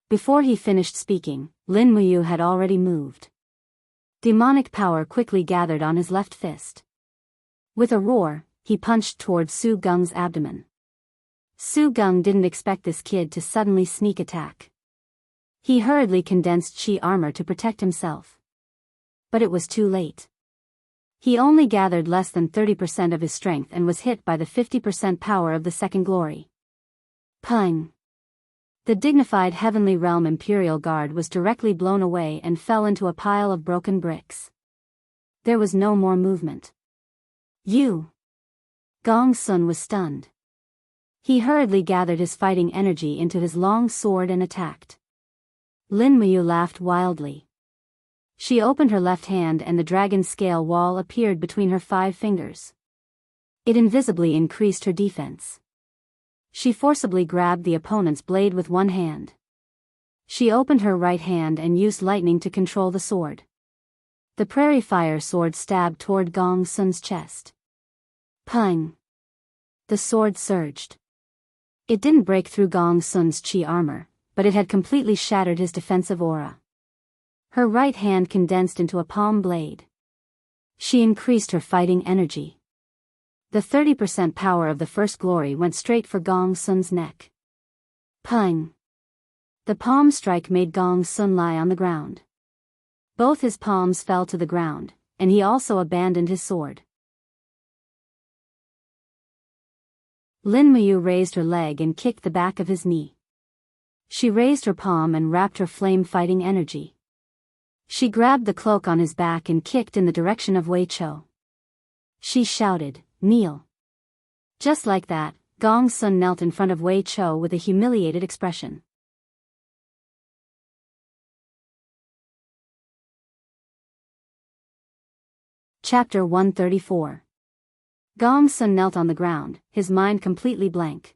Before he finished speaking, Lin Muyu had already moved. Demonic power quickly gathered on his left fist. With a roar, he punched toward Su Gung's abdomen. Su Gung didn't expect this kid to suddenly sneak attack. He hurriedly condensed chi armor to protect himself. But it was too late. He only gathered less than 30% of his strength and was hit by the 50% power of the second glory. Pung! The dignified heavenly realm Imperial Guard was directly blown away and fell into a pile of broken bricks. There was no more movement. "You!" Gong Sun was stunned. He hurriedly gathered his fighting energy into his long sword and attacked. Lin Muyu laughed wildly. She opened her left hand and the dragon scale wall appeared between her 5 fingers. It invisibly increased her defense. She forcibly grabbed the opponent's blade with one hand. She opened her right hand and used lightning to control the sword. The prairie fire sword stabbed toward Gong Sun's chest. Pung! The sword surged. It didn't break through Gong Sun's chi armor, but it had completely shattered his defensive aura. Her right hand condensed into a palm blade. She increased her fighting energy. The 30% power of the first glory went straight for Gong Sun's neck. Pung! The palm strike made Gong Sun lie on the ground. Both his palms fell to the ground, and he also abandoned his sword. Lin Muyu raised her leg and kicked the back of his knee. She raised her palm and wrapped her flame-fighting energy. She grabbed the cloak on his back and kicked in the direction of Wei Chou. She shouted, "Kneel." Just like that, Gong Sun knelt in front of Wei Chou with a humiliated expression. Chapter 134. Gong Sun knelt on the ground, his mind completely blank.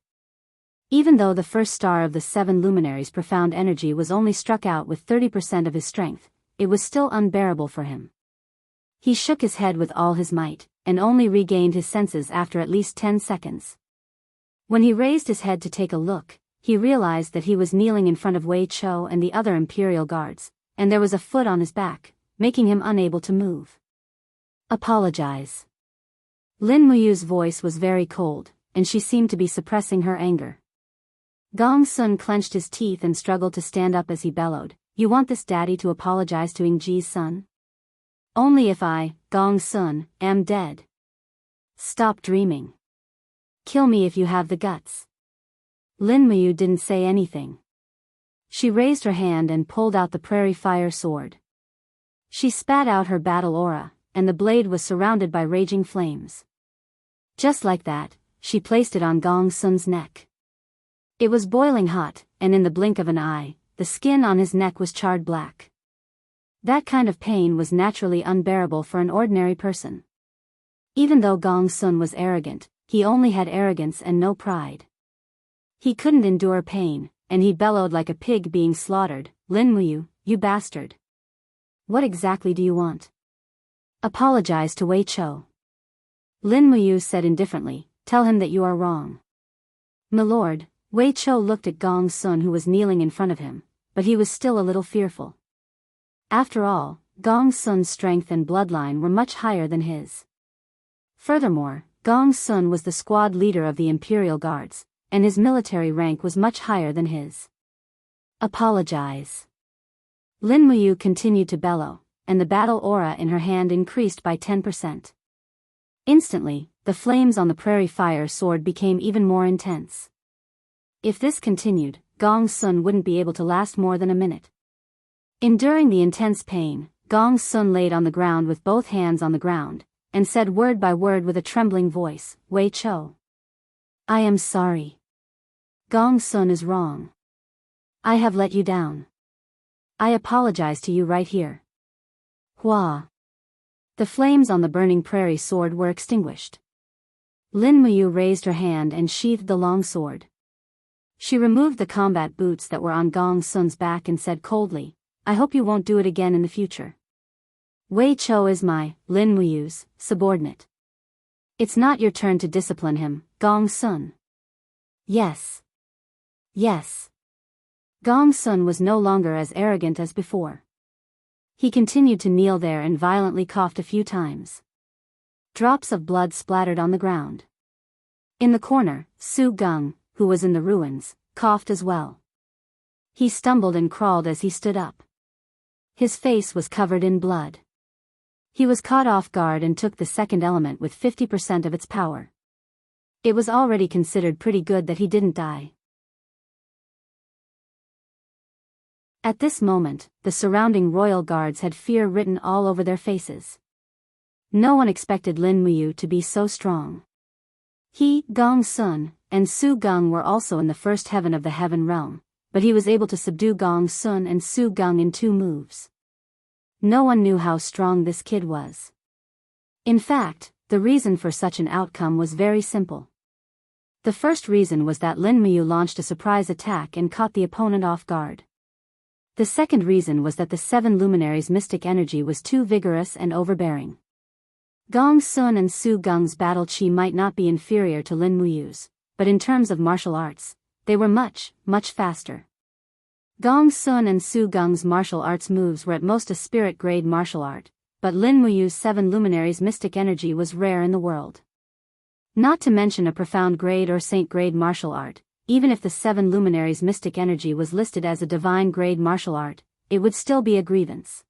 Even though the first star of the 7 luminaries' profound energy was only struck out with 30% of his strength, it was still unbearable for him. He shook his head with all his might, and only regained his senses after at least 10 seconds. When he raised his head to take a look, he realized that he was kneeling in front of Wei Chou and the other Imperial guards, and there was a foot on his back, making him unable to move. "Apologize." Lin Muyu's voice was very cold, and she seemed to be suppressing her anger. Gong Sun clenched his teeth and struggled to stand up as he bellowed, "You want this daddy to apologize to Yingji's son? Only if I, Gong Sun, am dead. Stop dreaming. Kill me if you have the guts." Lin Muyu didn't say anything. She raised her hand and pulled out the prairie fire sword. She spat out her battle aura, and the blade was surrounded by raging flames. Just like that, she placed it on Gong Sun's neck. It was boiling hot, and in the blink of an eye, the skin on his neck was charred black. That kind of pain was naturally unbearable for an ordinary person. Even though Gong Sun was arrogant, he only had arrogance and no pride. He couldn't endure pain, and he bellowed like a pig being slaughtered, "Lin Muyu, you bastard. What exactly do you want?" "Apologize to Wei Chou." Lin Muyu said indifferently, "Tell him that you are wrong." "Milord." Wei Chou looked at Gong Sun, who was kneeling in front of him, but he was still a little fearful. After all, Gong Sun's strength and bloodline were much higher than his. Furthermore, Gong Sun was the squad leader of the Imperial Guards, and his military rank was much higher than his. "Apologize." Lin Muyu continued to bellow, and the battle aura in her hand increased by 10%. Instantly, the flames on the prairie fire sword became even more intense. If this continued, Gong Sun wouldn't be able to last more than a minute. Enduring the intense pain, Gong Sun laid on the ground with both hands on the ground, and said word by word with a trembling voice, Wei Cho. I am sorry. Gong Sun is wrong. I have let you down. I apologize to you right here. Hua. The flames on the burning prairie sword were extinguished. Lin Muyu raised her hand and sheathed the long sword. She removed the combat boots that were on Gong Sun's back and said coldly, I hope you won't do it again in the future. Wei Cho is my, Lin Muyu's, subordinate. It's not your turn to discipline him, Gong Sun. Yes. Yes. Gong Sun was no longer as arrogant as before. He continued to kneel there and violently coughed a few times. Drops of blood splattered on the ground. In the corner, Su Gung, who was in the ruins, coughed as well. He stumbled and crawled as he stood up. His face was covered in blood. He was caught off guard and took the second element with 50% of its power. It was already considered pretty good that he didn't die. At this moment, the surrounding royal guards had fear written all over their faces. No one expected Lin Muyu to be so strong. He, Gong Sun, and Su Gung were also in the first heaven of the heaven realm, but he was able to subdue Gong Sun and Su Gung in 2 moves. No one knew how strong this kid was. In fact, the reason for such an outcome was very simple. The first reason was that Lin Muyu launched a surprise attack and caught the opponent off guard. The second reason was that the 7 luminaries' mystic energy was too vigorous and overbearing. Gong Sun and Su Gung's battle chi might not be inferior to Lin Muyu's, but in terms of martial arts, they were much, much faster. Gong Sun and Su Gung's martial arts moves were at most a spirit-grade martial art, but Lin Muyu's 7 luminaries' mystic energy was rare in the world. Not to mention a profound grade or saint-grade martial art, even if the 7 luminaries' mystic energy was listed as a divine-grade martial art, it would still be a grievance.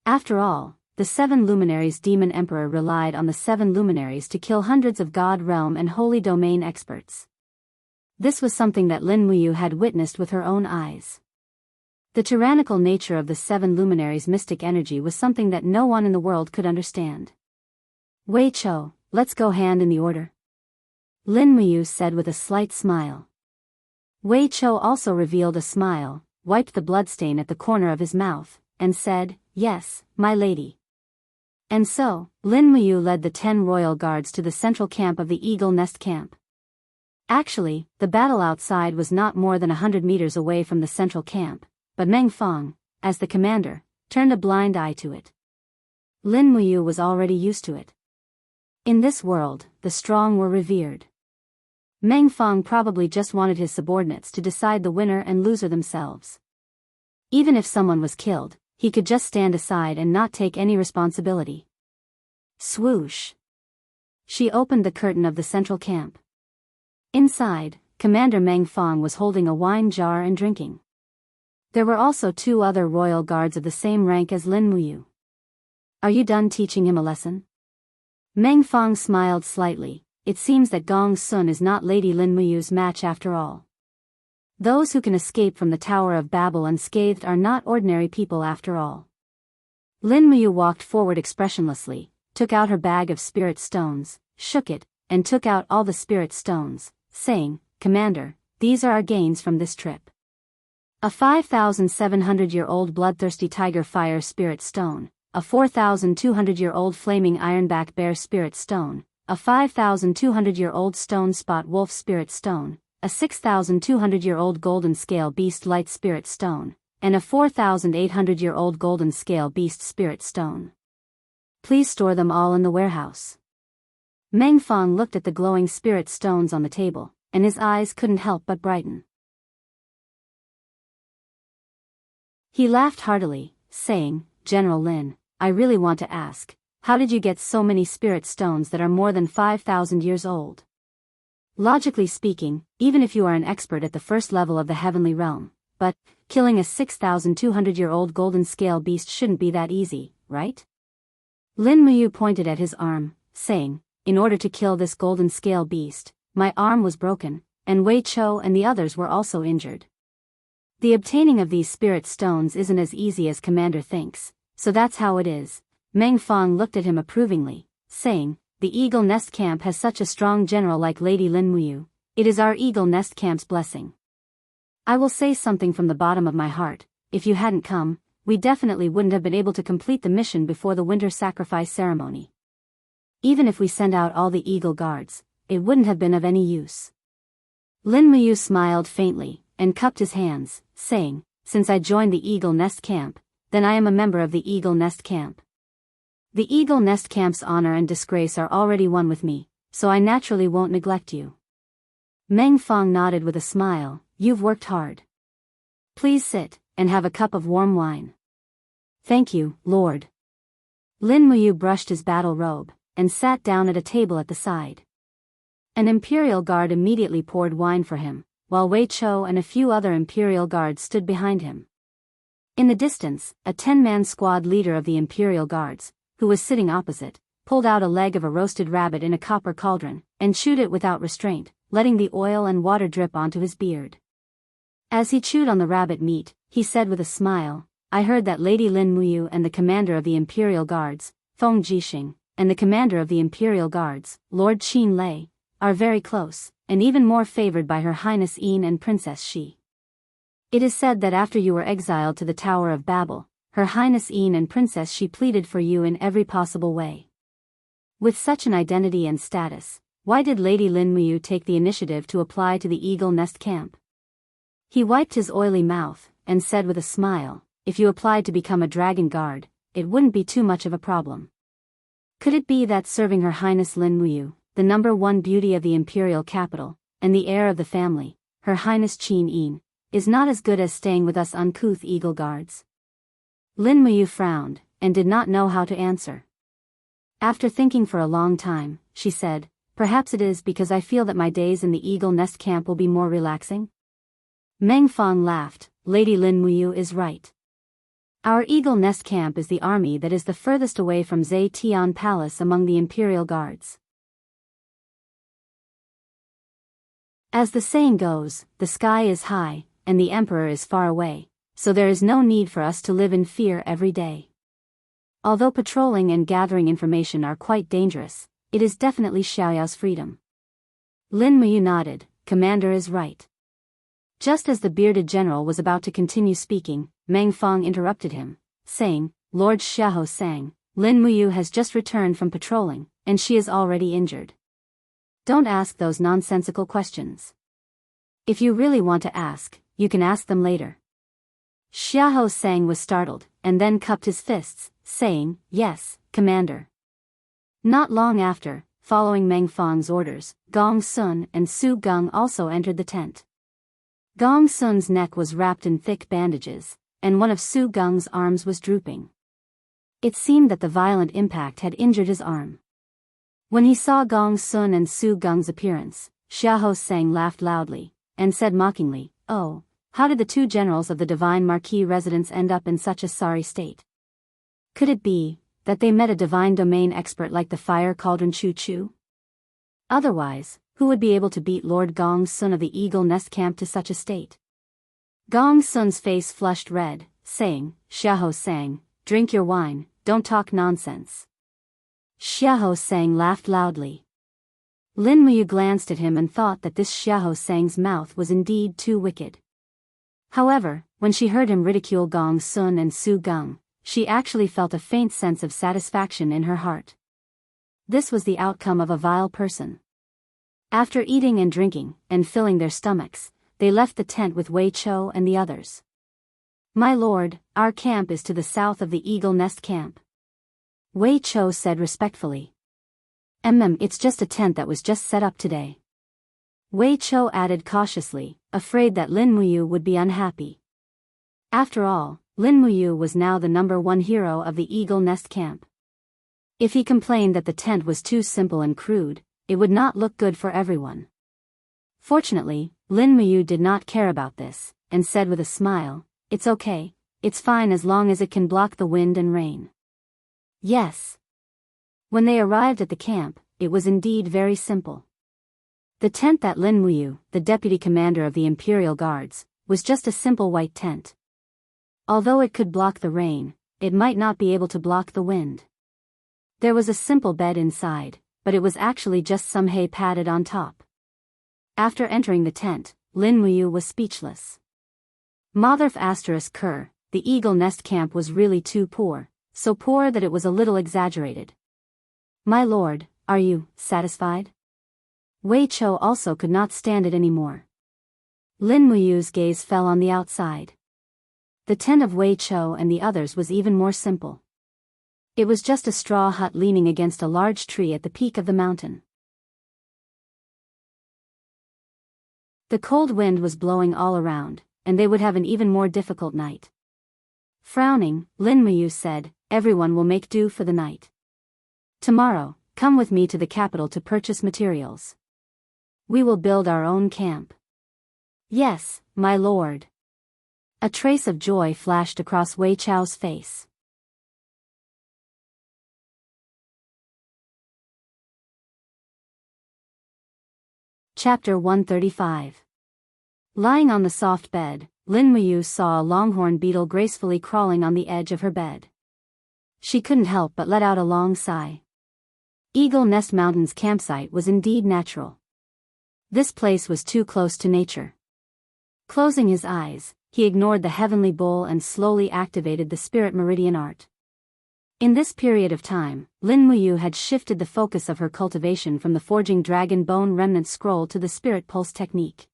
After all, the 7 luminaries' demon emperor relied on the 7 luminaries to kill hundreds of god realm and holy domain experts. This was something that Lin Muyu had witnessed with her own eyes. The tyrannical nature of the 7 luminaries' mystic energy was something that no one in the world could understand. Wei Cho, let's go hand in the order. Lin Muyu said with a slight smile. Wei Cho also revealed a smile, wiped the bloodstain at the corner of his mouth, and said, Yes, my lady. And so, Lin Muyu led the 10 royal guards to the central camp of the Eagle Nest Camp. Actually, the battle outside was not more than 100 meters away from the central camp, but Meng Fong, as the commander, turned a blind eye to it. Lin Muyu was already used to it. In this world, the strong were revered. Meng Fong probably just wanted his subordinates to decide the winner and loser themselves. Even if someone was killed, he could just stand aside and not take any responsibility. Swoosh. She opened the curtain of the central camp. Inside, Commander Meng Fong was holding a wine jar and drinking. There were also 2 other royal guards of the same rank as Lin Muyu. Are you done teaching him a lesson? Meng Fong smiled slightly. It seems that Gong Sun is not Lady Lin Muyu's match after all. Those who can escape from the Tower of Babel unscathed are not ordinary people after all. Lin Muyu walked forward expressionlessly, took out her bag of spirit stones, shook it, and took out all the spirit stones, saying, Commander, these are our gains from this trip. A 5,700-year-old bloodthirsty tiger fire spirit stone, a 4,200-year-old flaming ironback bear spirit stone, a 5,200-year-old stone spot wolf spirit stone, a 6,200-year-old golden scale beast light spirit stone, and a 4,800-year-old golden scale beast spirit stone. Please store them all in the warehouse. Meng Fong looked at the glowing spirit stones on the table, and his eyes couldn't help but brighten. He laughed heartily, saying, General Lin, I really want to ask, how did you get so many spirit stones that are more than 5,000 years old? Logically speaking, even if you are an expert at the first level of the heavenly realm, but killing a 6,200-year-old golden scale beast shouldn't be that easy, right? Lin Muyu pointed at his arm, saying, In order to kill this golden scale beast, my arm was broken, and Wei Cho and the others were also injured. The obtaining of these spirit stones isn't as easy as Commander thinks, so that's how it is. Meng Fong looked at him approvingly, saying, the Eagle Nest Camp has such a strong general like Lady Lin Muyu. It is our Eagle Nest Camp's blessing. I will say something from the bottom of my heart, if you hadn't come, we definitely wouldn't have been able to complete the mission before the winter sacrifice ceremony. Even if we send out all the Eagle Guards, it wouldn't have been of any use. Lin Muyu smiled faintly, and cupped his hands, saying, since I joined the Eagle Nest Camp, then I am a member of the Eagle Nest Camp. The Eagle Nest Camp's honor and disgrace are already one with me, so I naturally won't neglect you. Meng Fong nodded with a smile, you've worked hard. Please sit, and have a cup of warm wine. Thank you, Lord. Lin Muyu brushed his battle robe, and sat down at a table at the side. An Imperial Guard immediately poured wine for him, while Wei Chou and a few other Imperial Guards stood behind him. In the distance, a 10-man squad leader of the Imperial Guards, who was sitting opposite, pulled out a leg of a roasted rabbit in a copper cauldron, and chewed it without restraint, letting the oil and water drip onto his beard. As he chewed on the rabbit meat, he said with a smile, I heard that Lady Lin Muyu and the commander of the Imperial Guards, Feng Jixing, and the commander of the Imperial Guards, Lord Qin Lei, are very close, and even more favored by Her Highness Yin and Princess Shi. It is said that after you were exiled to the Tower of Babel, Her Highness Yin and Princess Shi pleaded for you in every possible way. With such an identity and status, why did Lady Lin Muyu take the initiative to apply to the Eagle Nest Camp? He wiped his oily mouth, and said with a smile, if you applied to become a dragon guard, it wouldn't be too much of a problem. Could it be that serving Her Highness Lin Muyu, the #1 beauty of the imperial capital, and the heir of the family, Her Highness Qin Yin, is not as good as staying with us uncouth Eagle Guards? Lin Muyu frowned, and did not know how to answer. After thinking for a long time, she said, perhaps it is because I feel that my days in the Eagle Nest Camp will be more relaxing? Meng Fong laughed, Lady Lin Muyu is right. Our Eagle Nest Camp is the army that is the furthest away from Zhe Tian Palace among the Imperial Guards. As the saying goes, the sky is high, and the Emperor is far away, so there is no need for us to live in fear every day. Although patrolling and gathering information are quite dangerous, it is definitely Xiaoyao's freedom. Lin Muyu nodded, Commander is right. Just as the bearded general was about to continue speaking, Meng Fong interrupted him, saying, Lord Xiahou Sang, Lin Muyu has just returned from patrolling, and she is already injured. Don't ask those nonsensical questions. If you really want to ask, you can ask them later. Xiahou Sang was startled, and then cupped his fists, saying, Yes, Commander. Not long after, following Meng Fong's orders, Gong Sun and Su Gung also entered the tent. Gong Sun's neck was wrapped in thick bandages, and one of Su Gung's arms was drooping. It seemed that the violent impact had injured his arm. When he saw Gong Sun and Su Gung's appearance, Xiahou Sang laughed loudly, and said mockingly, Oh, how did the two generals of the Divine Marquis residence end up in such a sorry state? Could it be that they met a divine domain expert like the fire cauldron Chu Chu? Otherwise, who would be able to beat Lord Gong Sun of the Eagle Nest Camp to such a state? Gong Sun's face flushed red, saying, Xiahou Sang, drink your wine, don't talk nonsense. Xiahou Sang laughed loudly. Lin Muyu glanced at him and thought that this Xiahou Sang's mouth was indeed too wicked. However, when she heard him ridicule Gong Sun and Su Gung, she actually felt a faint sense of satisfaction in her heart. This was the outcome of a vile person. After eating and drinking, and filling their stomachs, they left the tent with Wei Chou and the others. My lord, our camp is to the south of the Eagle Nest Camp. Wei Chou said respectfully. It's just a tent that was just set up today. Wei Chou added cautiously, afraid that Lin Muyu would be unhappy. After all, Lin Muyu was now the #1 hero of the Eagle Nest Camp. If he complained that the tent was too simple and crude, it would not look good for everyone. Fortunately, Lin Muyu did not care about this, and said with a smile, It's okay, it's fine as long as it can block the wind and rain. Yes. When they arrived at the camp, it was indeed very simple. The tent that Lin Muyu, the deputy commander of the Imperial Guards, was just a simple white tent. Although it could block the rain, it might not be able to block the wind. There was a simple bed inside, but it was actually just some hay padded on top. After entering the tent, Lin Muyu was speechless. Motherf *Ker, the eagle nest camp was really too poor, so poor that it was a little exaggerated. My lord, are you satisfied? Wei Chou also could not stand it anymore. Lin Muyu's gaze fell on the outside. The tent of Wei Chou and the others was even more simple. It was just a straw hut leaning against a large tree at the peak of the mountain. The cold wind was blowing all around, and they would have an even more difficult night. Frowning, Lin Muyu said, "Everyone will make do for the night. Tomorrow, come with me to the capital to purchase materials. We will build our own camp." "Yes, my lord." A trace of joy flashed across Wei Chou's face. Chapter 135. Lying on the soft bed, Lin Muyu saw a longhorn beetle gracefully crawling on the edge of her bed. She couldn't help but let out a long sigh. Eagle Nest Mountain's campsite was indeed natural. This place was too close to nature. Closing his eyes, he ignored the heavenly bowl and slowly activated the spirit meridian art. In this period of time, Lin Muyu had shifted the focus of her cultivation from the forging dragon bone remnant scroll to the spirit pulse technique.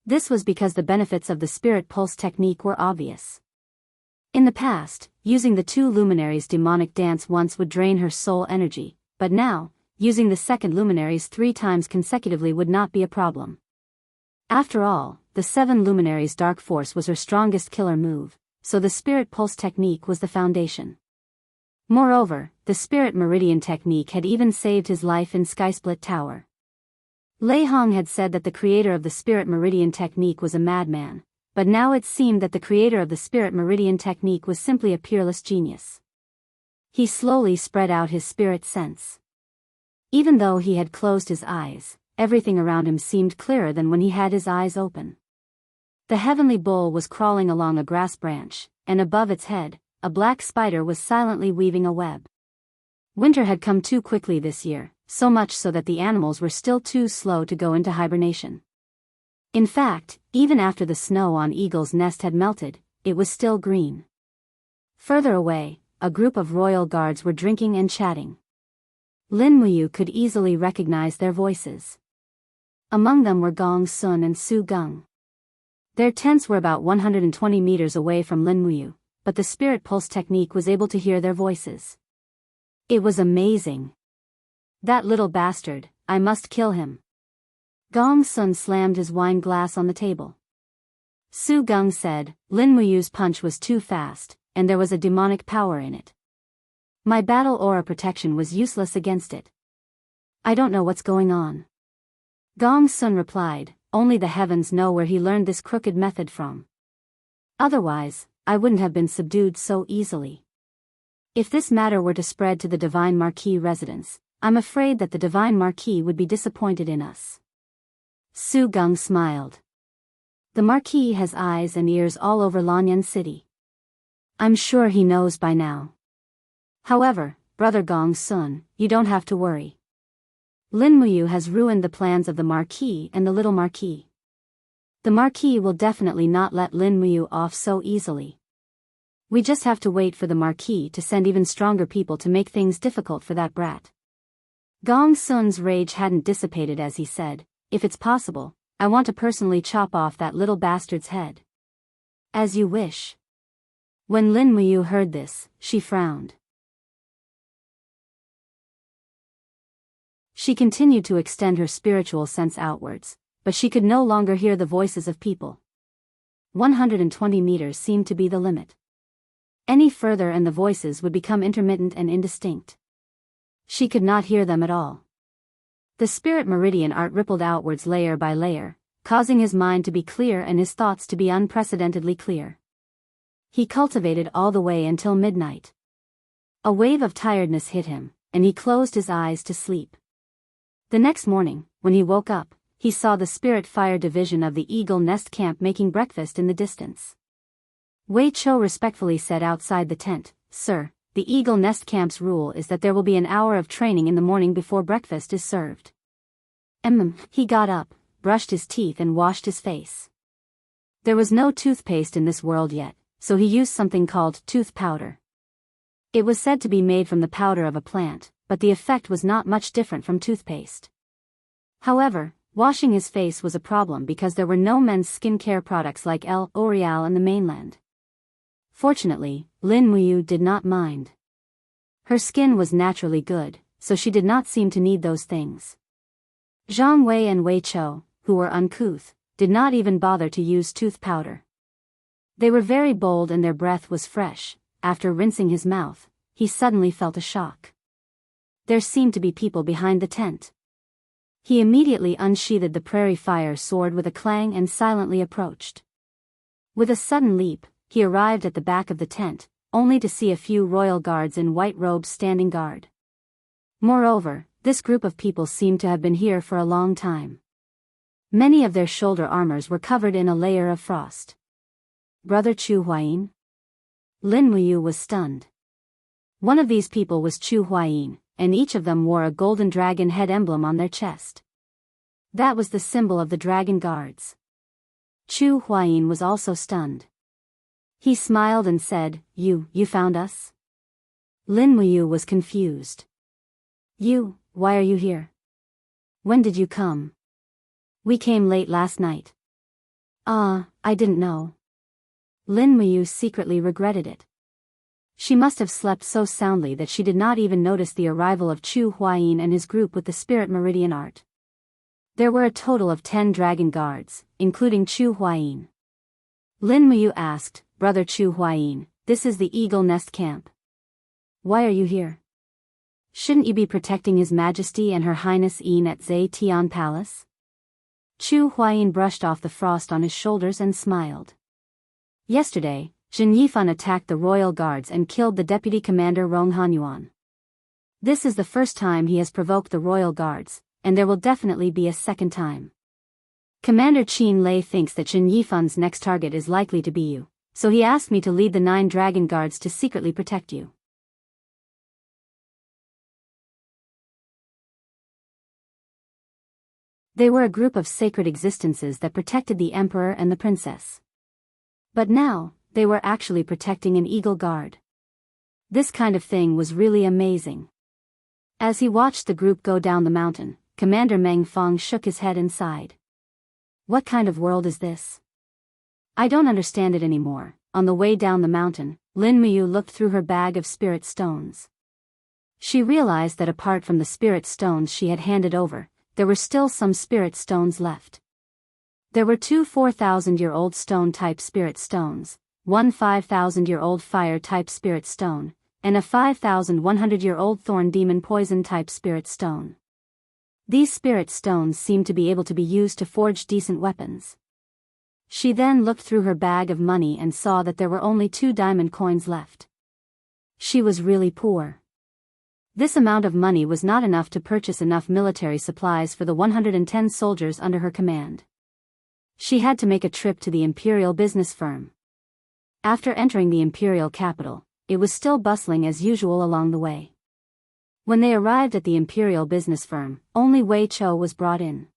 This was because the benefits of the spirit pulse technique were obvious. In the past, using the two luminaries' demonic dance once would drain her soul energy, but now, using the second luminaries 3 times consecutively would not be a problem. After all, the 7 luminaries' dark force was her strongest killer move, so the spirit pulse technique was the foundation. Moreover, the spirit meridian technique had even saved his life in Skysplit Tower. Lei Hong had said that the creator of the spirit meridian technique was a madman, but now it seemed that the creator of the spirit meridian technique was simply a peerless genius. He slowly spread out his spirit sense. Even though he had closed his eyes, everything around him seemed clearer than when he had his eyes open. The heavenly bull was crawling along a grass branch, and above its head, a black spider was silently weaving a web. Winter had come too quickly this year, so much so that the animals were still too slow to go into hibernation. In fact, even after the snow on Eagle's Nest had melted, it was still green. Further away, a group of royal guards were drinking and chatting. Lin Muyu could easily recognize their voices. Among them were Gong Sun and Su Gung. Their tents were about 120 meters away from Lin Muyu, but the spirit pulse technique was able to hear their voices. It was amazing. "That little bastard, I must kill him." Gong Sun slammed his wine glass on the table. Su Gung said, "Lin Muyu's punch was too fast, and there was a demonic power in it. My battle aura protection was useless against it. I don't know what's going on." Gong Sun replied, "Only the heavens know where he learned this crooked method from. Otherwise, I wouldn't have been subdued so easily. If this matter were to spread to the Divine Marquis residence, I'm afraid that the Divine Marquis would be disappointed in us." Su Gung smiled. "The Marquis has eyes and ears all over Lanyan City. I'm sure he knows by now. However, Brother Gong Sun, you don't have to worry. Lin Muyu has ruined the plans of the Marquis and the little Marquis. The Marquis will definitely not let Lin Muyu off so easily. We just have to wait for the Marquis to send even stronger people to make things difficult for that brat." Gong Sun's rage hadn't dissipated as he said, "If it's possible, I want to personally chop off that little bastard's head." "As you wish." When Lin Muyu heard this, she frowned. She continued to extend her spiritual sense outwards, but she could no longer hear the voices of people. 120 meters seemed to be the limit. Any further and the voices would become intermittent and indistinct. She could not hear them at all. The spirit meridian art rippled outwards layer by layer, causing his mind to be clear and his thoughts to be unprecedentedly clear. He cultivated all the way until midnight. A wave of tiredness hit him, and he closed his eyes to sleep. The next morning, when he woke up, he saw the Spirit Fire Division of the Eagle Nest Camp making breakfast in the distance. Wei Cho respectfully said outside the tent, "Sir, the Eagle Nest Camp's rule is that there will be an hour of training in the morning before breakfast is served." He got up, brushed his teeth and washed his face. There was no toothpaste in this world yet, so he used something called tooth powder. It was said to be made from the powder of a plant, but the effect was not much different from toothpaste. However, washing his face was a problem because there were no men's skincare products like L'Oreal in the mainland. Fortunately, Lin Muyu did not mind. Her skin was naturally good, so she did not seem to need those things. Zhang Wei and Wei Cho, who were uncouth, did not even bother to use tooth powder. They were very bold and their breath was fresh. After rinsing his mouth, he suddenly felt a shock. There seemed to be people behind the tent. He immediately unsheathed the prairie fire sword with a clang and silently approached. With a sudden leap, he arrived at the back of the tent, only to see a few royal guards in white robes standing guard. Moreover, this group of people seemed to have been here for a long time. Many of their shoulder armors were covered in a layer of frost. Brother Chu Huayin? Lin Muyu was stunned. One of these people was Chu Huayin, and each of them wore a golden dragon head emblem on their chest. That was the symbol of the dragon guards. Chu Huayin was also stunned. He smiled and said, You found us?" Lin Muyu was confused. Why are you here? When did you come?" "We came late last night." I didn't know." Lin Muyu secretly regretted it. She must have slept so soundly that she did not even notice the arrival of Chu Huayin and his group with the Spirit Meridian art. There were a total of 10 dragon guards, including Chu Huayin. Lin Muyu asked, "Brother Chu Huayin, this is the Eagle Nest Camp. Why are you here? Shouldn't you be protecting His Majesty and Her Highness Yin at Zhe Tian Palace?" Chu Huayin brushed off the frost on his shoulders and smiled. "Yesterday, Jin Yifan attacked the royal guards and killed the deputy commander Rong Hanyuan. This is the first time he has provoked the royal guards, and there will definitely be a second time. Commander Qin Lei thinks that Jin Yifan's next target is likely to be you, so he asked me to lead the 9 dragon guards to secretly protect you." They were a group of sacred existences that protected the emperor and the princess. But now, they were actually protecting an eagle guard. This kind of thing was really amazing. As he watched the group go down the mountain, Commander Meng Fong shook his head and sighed. What kind of world is this? I don't understand it anymore. On the way down the mountain, Lin Muyu looked through her bag of spirit stones. She realized that apart from the spirit stones she had handed over, there were still some spirit stones left. There were 2 4,000-year-old stone-type spirit stones, 1 5,000-year-old fire-type spirit stone, and a 5,100-year-old thorn demon poison-type spirit stone. These spirit stones seemed to be able to be used to forge decent weapons. She then looked through her bag of money and saw that there were only 2 diamond coins left. She was really poor. This amount of money was not enough to purchase enough military supplies for the 110 soldiers under her command. She had to make a trip to the imperial business firm. After entering the imperial capital, it was still bustling as usual along the way. When they arrived at the imperial business firm, only Wei Cho was brought in.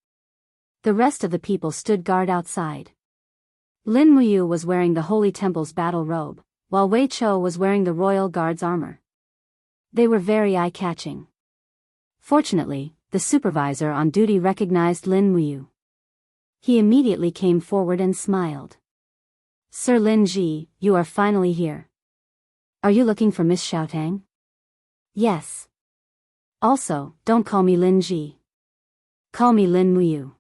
The rest of the people stood guard outside. Lin Muyu was wearing the Holy Temple's battle robe, while Wei Cho was wearing the Royal Guard's armor. They were very eye-catching. Fortunately, the supervisor on duty recognized Lin Muyu. He immediately came forward and smiled. "Sir Lin Ji, you are finally here. Are you looking for Miss Xiaotang?" "Yes. Also, don't call me Lin Ji. Call me Lin Muyu."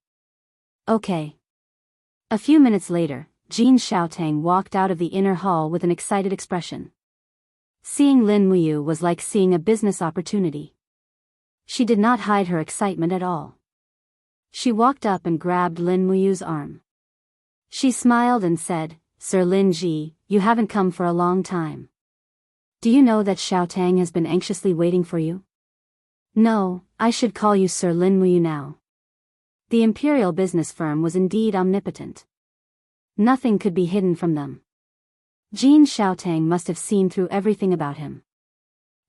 "Okay." A few minutes later, Jean Xiaotang walked out of the inner hall with an excited expression. Seeing Lin Muyu was like seeing a business opportunity. She did not hide her excitement at all. She walked up and grabbed Lin Muyu's arm. She smiled and said, "Sir Lin Ji, you haven't come for a long time. Do you know that Xiaotang has been anxiously waiting for you?" "No, I should call you Sir Lin Muyu now." The imperial business firm was indeed omnipotent. Nothing could be hidden from them. Jin Xiaotang must have seen through everything about him.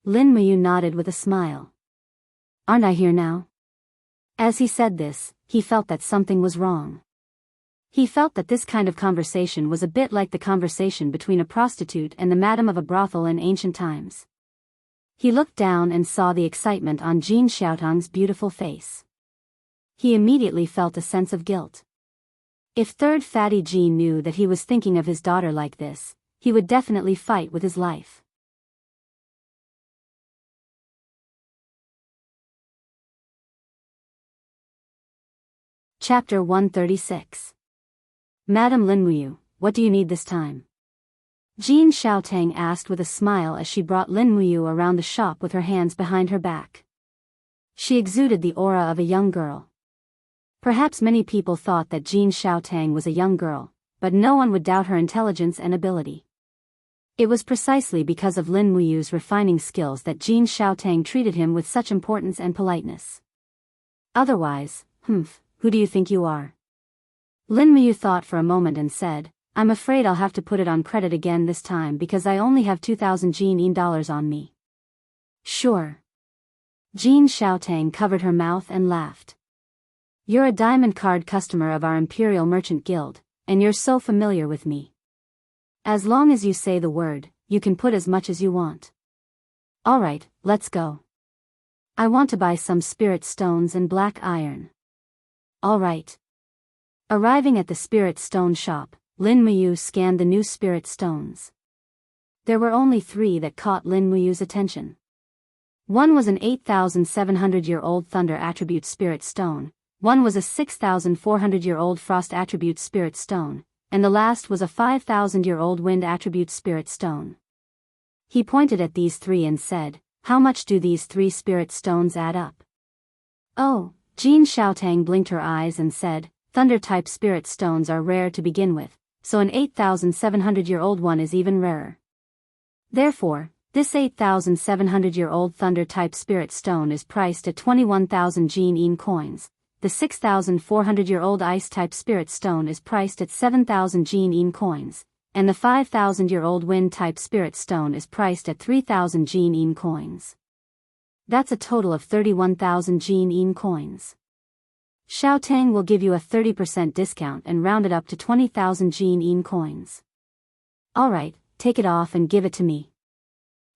Lin Muyu nodded with a smile. Aren't I here now? As he said this, he felt that something was wrong. He felt that this kind of conversation was a bit like the conversation between a prostitute and the madam of a brothel in ancient times. He looked down and saw the excitement on Jin Xiaotang's beautiful face. He immediately felt a sense of guilt. If third fatty Jin knew that he was thinking of his daughter like this, he would definitely fight with his life. Chapter 136. Madam Lin Muyu, what do you need this time? Jin Xiaotang asked with a smile as she brought Lin Muyu around the shop with her hands behind her back. She exuded the aura of a young girl. Perhaps many people thought that Jin Xiaotang was a young girl, but no one would doubt her intelligence and ability. It was precisely because of Lin Muyu's refining skills that Jin Xiaotang treated him with such importance and politeness. Otherwise, who do you think you are? Lin Muyu thought for a moment and said, I'm afraid I'll have to put it on credit again this time because I only have 2,000 Jin dollars on me. Sure. Jin Xiaotang covered her mouth and laughed. You're a diamond card customer of our Imperial Merchant Guild, and you're so familiar with me. As long as you say the word, you can put as much as you want. Alright, let's go. I want to buy some spirit stones and black iron. Alright. Arriving at the spirit stone shop, Lin Muyu scanned the new spirit stones. There were only 3 that caught Lin Muyu's attention. One was an 8,700-year-old thunder attribute spirit stone, one was a 6,400-year-old frost attribute spirit stone, and the last was a 5,000-year-old wind attribute spirit stone. He pointed at these 3 and said, how much do these 3 spirit stones add up? Oh, Jin Xiaotang blinked her eyes and said, thunder-type spirit stones are rare to begin with, so an 8,700-year-old one is even rarer. Therefore, this 8,700-year-old thunder-type spirit stone is priced at 21,000 Jin coins, the 6,400-year-old ice-type spirit stone is priced at 7,000 Jin coins, and the 5,000-year-old wind-type spirit stone is priced at 3,000 Jin coins. That's a total of 31,000 Jin coins. Xiaotang will give you a 30% discount and round it up to 20,000 Jin coins. Alright, take it off and give it to me.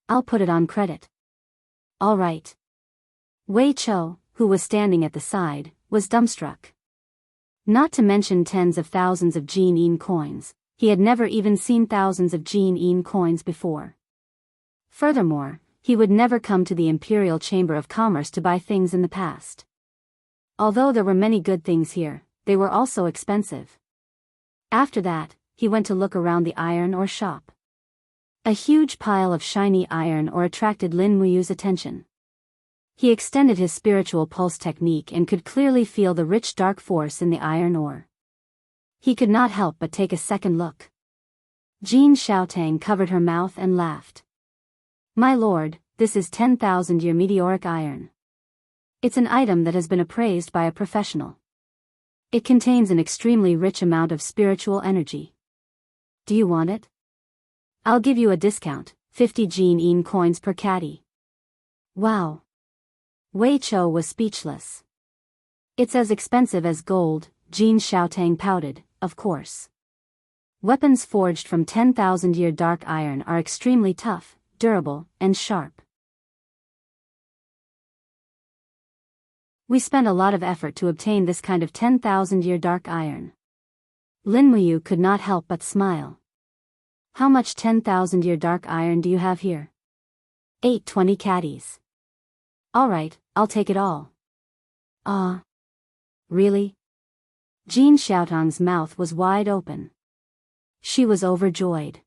I'll put it on credit. Alright. Wei Chou, who was standing at the side, was dumbstruck. Not to mention tens of thousands of Jin coins, he had never even seen thousands of Jin coins before. Furthermore, he would never come to the Imperial Chamber of Commerce to buy things in the past. Although there were many good things here, they were also expensive. After that, he went to look around the iron ore shop. A huge pile of shiny iron ore attracted Lin Muyu's attention. He extended his spiritual pulse technique and could clearly feel the rich dark force in the iron ore. He could not help but take a second look. Jin Xiaotang covered her mouth and laughed. My lord, this is 10,000-year meteoric iron. It's an item that has been appraised by a professional. It contains an extremely rich amount of spiritual energy. Do you want it? I'll give you a discount, 50 Jin coins per caddy. Wow. Wei Chou was speechless. It's as expensive as gold, Jin Xiaotang pouted, of course. Weapons forged from 10,000-year dark iron are extremely tough, durable, and sharp. We spent a lot of effort to obtain this kind of 10,000-year dark iron. Lin Muyu could not help but smile. How much 10,000-year dark iron do you have here? 820 caddies. Alright, I'll take it all. Really? Jin Xiaotang's mouth was wide open. She was overjoyed.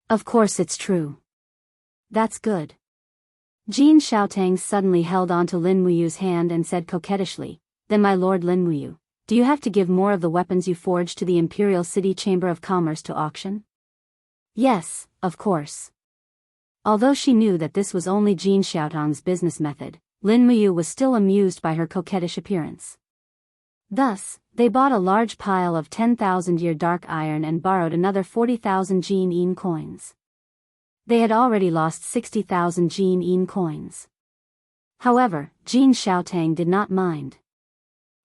Of course it's true. That's good. Jin Xiaotang suddenly held on to Lin Muyu's hand and said coquettishly, Then my lord Lin Muyu, do you have to give more of the weapons you forged to the Imperial City Chamber of Commerce to auction? Yes, of course. Although she knew that this was only Jin Xiaotang's business method, Lin Muyu was still amused by her coquettish appearance. Thus, they bought a large pile of 10,000-year dark iron and borrowed another 40,000 Jin coins. They had already lost 60,000 Jin coins. However, Jin Xiaotang did not mind.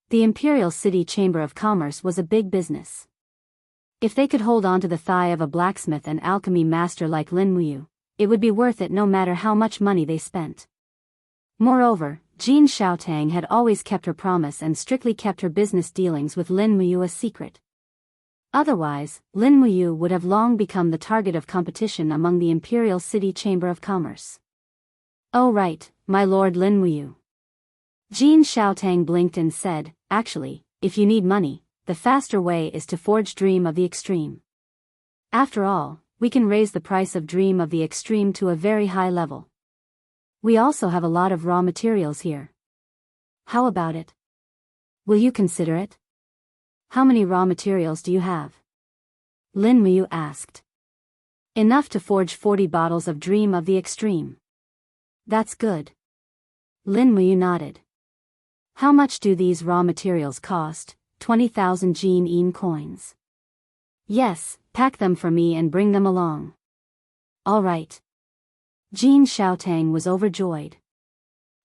The Imperial City Chamber of Commerce was a big business. If they could hold on to the thigh of a blacksmith and alchemy master like Lin Muyu, it would be worth it no matter how much money they spent. Moreover, Jin Xiaotang had always kept her promise and strictly kept her business dealings with Lin Muyu a secret. Otherwise, Lin Muyu would have long become the target of competition among the Imperial City Chamber of Commerce. "Oh right, my lord Lin Muyu." Jin Xiaotang blinked and said, "Actually, if you need money, the faster way is to forge Dream of the Extreme. After all, we can raise the price of Dream of the Extreme to a very high level. We also have a lot of raw materials here. How about it? Will you consider it? How many raw materials do you have?" Lin Muyu asked. "Enough to forge 40 bottles of Dream of the Extreme." "That's good." Lin Muyu nodded. "How much do these raw materials cost?" 20,000 Jin coins. "Yes, pack them for me and bring them along." "All right." Jin Xiaotang was overjoyed.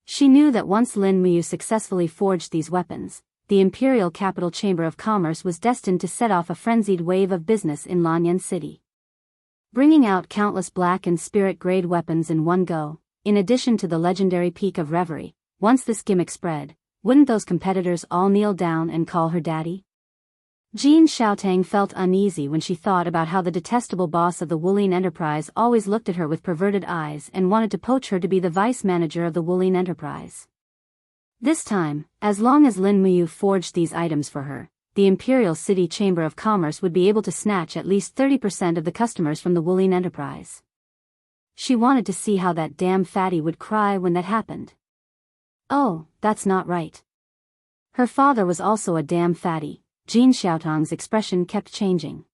She knew that once Lin Muyu successfully forged these weapons, the Imperial Capital Chamber of Commerce was destined to set off a frenzied wave of business in Lanyan City. Bringing out countless black and spirit-grade weapons in one go, in addition to the legendary Peak of Reverie, once this gimmick spread, wouldn't those competitors all kneel down and call her daddy? Jin Xiaotang felt uneasy when she thought about how the detestable boss of the Wulin Enterprise always looked at her with perverted eyes and wanted to poach her to be the vice manager of the Wulin Enterprise. This time, as long as Lin Muyu forged these items for her, the Imperial City Chamber of Commerce would be able to snatch at least 30% of the customers from the Wulin Enterprise. She wanted to see how that damn fatty would cry when that happened. Oh, that's not right. Her father was also a damn fatty. Jin Xiaotang's expression kept changing.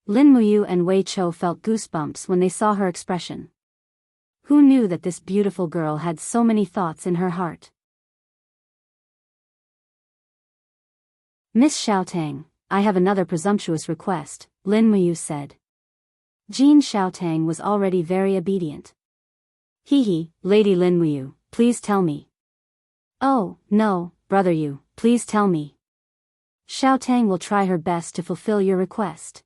Lin Muyu and Wei Chou felt goosebumps when they saw her expression. Who knew that this beautiful girl had so many thoughts in her heart? "Miss Xiaotang, I have another presumptuous request," Lin Muyu said. Jin Xiaotang was already very obedient. "Hee, Lady Lin Muyu, please tell me." "Oh, no, brother Yu, please tell me." "Xiaotang will try her best to fulfill your request.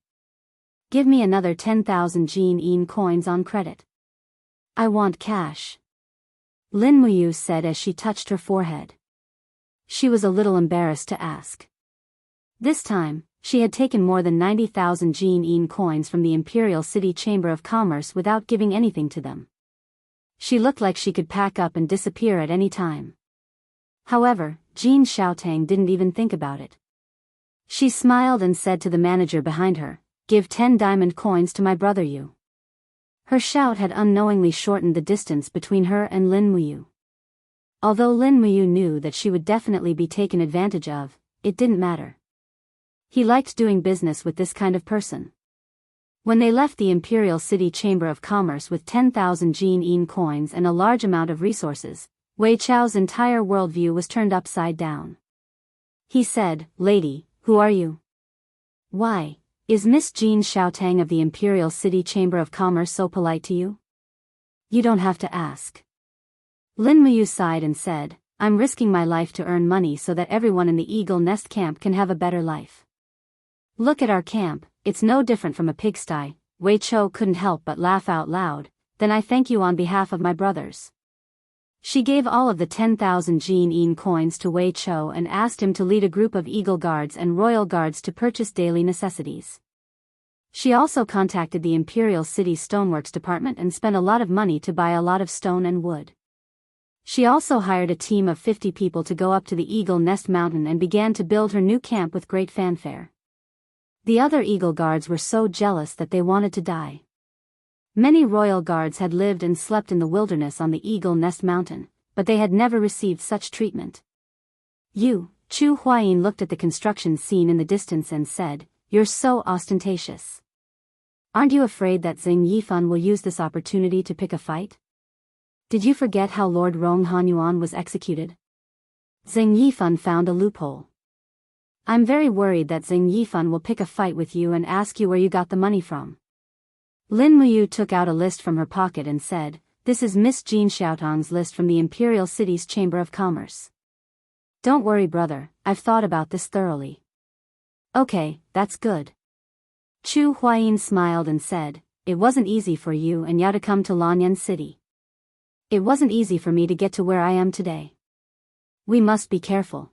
Give me another 10,000 Jin coins on credit. I want cash," Lin Muyu said as she touched her forehead. She was a little embarrassed to ask. This time, she had taken more than 90,000 Jin coins from the Imperial City Chamber of Commerce without giving anything to them. She looked like she could pack up and disappear at any time. However, Jin Xiaotang didn't even think about it. She smiled and said to the manager behind her, "Give 10 diamond coins to my brother Yu." Her shout had unknowingly shortened the distance between her and Lin Muyu. Although Lin Muyu knew that she would definitely be taken advantage of, it didn't matter. He liked doing business with this kind of person. When they left the Imperial City Chamber of Commerce with 10,000 Jin coins and a large amount of resources, Wei Chao's entire worldview was turned upside down. He said, "Lady, who are you? Why, is Miss Jin Xiaotang of the Imperial City Chamber of Commerce so polite to you? You don't have to ask." Lin Muyu sighed and said, "I'm risking my life to earn money so that everyone in the Eagle Nest camp can have a better life. Look at our camp, it's no different from a pigsty." Wei Chou couldn't help but laugh out loud. "Then I thank you on behalf of my brothers." She gave all of the 10,000 Jin coins to Wei Chou and asked him to lead a group of Eagle Guards and Royal Guards to purchase daily necessities. She also contacted the Imperial City Stoneworks Department and spent a lot of money to buy a lot of stone and wood. She also hired a team of 50 people to go up to the Eagle Nest Mountain and began to build her new camp with great fanfare. The other Eagle Guards were so jealous that they wanted to die. Many royal guards had lived and slept in the wilderness on the Eagle Nest Mountain, but they had never received such treatment. Chu Huayin looked at the construction scene in the distance and said, "You're so ostentatious. Aren't you afraid that Xing Yifan will use this opportunity to pick a fight? Did you forget how Lord Rong Hanyuan was executed? Xing Yifan found a loophole. I'm very worried that Xing Yifan will pick a fight with you and ask you where you got the money from. Lin Muyu took out a list from her pocket and said, "This is Miss Jean Xiaotong's list from the Imperial City's Chamber of Commerce. Don't worry, brother, I've thought about this thoroughly." "Okay, that's good." Chu Huayin smiled and said, "It wasn't easy for you and Yao to come to Lanyan City. It wasn't easy for me to get to where I am today. We must be careful.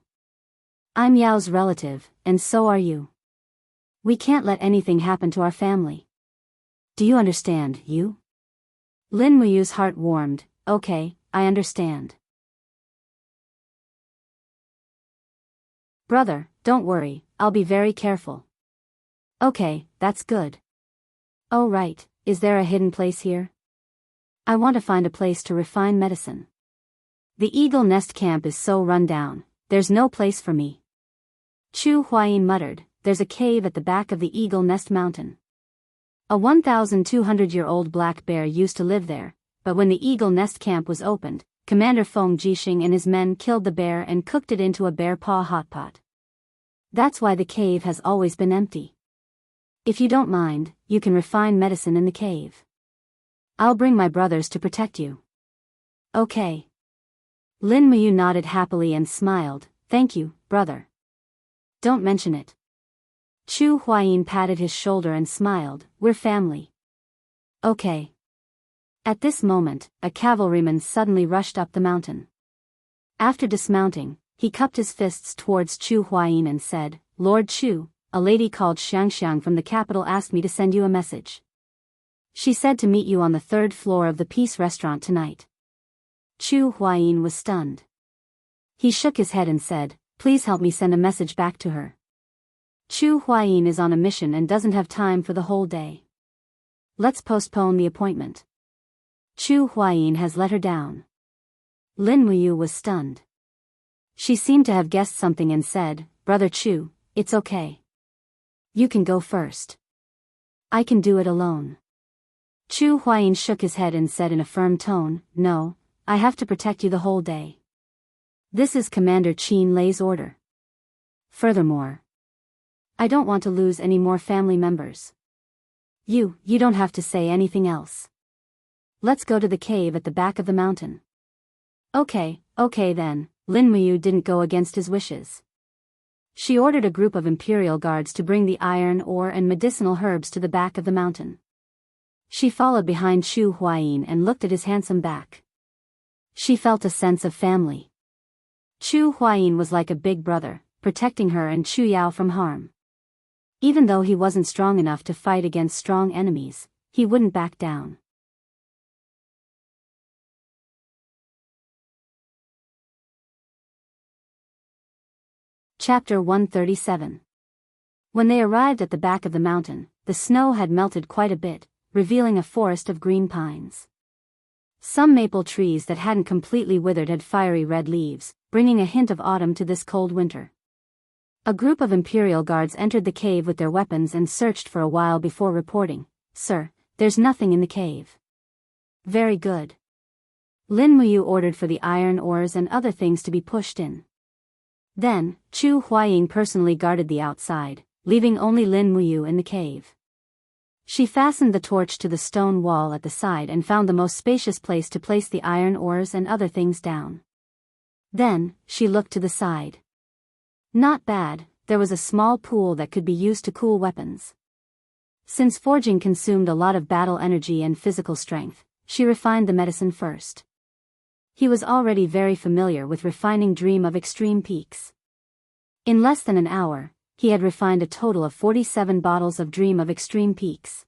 I'm Yao's relative, and so are you. We can't let anything happen to our family. Do you understand, you?" Lin Muyu's heart warmed. "Okay, I understand. Brother, don't worry, I'll be very careful." "Okay, that's good." "Oh right, is there a hidden place here? I want to find a place to refine medicine. The Eagle Nest camp is so run down, there's no place for me." Chu Huayin muttered, "There's a cave at the back of the Eagle Nest mountain. A 1,200-year-old black bear used to live there, but when the Eagle Nest camp was opened, Commander Feng Jixing and his men killed the bear and cooked it into a bear paw hot pot. That's why the cave has always been empty. If you don't mind, you can refine medicine in the cave. I'll bring my brothers to protect you." "Okay." Lin Muyu nodded happily and smiled, "Thank you, brother. Don't mention it." Chu Huayin patted his shoulder and smiled, "We're family." "Okay." At this moment, a cavalryman suddenly rushed up the mountain. After dismounting, he cupped his fists towards Chu Huayin and said, "Lord Chu, a lady called Xiangxiang from the capital asked me to send you a message. She said to meet you on the 3rd floor of the Peace Restaurant tonight." Chu Huayin was stunned. He shook his head and said, "Please help me send a message back to her. Chu Huayin is on a mission and doesn't have time for the whole day. Let's postpone the appointment." Chu Huayin has let her down. Lin Muyu was stunned. She seemed to have guessed something and said, "Brother Chu, it's okay. You can go first. I can do it alone." Chu Huayin shook his head and said in a firm tone, "No, I have to protect you the whole day. This is Commander Qin Lei's order. Furthermore, I don't want to lose any more family members. You don't have to say anything else. Let's go to the cave at the back of the mountain." Okay then." Lin Muyu didn't go against his wishes. She ordered a group of Imperial guards to bring the iron ore and medicinal herbs to the back of the mountain. She followed behind Chu Huayin and looked at his handsome back. She felt a sense of family. Chu Huayin was like a big brother, protecting her and Chu Yao from harm. Even though he wasn't strong enough to fight against strong enemies, he wouldn't back down. Chapter 137. When they arrived at the back of the mountain, the snow had melted quite a bit, revealing a forest of green pines. Some maple trees that hadn't completely withered had fiery red leaves, bringing a hint of autumn to this cold winter. A group of Imperial guards entered the cave with their weapons and searched for a while before reporting, "Sir, there's nothing in the cave." "Very good." Lin Muyu ordered for the iron ores and other things to be pushed in. Then, Chu Huayin personally guarded the outside, leaving only Lin Muyu in the cave. She fastened the torch to the stone wall at the side and found the most spacious place to place the iron ores and other things down. Then, she looked to the side. Not bad, there was a small pool that could be used to cool weapons. Since forging consumed a lot of battle energy and physical strength, she refined the medicine first. He was already very familiar with refining Dream of Extreme Peaks. In less than an hour, he had refined a total of 47 bottles of Dream of Extreme Peaks.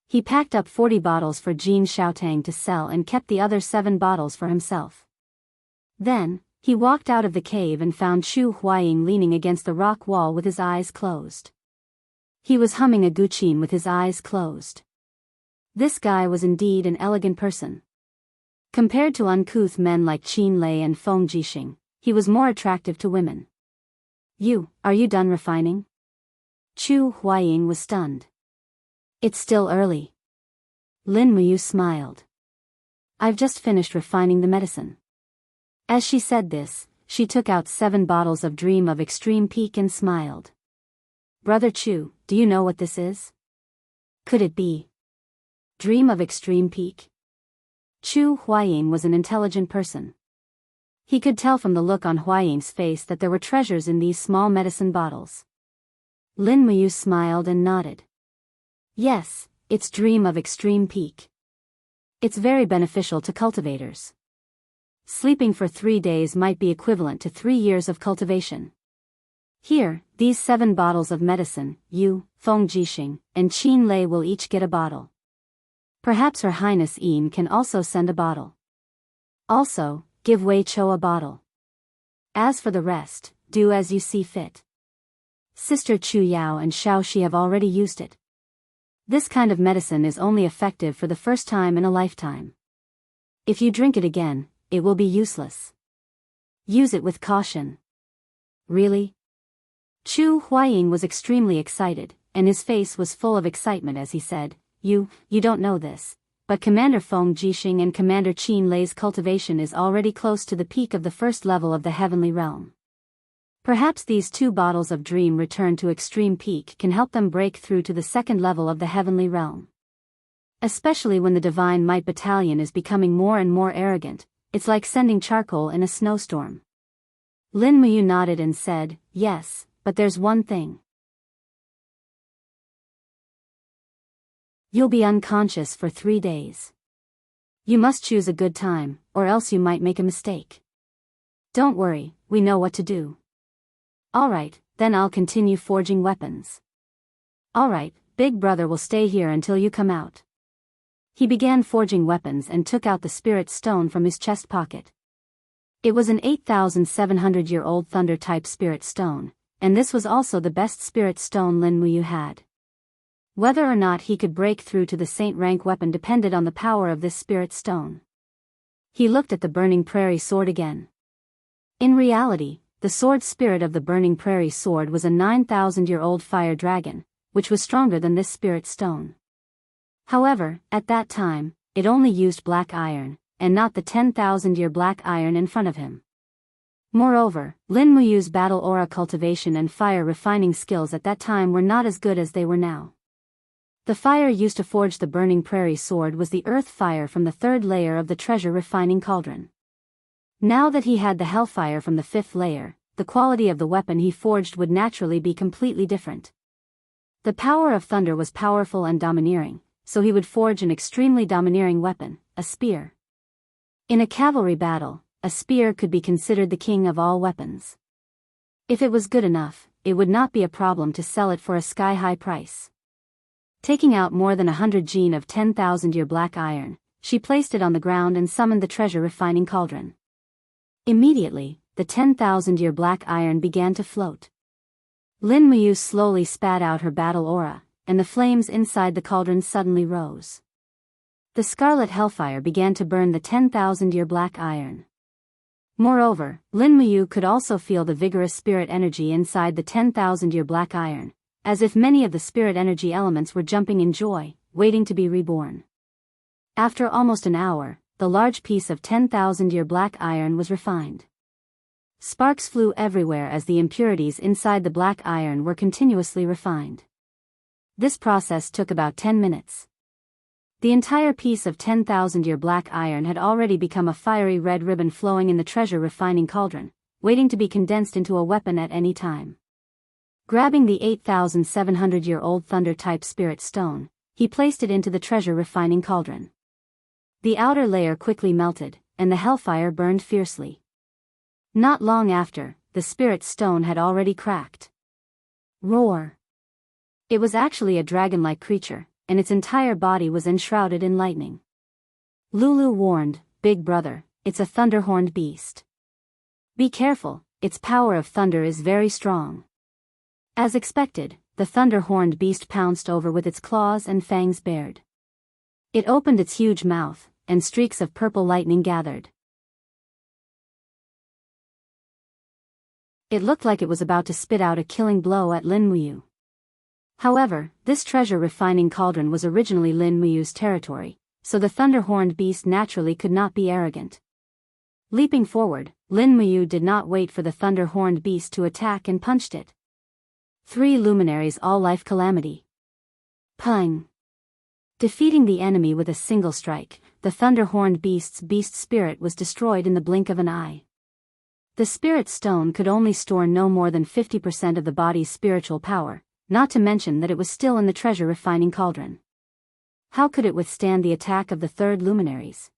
He packed up 40 bottles for Jean Xiaotang to sell and kept the other 7 bottles for himself. Then, he walked out of the cave and found Chu Huayin leaning against the rock wall with his eyes closed. He was humming a guqin with his eyes closed. This guy was indeed an elegant person. Compared to uncouth men like Qin Lei and Feng Jixing, he was more attractive to women. Are you done refining?" Chu Huayin was stunned. "It's still early." Lin Muyu smiled. "I've just finished refining the medicine." As she said this, she took out 7 bottles of Dream of Extreme Peak and smiled. Brother Chu, do you know what this is? Could it be Dream of Extreme Peak? Chu Huayin was an intelligent person. He could tell from the look on Huaying's face that there were treasures in these small medicine bottles. Lin Muyu smiled and nodded. Yes, it's Dream of Extreme Peak. It's very beneficial to cultivators. Sleeping for 3 days might be equivalent to 3 years of cultivation. Here, these 7 bottles of medicine, you, Feng Jixing, and Qin Lei will each get a bottle. Perhaps Her Highness Yin can also send a bottle. Also, give Wei Chou a bottle. As for the rest, do as you see fit. Sister Chu Yao and Xiao Shi have already used it. This kind of medicine is only effective for the first time in a lifetime. If you drink it again, it will be useless. Use it with caution. Really? Chu Huaying was extremely excited, and his face was full of excitement as he said, You don't know this, but Commander Feng Jixing and Commander Qin Lei's cultivation is already close to the peak of the first level of the heavenly realm. Perhaps these 2 bottles of Dream Return to Extreme Peak can help them break through to the second level of the heavenly realm. Especially when the Divine Might Battalion is becoming more and more arrogant, it's like sending charcoal in a snowstorm. Lin Muyu nodded and said, Yes, but there's one thing. You'll be unconscious for 3 days. You must choose a good time, or else you might make a mistake. Don't worry, we know what to do. Alright, then I'll continue forging weapons. Alright, Big Brother will stay here until you come out. He began forging weapons and took out the spirit stone from his chest pocket. It was an 8,700-year-old thunder-type spirit stone, and this was also the best spirit stone Lin Muyu had. Whether or not he could break through to the saint rank weapon depended on the power of this spirit stone. He looked at the Burning Prairie sword again. In reality, the sword spirit of the Burning Prairie sword was a 9,000-year-old fire dragon, which was stronger than this spirit stone. However, at that time, it only used black iron, and not the 10,000-year black iron in front of him. Moreover, Lin Muyu's battle aura cultivation and fire refining skills at that time were not as good as they were now. The fire used to forge the Burning Prairie sword was the earth fire from the 3rd layer of the treasure refining cauldron. Now that he had the hellfire from the 5th layer, the quality of the weapon he forged would naturally be completely different. The power of thunder was powerful and domineering, so he would forge an extremely domineering weapon, a spear. In a cavalry battle, a spear could be considered the king of all weapons. If it was good enough, it would not be a problem to sell it for a sky-high price. Taking out more than 100 gene of 10,000-year black iron, she placed it on the ground and summoned the treasure refining cauldron. Immediately, the 10,000-year black iron began to float. Lin Muyu slowly spat out her battle aura, and the flames inside the cauldron suddenly rose. The scarlet hellfire began to burn the 10,000-year black iron. Moreover, Lin Muyu could also feel the vigorous spirit energy inside the 10,000-year black iron, as if many of the spirit energy elements were jumping in joy, waiting to be reborn. After almost an hour, the large piece of 10,000-year black iron was refined. Sparks flew everywhere as the impurities inside the black iron were continuously refined. This process took about 10 minutes. The entire piece of 10,000-year black iron had already become a fiery red ribbon flowing in the treasure refining cauldron, waiting to be condensed into a weapon at any time. Grabbing the 8,700-year-old thunder-type spirit stone, he placed it into the treasure refining cauldron. The outer layer quickly melted, and the hellfire burned fiercely. Not long after, the spirit stone had already cracked. Roar! It was actually a dragon-like creature, and its entire body was enshrouded in lightning. Lulu warned, Big Brother, it's a thunder-horned beast. Be careful, its power of thunder is very strong. As expected, the thunder-horned beast pounced over with its claws and fangs bared. It opened its huge mouth, and streaks of purple lightning gathered. It looked like it was about to spit out a killing blow at Lin Muyu. However, this treasure refining cauldron was originally Lin Muyu's territory, so the thunder-horned beast naturally could not be arrogant. Leaping forward, Lin Muyu did not wait for the thunder-horned beast to attack and punched it. 3 luminaries all-life calamity. Pung. Defeating the enemy with a single strike, the thunder-horned beast's beast spirit was destroyed in the blink of an eye. The spirit stone could only store no more than 50% of the body's spiritual power, not to mention that it was still in the treasure refining cauldron. How could it withstand the attack of the 3rd luminaries?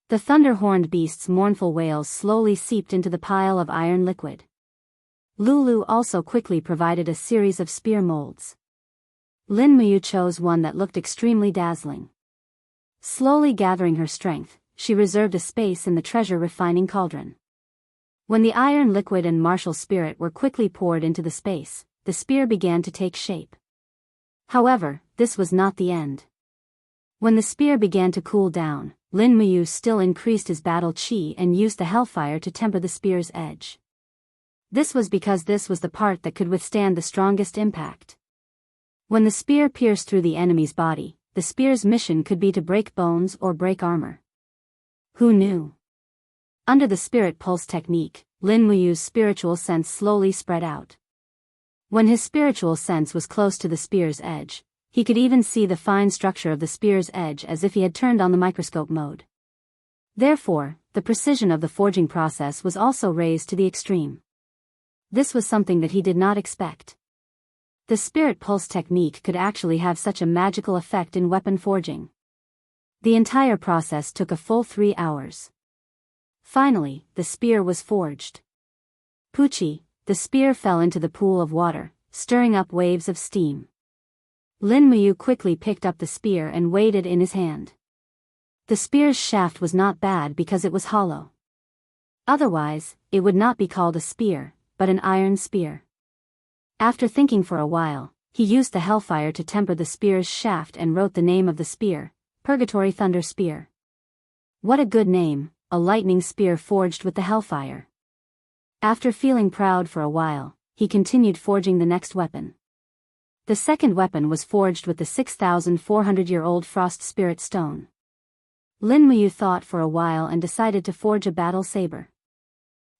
The thunder-horned beast's mournful wails slowly seeped into the pile of iron liquid. Lulu also quickly provided a series of spear molds. Lin Muyu chose one that looked extremely dazzling. Slowly gathering her strength, she reserved a space in the treasure refining cauldron. When the iron liquid and martial spirit were quickly poured into the space, the spear began to take shape. However, this was not the end. When the spear began to cool down, Lin Muyu still increased his battle chi and used the hellfire to temper the spear's edge. This was because this was the part that could withstand the strongest impact. When the spear pierced through the enemy's body, the spear's mission could be to break bones or break armor. Who knew? Under the spirit pulse technique, Lin Muyu's spiritual sense slowly spread out. When his spiritual sense was close to the spear's edge, he could even see the fine structure of the spear's edge as if he had turned on the microscope mode. Therefore, the precision of the forging process was also raised to the extreme. This was something that he did not expect. The spirit pulse technique could actually have such a magical effect in weapon forging. The entire process took a full 3 hours. Finally, the spear was forged. Poochie, the spear fell into the pool of water, stirring up waves of steam. Lin Muyu quickly picked up the spear and weighed it in his hand. The spear's shaft was not bad because it was hollow. Otherwise, it would not be called a spear, but an iron spear. After thinking for a while, he used the hellfire to temper the spear's shaft and wrote the name of the spear, Purgatory Thunder Spear. What a good name, a lightning spear forged with the hellfire. After feeling proud for a while, he continued forging the next weapon. The second weapon was forged with the 6,400-year-old frost spirit stone. Lin Muyu thought for a while and decided to forge a battle saber.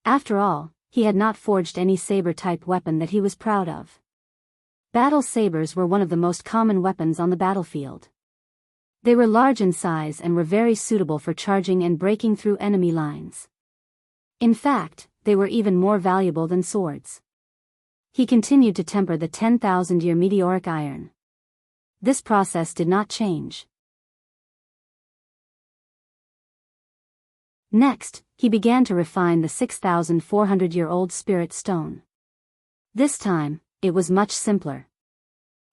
After all, he had not forged any saber-type weapon that he was proud of. Battle sabers were one of the most common weapons on the battlefield. They were large in size and were very suitable for charging and breaking through enemy lines. In fact, they were even more valuable than swords. He continued to temper the 10,000-year meteoric iron. This process did not change. Next, he began to refine the 6,400-year-old spirit stone. This time, it was much simpler.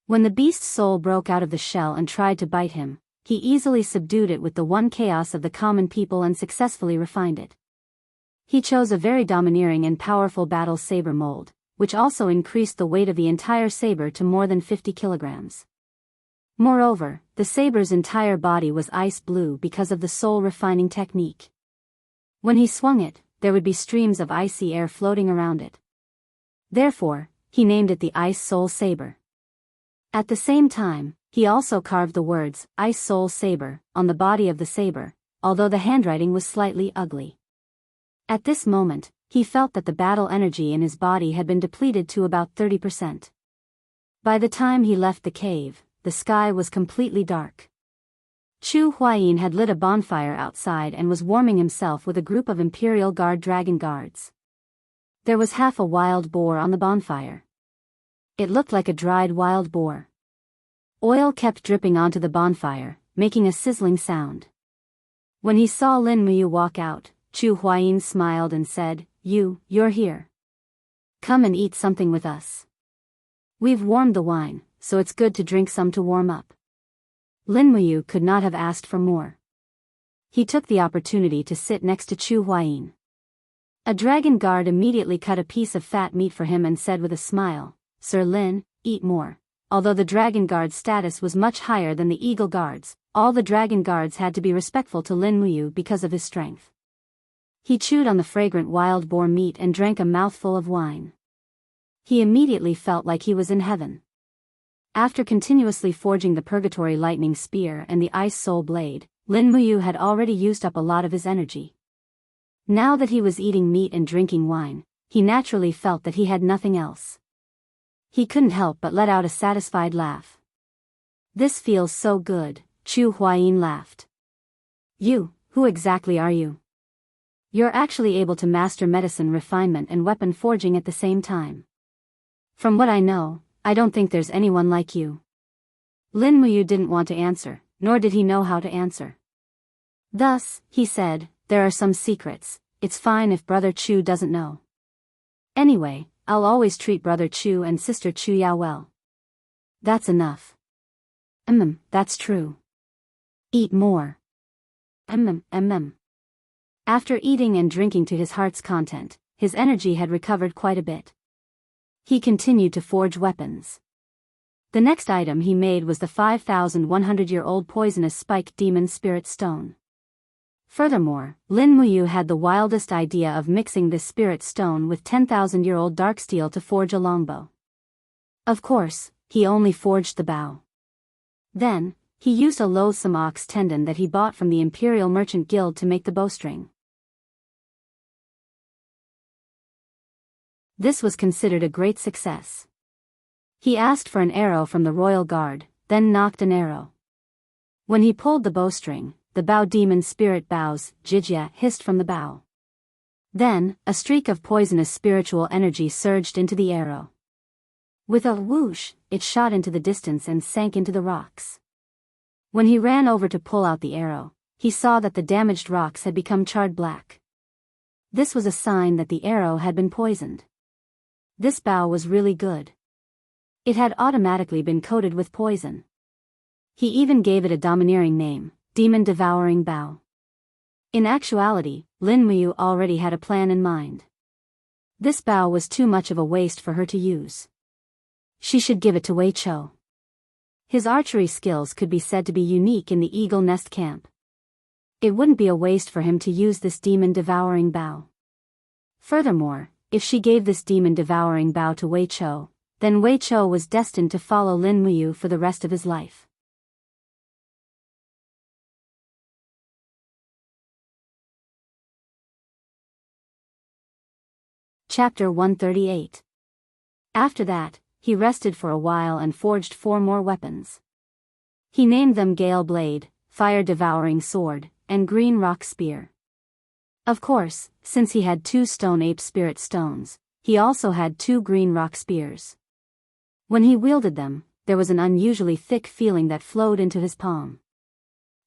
When the beast's soul broke out of the shell and tried to bite him, he easily subdued it with the one chaos of the common people and successfully refined it. He chose a very domineering and powerful battle saber mold, which also increased the weight of the entire saber to more than 50 kilograms. Moreover, the saber's entire body was ice blue because of the soul refining technique. When he swung it, there would be streams of icy air floating around it. Therefore, he named it the Ice Soul Saber. At the same time, he also carved the words, Ice Soul Saber, on the body of the saber, although the handwriting was slightly ugly. At this moment, he felt that the battle energy in his body had been depleted to about 30%. By the time he left the cave, the sky was completely dark. Chu Huayin had lit a bonfire outside and was warming himself with a group of Imperial Guard dragon guards. There was half a wild boar on the bonfire. It looked like a dried wild boar. Oil kept dripping onto the bonfire, making a sizzling sound. When he saw Lin Muyu walk out, Chu Huayin smiled and said, You're here. Come and eat something with us. We've warmed the wine, so it's good to drink some to warm up. Lin Muyu could not have asked for more. He took the opportunity to sit next to Chu Huayin. A dragon guard immediately cut a piece of fat meat for him and said with a smile, Sir Lin, eat more. Although the dragon guard's status was much higher than the eagle guards, all the dragon guards had to be respectful to Lin Muyu because of his strength. He chewed on the fragrant wild boar meat and drank a mouthful of wine. He immediately felt like he was in heaven. After continuously forging the Purgatory Lightning Spear and the Ice Soul Blade, Lin Muyu had already used up a lot of his energy. Now that he was eating meat and drinking wine, he naturally felt that he had nothing else. He couldn't help but let out a satisfied laugh. This feels so good, Chu Huayin laughed. Who exactly are you? You're actually able to master medicine refinement and weapon forging at the same time. From what I know, I don't think there's anyone like you. Lin Muyu didn't want to answer, nor did he know how to answer. Thus, he said, there are some secrets, it's fine if Brother Chu doesn't know. Anyway, I'll always treat Brother Chu and Sister Chu Yao well. That's enough. That's true. Eat more. After eating and drinking to his heart's content, his energy had recovered quite a bit. He continued to forge weapons. The next item he made was the 5,100-year-old poisonous spike demon spirit stone. Furthermore, Lin Muyu had the wildest idea of mixing this spirit stone with 10,000-year-old dark steel to forge a longbow. Of course, he only forged the bow. Then, he used a loathsome ox tendon that he bought from the Imperial Merchant Guild to make the bowstring. This was considered a great success. He asked for an arrow from the royal guard, then knocked an arrow. When he pulled the bowstring, the bow demon spirit bows, Jijia, hissed from the bow. Then, a streak of poisonous spiritual energy surged into the arrow. With a whoosh, it shot into the distance and sank into the rocks. When he ran over to pull out the arrow, he saw that the damaged rocks had become charred black. This was a sign that the arrow had been poisoned. This bow was really good. It had automatically been coated with poison. He even gave it a domineering name, Demon Devouring Bow. In actuality, Lin Muyu already had a plan in mind. This bow was too much of a waste for her to use. She should give it to Wei Chou. His archery skills could be said to be unique in the Eagle Nest camp. It wouldn't be a waste for him to use this demon devouring bow. Furthermore, if she gave this demon devouring bow to Wei Chou, then Wei Chou was destined to follow Lin Muyu for the rest of his life. Chapter 138. After that, he rested for a while and forged 4 more weapons. He named them Gale Blade, Fire Devouring Sword, and Green Rock Spear. Of course, since he had 2 Stone Ape Spirit Stones, he also had 2 Green Rock Spears. When he wielded them, there was an unusually thick feeling that flowed into his palm.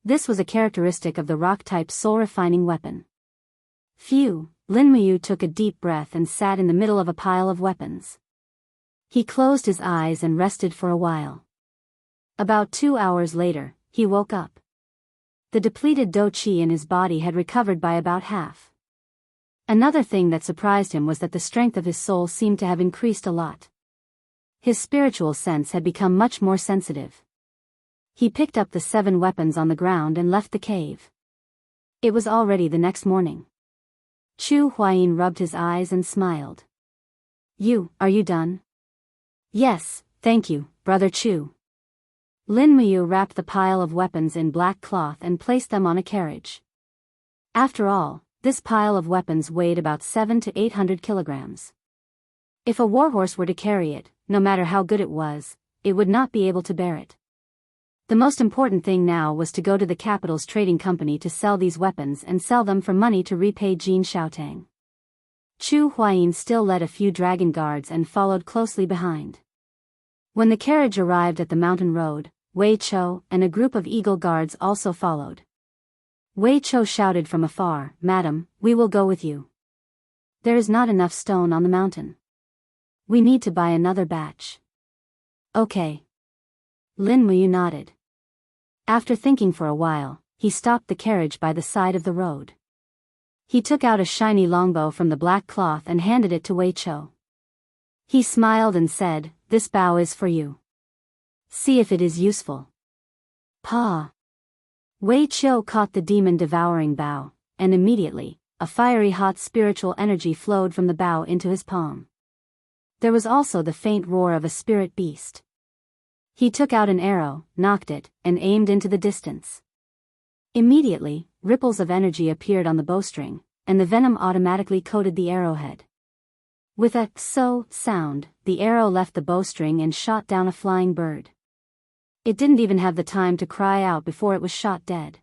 This was a characteristic of the rock-type soul-refining weapon. Phew, Lin Muyu took a deep breath and sat in the middle of a pile of weapons. He closed his eyes and rested for a while. About 2 hours later, he woke up. The depleted Do Qi in his body had recovered by about half. Another thing that surprised him was that the strength of his soul seemed to have increased a lot. His spiritual sense had become much more sensitive. He picked up the 7 weapons on the ground and left the cave. It was already the next morning. Chu Huayin rubbed his eyes and smiled. Are you done? Yes, thank you, Brother Chu. Lin Muyu wrapped the pile of weapons in black cloth and placed them on a carriage. After all, this pile of weapons weighed about 700 to 800 kilograms. If a warhorse were to carry it, no matter how good it was, it would not be able to bear it. The most important thing now was to go to the capital's trading company to sell these weapons and sell them for money to repay Jin Xiaotang. Chu Huayin still led a few dragon guards and followed closely behind. When the carriage arrived at the mountain road, Wei Chou and a group of eagle guards also followed. Wei Chou shouted from afar, "Madam, we will go with you. There is not enough stone on the mountain. We need to buy another batch." Okay. Lin Muyu nodded. After thinking for a while, he stopped the carriage by the side of the road. He took out a shiny longbow from the black cloth and handed it to Wei Chou. He smiled and said, "This bow is for you. See if it is useful." Pa! Wei Chou caught the demon-devouring bow, and immediately, a fiery hot spiritual energy flowed from the bow into his palm. There was also the faint roar of a spirit beast. He took out an arrow, nocked it, and aimed into the distance. Immediately, ripples of energy appeared on the bowstring, and the venom automatically coated the arrowhead. With a "so" sound, the arrow left the bowstring and shot down a flying bird. It didn't even have the time to cry out before it was shot dead.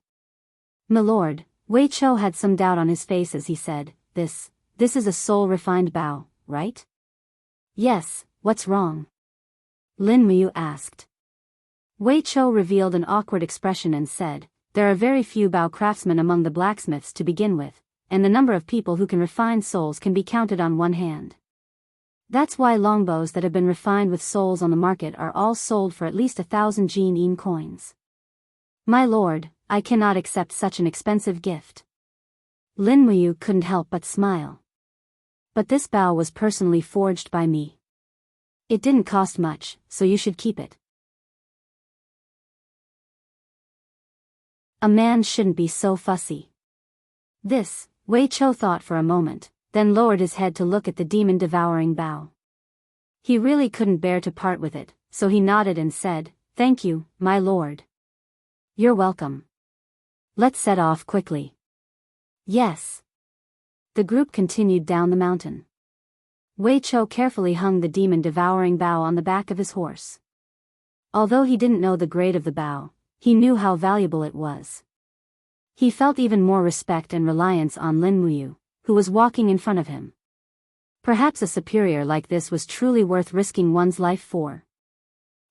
"Milord," Wei Cho had some doubt on his face as he said, This is a soul-refined bow, right?" "Yes, what's wrong?" Lin Muyu asked. Wei Cho revealed an awkward expression and said, "There are very few bow craftsmen among the blacksmiths to begin with, and the number of people who can refine souls can be counted on one hand. That's why longbows that have been refined with souls on the market are all sold for at least 1,000 Jin coins. My lord, I cannot accept such an expensive gift." Lin Muyu couldn't help but smile. "But this bow was personally forged by me. It didn't cost much, so you should keep it." A man shouldn't be so fussy. This, Wei Cho thought for a moment, then lowered his head to look at the demon-devouring bow. He really couldn't bear to part with it, so he nodded and said, "Thank you, my lord." "You're welcome. Let's set off quickly." "Yes." The group continued down the mountain. Wei Cho carefully hung the demon-devouring bow on the back of his horse. Although he didn't know the grade of the bow, he knew how valuable it was. He felt even more respect and reliance on Lin Muyu, who was walking in front of him. Perhaps a superior like this was truly worth risking one's life for.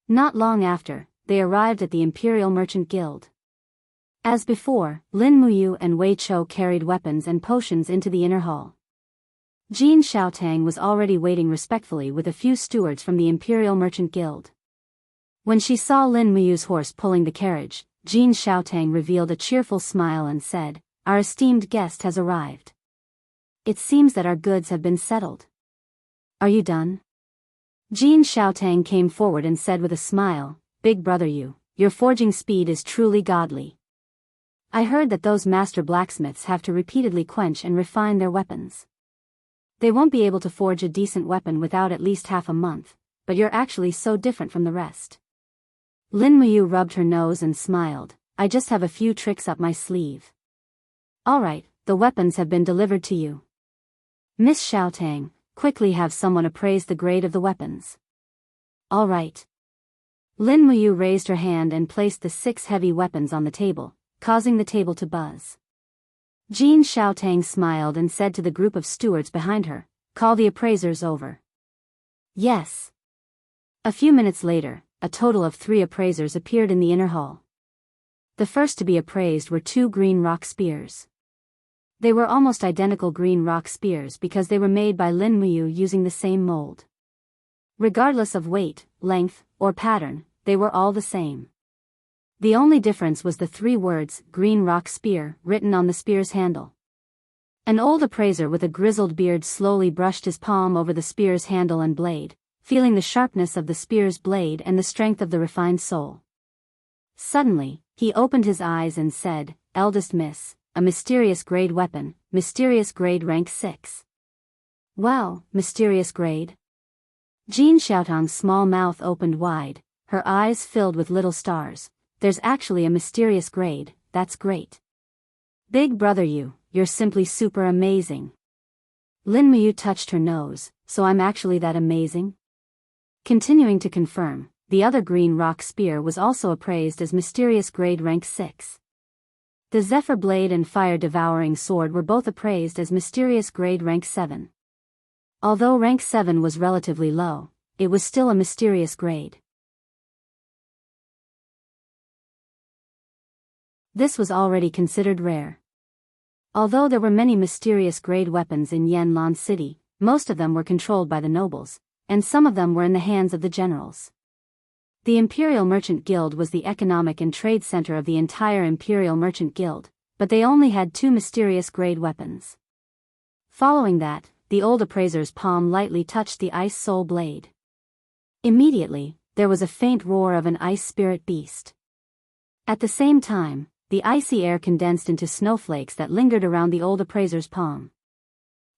Not long after, they arrived at the Imperial Merchant Guild. As before, Lin Muyu and Wei Cho carried weapons and potions into the inner hall. Jin Xiaotang was already waiting respectfully with a few stewards from the Imperial Merchant Guild. When she saw Lin Muyu's horse pulling the carriage, Jin Xiaotang revealed a cheerful smile and said, "Our esteemed guest has arrived. It seems that our goods have been settled. Are you done?" Jin Xiaotang came forward and said with a smile, "Big brother, your forging speed is truly godly. I heard that those master blacksmiths have to repeatedly quench and refine their weapons. They won't be able to forge a decent weapon without at least half a month, but you're actually so different from the rest." Lin Muyu rubbed her nose and smiled, "I just have a few tricks up my sleeve." "All right, the weapons have been delivered to you. Miss Xiaotang, quickly have someone appraise the grade of the weapons." "All right." Lin Muyu raised her hand and placed the 6 heavy weapons on the table, causing the table to buzz. Jin Xiaotang smiled and said to the group of stewards behind her, "Call the appraisers over." "Yes." A few minutes later, a total of 3 appraisers appeared in the inner hall. The first to be appraised were 2 green rock spears. They were almost identical green rock spears because they were made by Lin Muyu using the same mold. Regardless of weight, length, or pattern, they were all the same. The only difference was the 3 words, "Green Rock Spear," written on the spear's handle. An old appraiser with a grizzled beard slowly brushed his palm over the spear's handle and blade, feeling the sharpness of the spear's blade and the strength of the refined soul. Suddenly, he opened his eyes and said, "Eldest Miss, a mysterious grade weapon, mysterious grade rank 6. "Wow, mysterious grade?" Jin Xiaotang's small mouth opened wide, her eyes filled with little stars. "There's actually a mysterious grade, that's great. Big brother, you're simply super amazing." Lin Muyu touched her nose, "So I'm actually that amazing?" Continuing to confirm, the other green rock spear was also appraised as mysterious grade rank 6. The Zephyr blade and fire devouring sword were both appraised as mysterious grade rank 7. Although rank 7 was relatively low, it was still a mysterious grade. This was already considered rare. Although there were many mysterious grade weapons in Yanlan City, most of them were controlled by the nobles, and some of them were in the hands of the generals. The Imperial Merchant Guild was the economic and trade center of the entire Imperial Merchant Guild, but they only had 2 mysterious grade weapons. Following that, the old appraiser's palm lightly touched the ice soul blade. Immediately, there was a faint roar of an ice spirit beast. At the same time, the icy air condensed into snowflakes that lingered around the old appraiser's palm.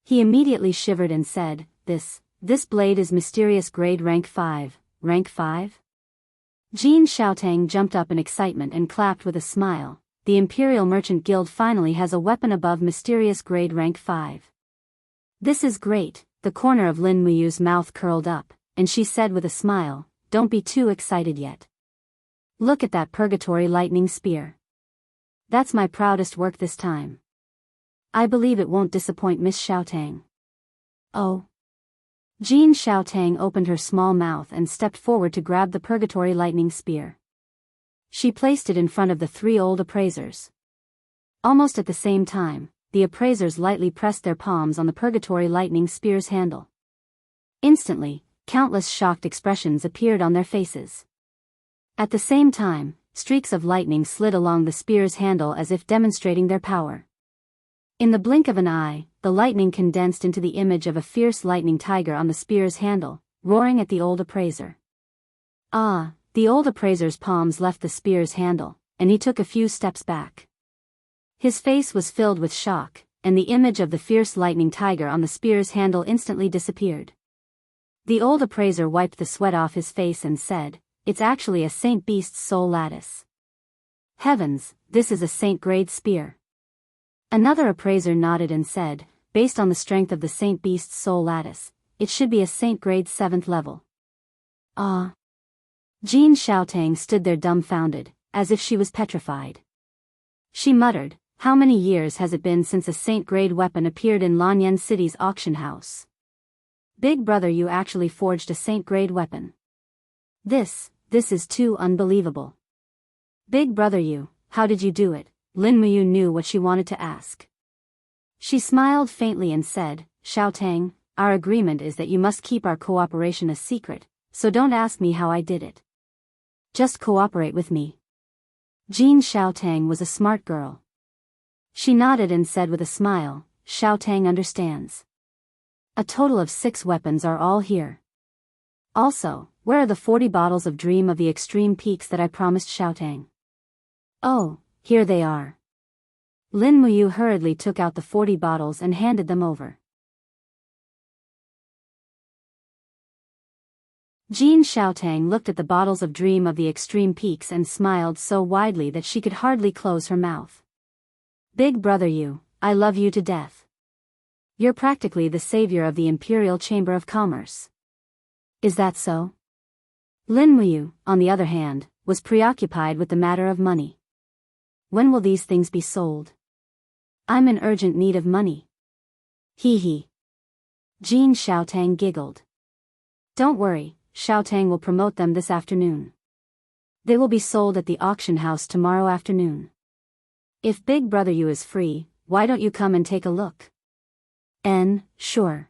He immediately shivered and said, This blade is mysterious grade rank 5, rank 5? Jin Xiaotang jumped up in excitement and clapped with a smile. the Imperial Merchant Guild finally has a weapon above mysterious grade rank 5. This is great, the corner of Lin Muyu's mouth curled up, and she said with a smile, don't be too excited yet. Look at that purgatory lightning spear. That's my proudest work this time. I believe it won't disappoint Miss Xiaotang. Oh. Jean Xiaotang opened her small mouth and stepped forward to grab the purgatory lightning spear. She placed it in front of the 3 old appraisers. Almost at the same time, the appraisers lightly pressed their palms on the purgatory lightning spear's handle. Instantly, countless shocked expressions appeared on their faces. At the same time, streaks of lightning slid along the spear's handle as if demonstrating their power. In the blink of an eye, the lightning condensed into the image of a fierce lightning tiger on the spear's handle, roaring at the old appraiser. Ah, the old appraiser's palms left the spear's handle, and he took a few steps back. His face was filled with shock, and the image of the fierce lightning tiger on the spear's handle instantly disappeared. The old appraiser wiped the sweat off his face and said, it's actually a Saint Beast's soul lattice. Heavens, this is a Saint-grade spear. Another appraiser nodded and said, based on the strength of the Saint Beast's soul lattice, it should be a Saint-grade 7th level. Ah. Jean Xiaotang stood there dumbfounded, as if she was petrified. She muttered, how many years has it been since a Saint-grade weapon appeared in Lanyan City's auction house? Big brother, you actually forged a Saint-grade weapon. This is too unbelievable. Big brother, you, how did you do it? Lin Muyu knew what she wanted to ask. She smiled faintly and said, Xiaotang, our agreement is that you must keep our cooperation a secret, so don't ask me how I did it. Just cooperate with me. Jean Xiaotang was a smart girl. She nodded and said with a smile, Xiaotang understands. A total of 6 weapons are all here. Also, where are the 40 bottles of Dream of the Extreme Peaks that I promised Xiaotang? Oh, here they are. Lin Muyu hurriedly took out the 40 bottles and handed them over. Jean Xiaotang looked at the bottles of Dream of the Extreme Peaks and smiled so widely that she could hardly close her mouth. Big brother, you, I love you to death. You're practically the savior of the Imperial Chamber of Commerce. Is that so? Lin Muyu, on the other hand, was preoccupied with the matter of money. When will these things be sold? I'm in urgent need of money. Hee hee. Jean Xiaotang giggled. Don't worry, Xiaotang will promote them this afternoon. They will be sold at the auction house tomorrow afternoon. If Big Brother you is free, why don't you come and take a look? Sure.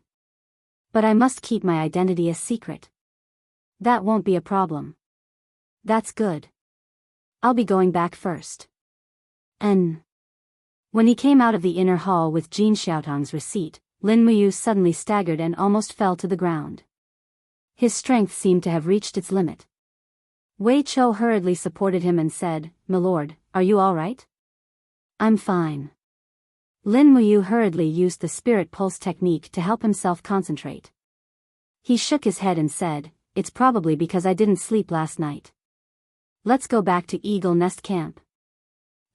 But I must keep my identity a secret. That won't be a problem. That's good. I'll be going back first. When he came out of the inner hall with Jean Xiaotang's receipt, Lin Muyu suddenly staggered and almost fell to the ground. His strength seemed to have reached its limit. Wei Chou hurriedly supported him and said, My lord, are you all right? I'm fine. Lin Muyu hurriedly used the spirit pulse technique to help himself concentrate. He shook his head and said, It's probably because I didn't sleep last night. Let's go back to Eagle Nest Camp.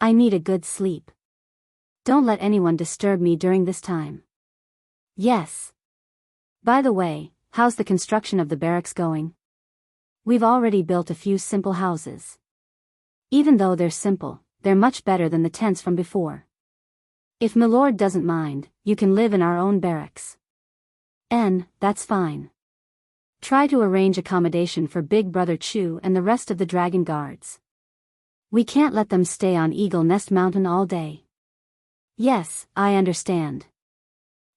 I need a good sleep. Don't let anyone disturb me during this time. Yes. By the way, how's the construction of the barracks going? We've already built a few simple houses. Even though they're simple, they're much better than the tents from before. If Milord doesn't mind, you can live in our own barracks. That's fine. Try to arrange accommodation for Big Brother Chu and the rest of the Dragon Guards. We can't let them stay on Eagle Nest Mountain all day. Yes, I understand.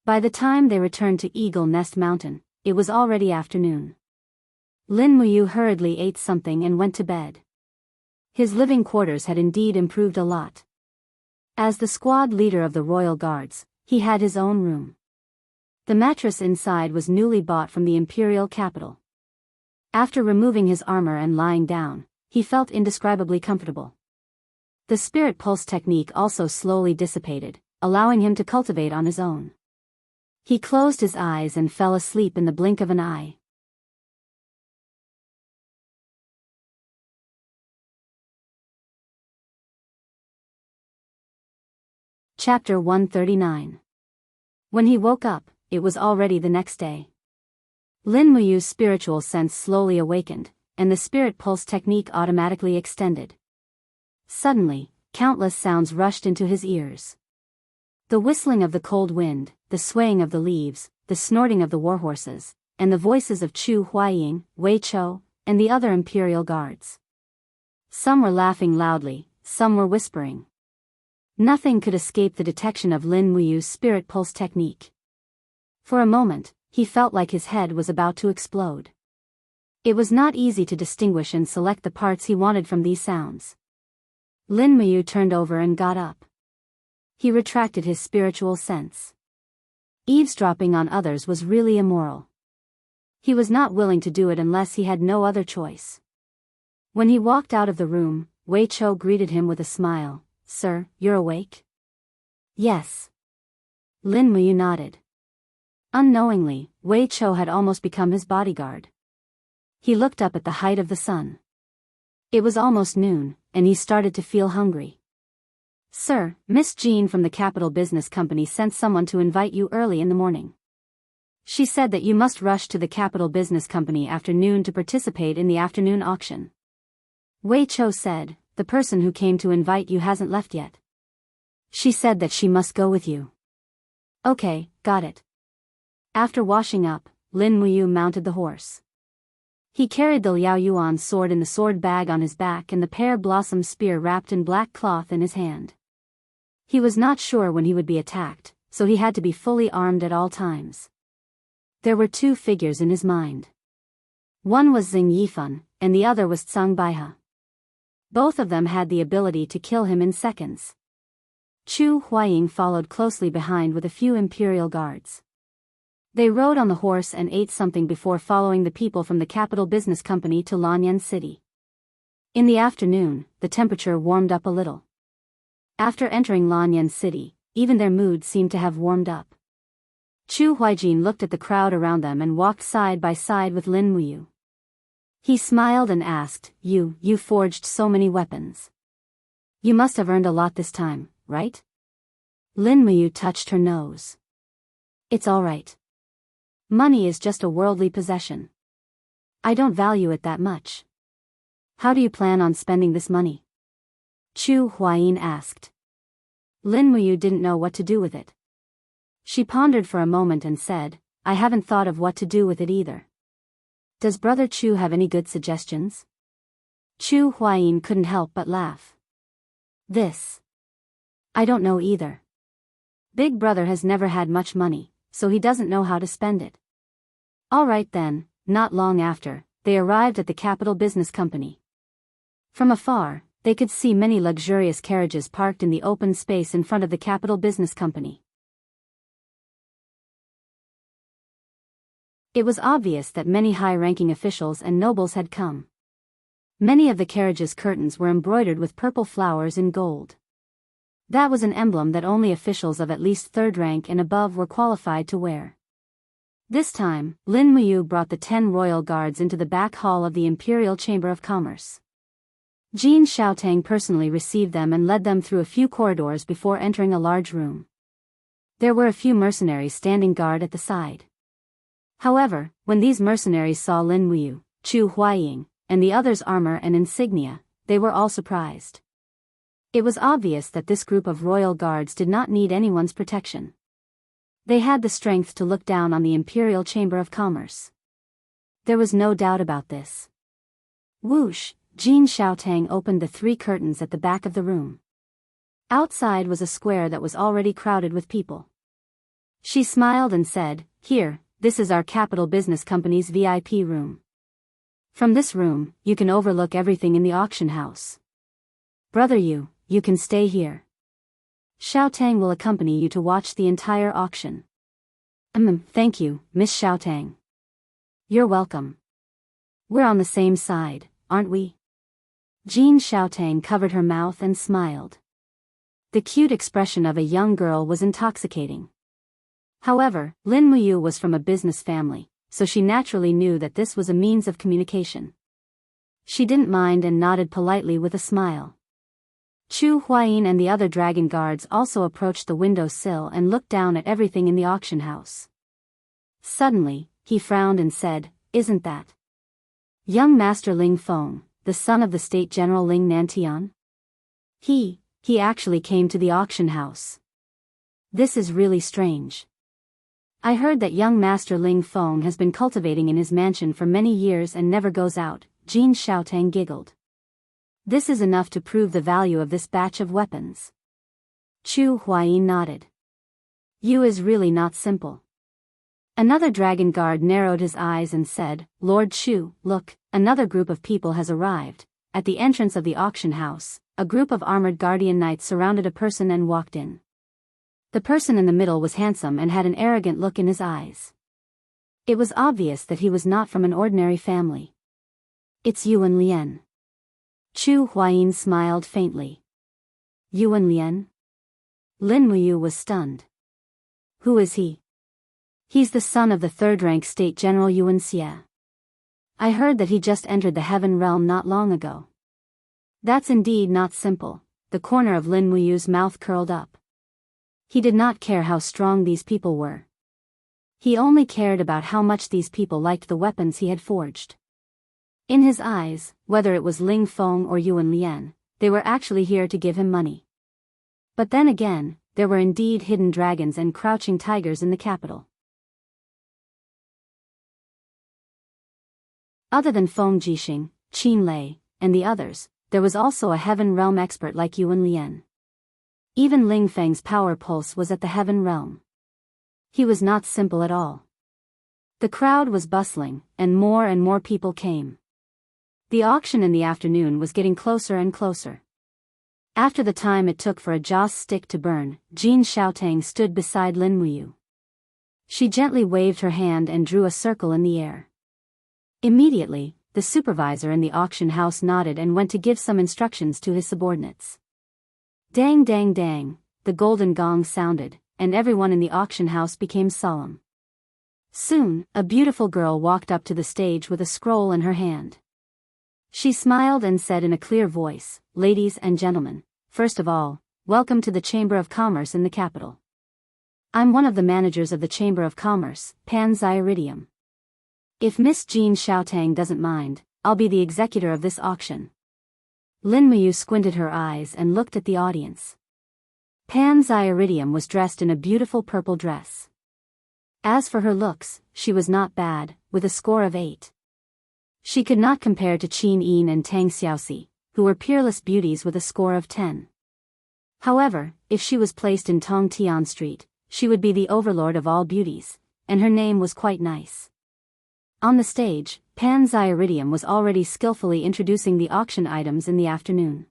By the time they returned to Eagle Nest Mountain, it was already afternoon. Lin Muyu hurriedly ate something and went to bed. His living quarters had indeed improved a lot. As the squad leader of the Royal Guards, he had his own room. The mattress inside was newly bought from the Imperial capital. After removing his armor and lying down, he felt indescribably comfortable. The spirit pulse technique also slowly dissipated, allowing him to cultivate on his own. He closed his eyes and fell asleep in the blink of an eye. Chapter 139. When he woke up, it was already the next day. Lin Muyu's spiritual sense slowly awakened, and the spirit pulse technique automatically extended. Suddenly, countless sounds rushed into his ears. The whistling of the cold wind, the swaying of the leaves, the snorting of the warhorses, and the voices of Chu Huaying, Wei Chou, and the other imperial guards. Some were laughing loudly, some were whispering. Nothing could escape the detection of Lin Muyu's spirit pulse technique. For a moment, he felt like his head was about to explode. It was not easy to distinguish and select the parts he wanted from these sounds. Lin Muyu turned over and got up. He retracted his spiritual sense. Eavesdropping on others was really immoral. He was not willing to do it unless he had no other choice. When he walked out of the room, Wei Chou greeted him with a smile. "Sir, you're awake?" "Yes." Lin Muyu nodded. Unknowingly, Wei Chou had almost become his bodyguard. He looked up at the height of the sun. It was almost noon, and he started to feel hungry. "Sir, Miss Jean from the Capital Business Company sent someone to invite you early in the morning. She said that you must rush to the Capital Business Company after noon to participate in the afternoon auction." Wei Chou said, "The person who came to invite you hasn't left yet. She said that she must go with you." "Okay, got it." After washing up, Lin Muyu mounted the horse. He carried the Liao Yuan sword in the sword bag on his back and the pear blossom spear wrapped in black cloth in his hand. He was not sure when he would be attacked, so he had to be fully armed at all times. There were two figures in his mind. One was Xing Yifan, and the other was Tsang Baihe. Both of them had the ability to kill him in seconds. Chu Huaying followed closely behind with a few imperial guards. They rode on the horse and ate something before following the people from the Capital Business Company to Lanyan City. In the afternoon, the temperature warmed up a little. After entering Lanyan City, even their mood seemed to have warmed up. Chu Huaijin looked at the crowd around them and walked side by side with Lin Muyu. He smiled and asked, You forged so many weapons. You must have earned a lot this time, right?" Lin Muyu touched her nose. "It's all right. Money is just a worldly possession. I don't value it that much." "How do you plan on spending this money?" Chu Huayin asked. Lin Muyu didn't know what to do with it. She pondered for a moment and said, "I haven't thought of what to do with it either. Does Brother Chu have any good suggestions?" Chu Huayin couldn't help but laugh. I don't know either. Big Brother has never had much money, so he doesn't know how to spend it." All right then. Not long after, they arrived at the Capital Business Company. From afar, they could see many luxurious carriages parked in the open space in front of the Capital Business Company. It was obvious that many high-ranking officials and nobles had come. Many of the carriages' curtains were embroidered with purple flowers in gold. That was an emblem that only officials of at least third rank and above were qualified to wear. This time, Lin Muyu brought the 10 royal guards into the back hall of the Imperial Chamber of Commerce. Jin Xiaotang personally received them and led them through a few corridors before entering a large room. There were a few mercenaries standing guard at the side. However, when these mercenaries saw Lin Muyu, Chu Huaying, and the others' armor and insignia, they were all surprised. It was obvious that this group of royal guards did not need anyone's protection. They had the strength to look down on the Imperial Chamber of Commerce. There was no doubt about this. Whoosh! Jin Xiaotang opened the 3 curtains at the back of the room. Outside was a square that was already crowded with people. She smiled and said, "Here, this is our Capital Business Company's VIP room. From this room, you can overlook everything in the auction house. Brother you can stay here. Xiaotang will accompany you to watch the entire auction." Thank you, Miss Xiaotang." "You're welcome. We're on the same side, aren't we?" Jin Xiaotang covered her mouth and smiled. The cute expression of a young girl was intoxicating. However, Lin Muyu was from a business family, so she naturally knew that this was a means of communication. She didn't mind and nodded politely with a smile. Chu Huayin and the other dragon guards also approached the window sill and looked down at everything in the auction house. Suddenly, he frowned and said, "Isn't that young Master Ling Feng, the son of the State General Ling Nantian? He actually came to the auction house. This is really strange. I heard that young Master Ling Feng has been cultivating in his mansion for many years and never goes out." Jin Xiaotang giggled. "This is enough to prove the value of this batch of weapons." Chu Huayin nodded. "You is really not simple." Another dragon guard narrowed his eyes and said, "Lord Chu, look, another group of people has arrived." At the entrance of the auction house, a group of armored guardian knights surrounded a person and walked in. The person in the middle was handsome and had an arrogant look in his eyes. It was obvious that he was not from an ordinary family. "It's Yuan Lian." Chu Huayin smiled faintly. "Yuan Lian?" Lin Muyu was stunned. "Who is he?" "He's the son of the third-rank State General Yuan Xie. I heard that he just entered the Heaven Realm not long ago." "That's indeed not simple." The corner of Lin Muyu's mouth curled up. He did not care how strong these people were. He only cared about how much these people liked the weapons he had forged. In his eyes, whether it was Ling Feng or Yuan Lian, they were actually here to give him money. But then again, there were indeed hidden dragons and crouching tigers in the capital. Other than Feng Jixing, Qin Lei, and the others, there was also a Heaven Realm expert like Yuan Lian. Even Ling Feng's power pulse was at the Heaven Realm. He was not simple at all. The crowd was bustling, and more people came. The auction in the afternoon was getting closer and closer. After the time it took for a joss stick to burn, Jin Xiaotang stood beside Lin Muyu. She gently waved her hand and drew a circle in the air. Immediately, the supervisor in the auction house nodded and went to give some instructions to his subordinates. Dang dang dang, the golden gong sounded, and everyone in the auction house became solemn. Soon, a beautiful girl walked up to the stage with a scroll in her hand. She smiled and said in a clear voice, "Ladies and gentlemen, first of all, welcome to the Chamber of Commerce in the capital. I'm one of the managers of the Chamber of Commerce, Pan Iridium. If Miss Jin Xiaotang doesn't mind, I'll be the executor of this auction." Lin Muyu squinted her eyes and looked at the audience. Pan Iridium was dressed in a beautiful purple dress. As for her looks, she was not bad, with a score of 8. She could not compare to Qin Yin and Tang Xiaoxi, who were peerless beauties with a score of 10. However, if she was placed in Tongtian Street, she would be the overlord of all beauties, and her name was quite nice. On the stage, Pan Iridium was already skillfully introducing the auction items in the afternoon.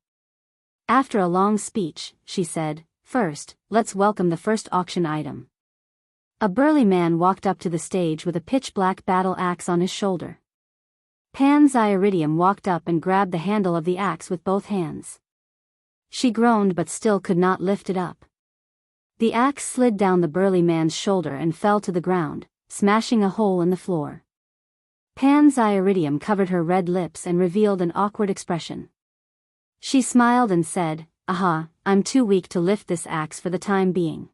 After a long speech, she said, "First, let's welcome the first auction item." A burly man walked up to the stage with a pitch-black battle axe on his shoulder. Pan Iridium walked up and grabbed the handle of the axe with both hands. She groaned but still could not lift it up. The axe slid down the burly man's shoulder and fell to the ground, smashing a hole in the floor. Pan Iridium covered her red lips and revealed an awkward expression. She smiled and said, "Aha, I'm too weak to lift this axe for the time being.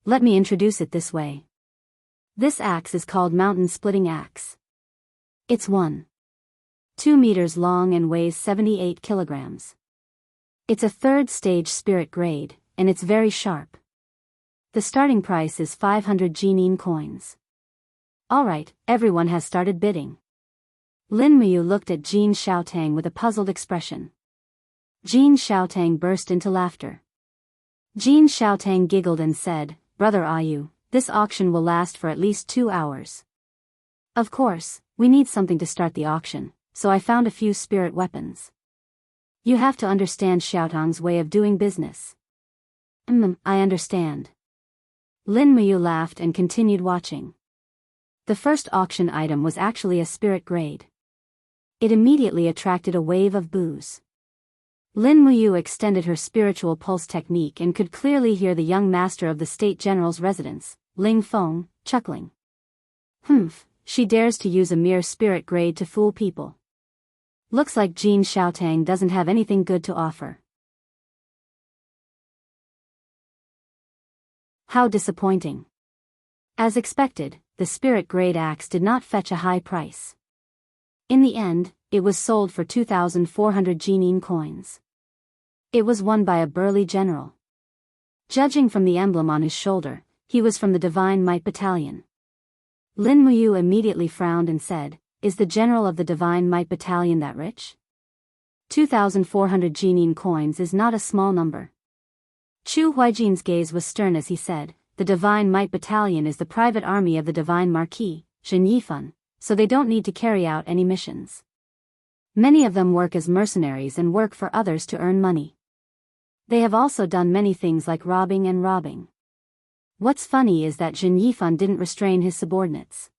Let me introduce it this way. This axe is called Mountain Splitting Axe. It's 1.2 meters long and weighs 78 kilograms. It's a third-stage spirit grade, and it's very sharp. The starting price is 500 Jinin coins." Alright, everyone has started bidding. Lin Muyu looked at Jin Xiaotang with a puzzled expression. Jin Xiaotang burst into laughter. Jin Xiaotang giggled and said, "Brother Ayu, this auction will last for at least 2 hours. Of course, we need something to start the auction, so I found a few spirit weapons. You have to understand Xiaotang's way of doing business." I understand." Lin Muyu laughed and continued watching. The first auction item was actually a spirit grade. It immediately attracted a wave of boos. Lin Muyu extended her spiritual pulse technique and could clearly hear the young master of the State General's residence, Ling Feng, chuckling. She dares to use a mere spirit grade to fool people. Looks like Jin Xiaotang doesn't have anything good to offer. How disappointing. As expected, the spirit-grade axe did not fetch a high price. In the end, it was sold for 2,400 Jinyin coins. It was won by a burly general. Judging from the emblem on his shoulder, he was from the Divine Might Battalion. Lin Muyu immediately frowned and said, "Is the general of the Divine Might Battalion that rich? 2,400 Jinyin coins is not a small number." Chu Huijin's gaze was stern as he said, "The Divine Might Battalion is the private army of the Divine Marquis, Zhen Yifan, so they don't need to carry out any missions. Many of them work as mercenaries and work for others to earn money. They have also done many things like robbing and robbing. What's funny is that Zhen Yifan didn't restrain his subordinates.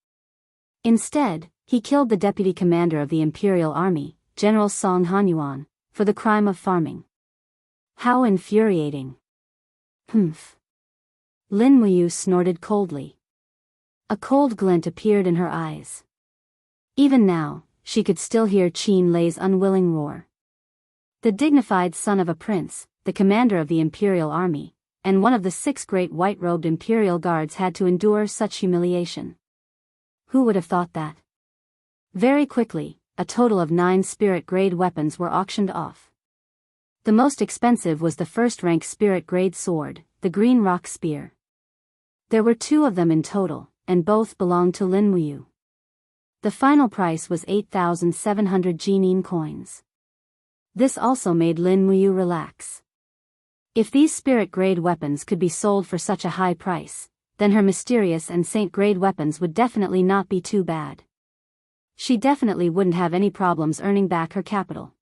Instead, he killed the deputy commander of the Imperial Army, General Song Hanyuan, for the crime of farming. How infuriating." "Humph." Lin Muyu snorted coldly. A cold glint appeared in her eyes. Even now, she could still hear Qin Lei's unwilling roar. The dignified son of a prince, the commander of the Imperial Army, and one of the 6 great white-robed Imperial Guards had to endure such humiliation. Who would have thought that? Very quickly, a total of 9 spirit-grade weapons were auctioned off. The most expensive was the first-rank spirit-grade sword, the Green Rock Spear. There were 2 of them in total, and both belonged to Lin Muyu. The final price was 8,700 Jinyin coins. This also made Lin Muyu relax. If these spirit-grade weapons could be sold for such a high price, then her mysterious and saint-grade weapons would definitely not be too bad. She definitely wouldn't have any problems earning back her capital.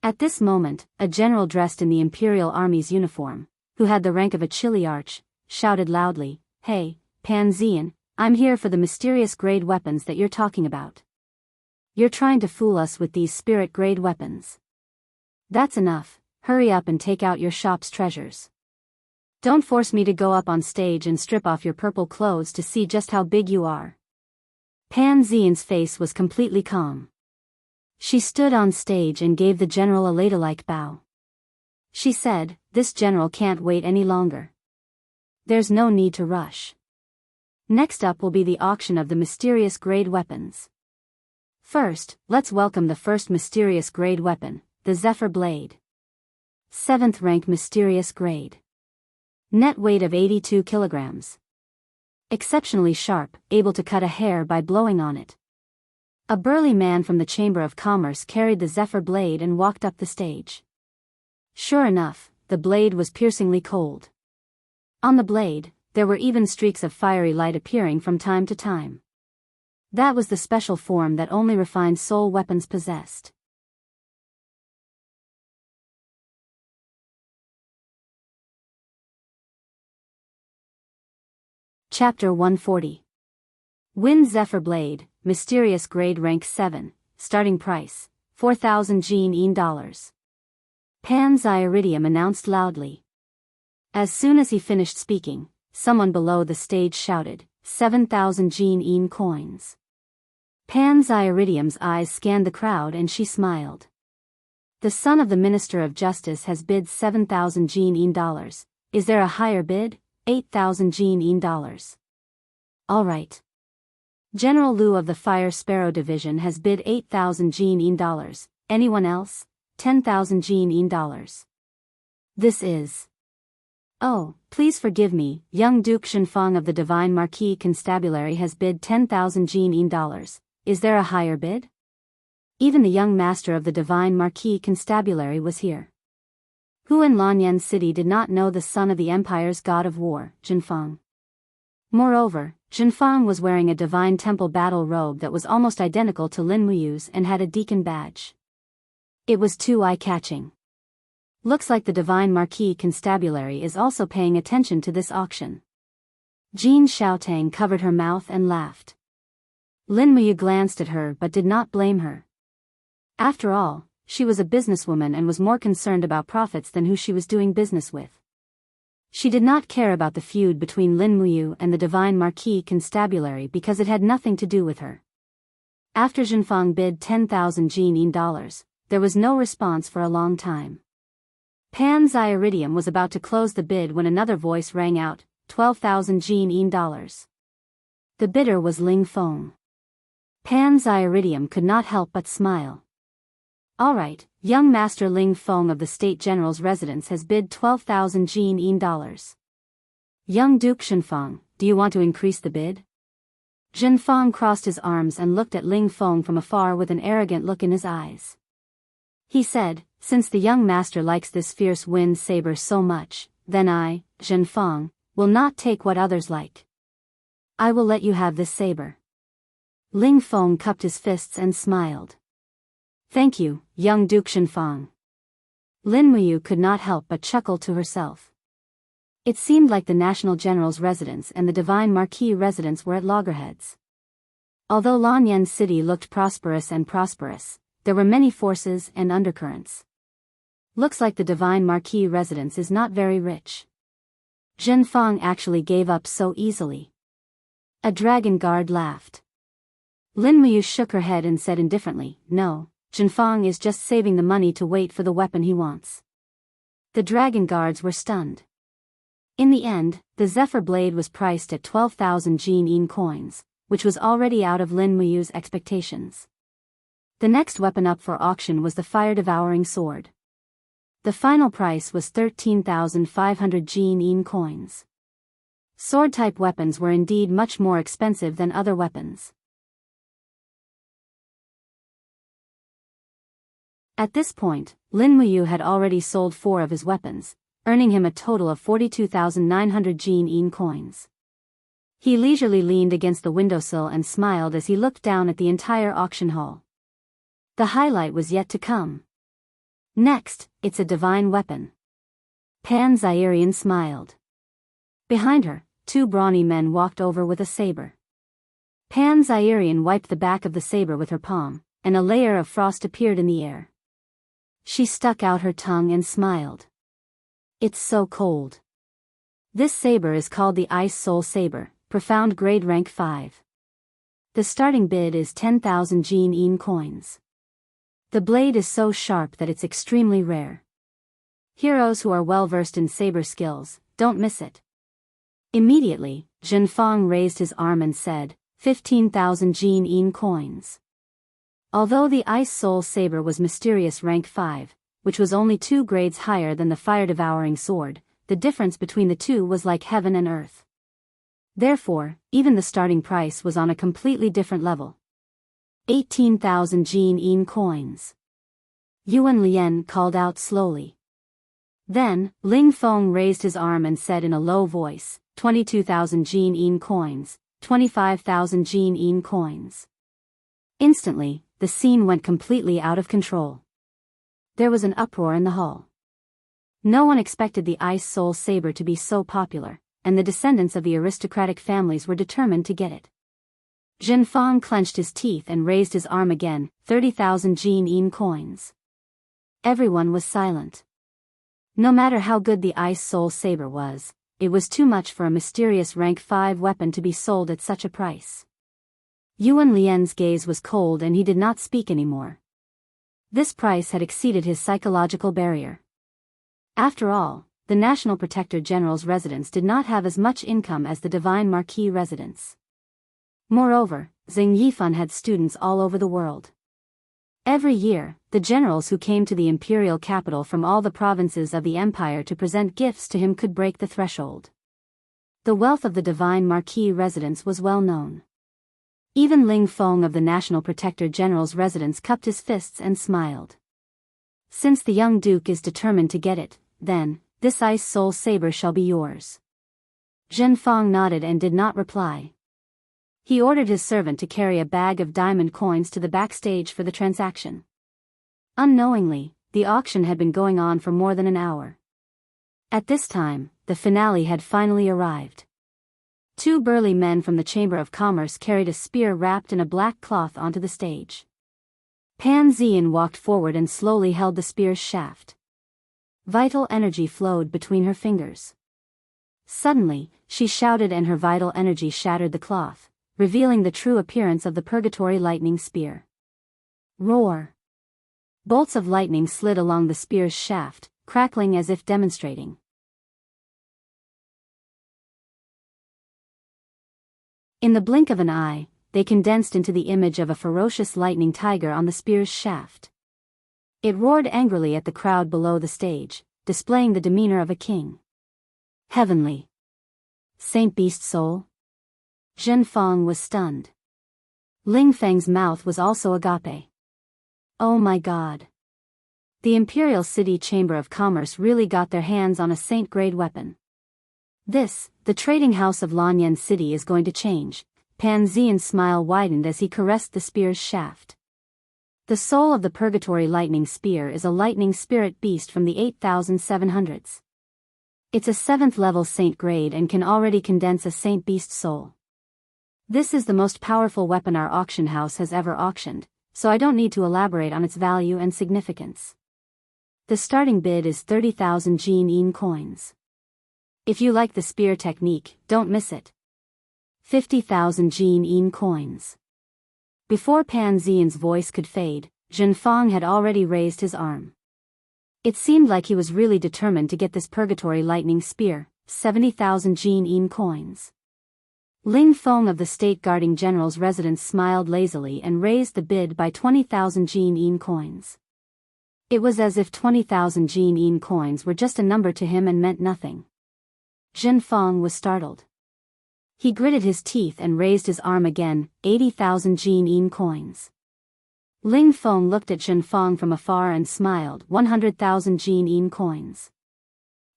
At this moment, a general dressed in the Imperial Army's uniform, who had the rank of a chiliarch, shouted loudly, "Hey, Pan Zian, I'm here for the mysterious grade weapons that you're talking about. You're trying to fool us with these spirit-grade weapons. That's enough, hurry up and take out your shop's treasures. Don't force me to go up on stage and strip off your purple clothes to see just how big you are." Pan Zian's face was completely calm. She stood on stage and gave the general a ladylike bow. She said, "This general can't wait any longer. There's no need to rush. Next up will be the auction of the mysterious grade weapons. First, let's welcome the first mysterious grade weapon, the Zephyr Blade. 7th rank mysterious grade. Net weight of 82 kilograms. Exceptionally sharp, able to cut a hair by blowing on it." A burly man from the Chamber of Commerce carried the Zephyr Blade and walked up the stage. Sure enough, the blade was piercingly cold. On the blade, there were even streaks of fiery light appearing from time to time. That was the special form that only refined soul weapons possessed. Chapter 140. Wind Zephyr Blade, Mysterious Grade Rank 7, Starting Price, 4,000 Jinyin dollars. Pan Zyiridium announced loudly. As soon as he finished speaking, someone below the stage shouted, 7,000 Jinyin coins. Pan Zyiridium's eyes scanned the crowd and she smiled. The son of the Minister of Justice has bid 7,000 Jinyin dollars. Is there a higher bid? 8,000 Jinyin dollars. All right. General Liu of the Fire Sparrow Division has bid 8,000 Jinyin dollars. Anyone else? 10,000 Jinyin dollars. This is... Oh, please forgive me, young Duke Shenfang of the Divine Marquis Constabulary has bid 10,000 Jinyin dollars. Is there a higher bid? Even the young master of the Divine Marquis Constabulary was here. Who in Lanyan City did not know the son of the Empire's god of war, Zhenfang? Moreover, Zhenfang was wearing a divine temple battle robe that was almost identical to Lin Muyu's and had a deacon badge. It was too eye-catching. Looks like the Divine Marquis Constabulary is also paying attention to this auction. Jean Xiaotang covered her mouth and laughed. Lin Muyu glanced at her but did not blame her. After all, she was a businesswoman and was more concerned about profits than who she was doing business with. She did not care about the feud between Lin Muyu and the Divine Marquis Constabulary because it had nothing to do with her. After Zhenfang bid 10,000 Jinyin dollars, there was no response for a long time. Pan Zyiridium was about to close the bid when another voice rang out, 12,000 Jin dollars. The bidder was Ling Feng. Pan Zyridium could not help but smile. All right, young Master Ling Feng of the State General's residence has bid 12,000 Jin dollars. Young Duke Zhenfang, do you want to increase the bid? Zhenfang crossed his arms and looked at Ling Feng from afar with an arrogant look in his eyes. He said, since the young master likes this fierce wind saber so much, then I, Zhenfang, will not take what others like. I will let you have this saber. Ling Feng cupped his fists and smiled. Thank you, young Duke Zhenfang. Lin Muyu could not help but chuckle to herself. It seemed like the National General's residence and the Divine Marquis residence were at loggerheads. Although Lanyan City looked prosperous, there were many forces and undercurrents. Looks like the Divine Marquis residence is not very rich. Zhenfang actually gave up so easily. A dragon guard laughed. Lin Muyu shook her head and said indifferently, no, Zhenfang is just saving the money to wait for the weapon he wants. The dragon guards were stunned. In the end, the Zephyr blade was priced at 12,000 Jin coins, which was already out of Lin Muyu's expectations. The next weapon up for auction was the fire-devouring sword. The final price was 13,500 Jin coins. Sword-type weapons were indeed much more expensive than other weapons. At this point, Lin Muyu had already sold 4 of his weapons, earning him a total of 42,900 Jin coins. He leisurely leaned against the windowsill and smiled as he looked down at the entire auction hall. The highlight was yet to come. Next, it's a divine weapon. Pan Zyrian smiled. Behind her, 2 brawny men walked over with a saber. Pan Zyrian wiped the back of the saber with her palm, and a layer of frost appeared in the air. She stuck out her tongue and smiled. It's so cold. This saber is called the Ice Soul Saber, profound grade rank 5. The starting bid is 10,000 Jin coins. The blade is so sharp that it's extremely rare. Heroes who are well versed in saber skills don't miss it. Immediately, Zhenfang raised his arm and said, 15,000 Jin coins. Although the Ice Soul Saber was mysterious rank 5, which was only 2 grades higher than the fire-devouring sword, the difference between the two was like heaven and earth. Therefore, even the starting price was on a completely different level. 18,000 Jin coins. Yuan Lian called out slowly. Then, Ling Feng raised his arm and said in a low voice, 22,000 Jin coins, 25,000 Jin coins. Instantly, the scene went completely out of control. There was an uproar in the hall. No one expected the Ice Soul Saber to be so popular, and the descendants of the aristocratic families were determined to get it. Zhenfang clenched his teeth and raised his arm again, 30,000 Jin coins. Everyone was silent. No matter how good the Ice Soul Saber was, it was too much for a mysterious rank 5 weapon to be sold at such a price. Yuan Lian's gaze was cold and he did not speak anymore. This price had exceeded his psychological barrier. After all, the National Protector General's residence did not have as much income as the Divine Marquis residence. Moreover, Zheng Yifan had students all over the world. Every year, the generals who came to the imperial capital from all the provinces of the empire to present gifts to him could break the threshold. The wealth of the Divine Marquis residence was well known. Even Ling Feng of the National Protector General's residence cupped his fists and smiled. Since the young duke is determined to get it, then, this Ice Soul Saber shall be yours. Zhenfang nodded and did not reply. He ordered his servant to carry a bag of diamond coins to the backstage for the transaction. Unknowingly, the auction had been going on for more than an hour. At this time, the finale had finally arrived. 2 burly men from the Chamber of Commerce carried a spear wrapped in a black cloth onto the stage. Pan Zian walked forward and slowly held the spear's shaft. Vital energy flowed between her fingers. Suddenly, she shouted and her vital energy shattered the cloth, revealing the true appearance of the Purgatory Lightning Spear. Roar! Bolts of lightning slid along the spear's shaft, crackling as if demonstrating. In the blink of an eye, they condensed into the image of a ferocious lightning tiger on the spear's shaft. It roared angrily at the crowd below the stage, displaying the demeanor of a king. Heavenly. Saint Beast Soul? Zhen Fang was stunned. Ling Feng's mouth was also agape. Oh my god. The Imperial City Chamber of Commerce really got their hands on a saint-grade weapon. The trading house of Lanyan City is going to change. Pan Xian's smile widened as he caressed the spear's shaft. The soul of the Purgatory Lightning Spear is a lightning spirit beast from the 8700s. It's a 7th level saint grade and can already condense a saint beast soul. This is the most powerful weapon our auction house has ever auctioned, so I don't need to elaborate on its value and significance. The starting bid is 30,000 Jin coins. If you like the spear technique, don't miss it. 50,000 Jin coins. Before Pan Xian's voice could fade, Zhen Fang had already raised his arm. It seemed like he was really determined to get this Purgatory Lightning Spear, 70,000 Jin coins. Ling Feng of the State Guarding General's residence smiled lazily and raised the bid by 20,000 Jin coins. It was as if 20,000 Jin coins were just a number to him and meant nothing. Zhen Fang was startled. He gritted his teeth and raised his arm again, 80,000 Jin coins. Ling Feng looked at Zhen Fang from afar and smiled, 100,000 Jin coins.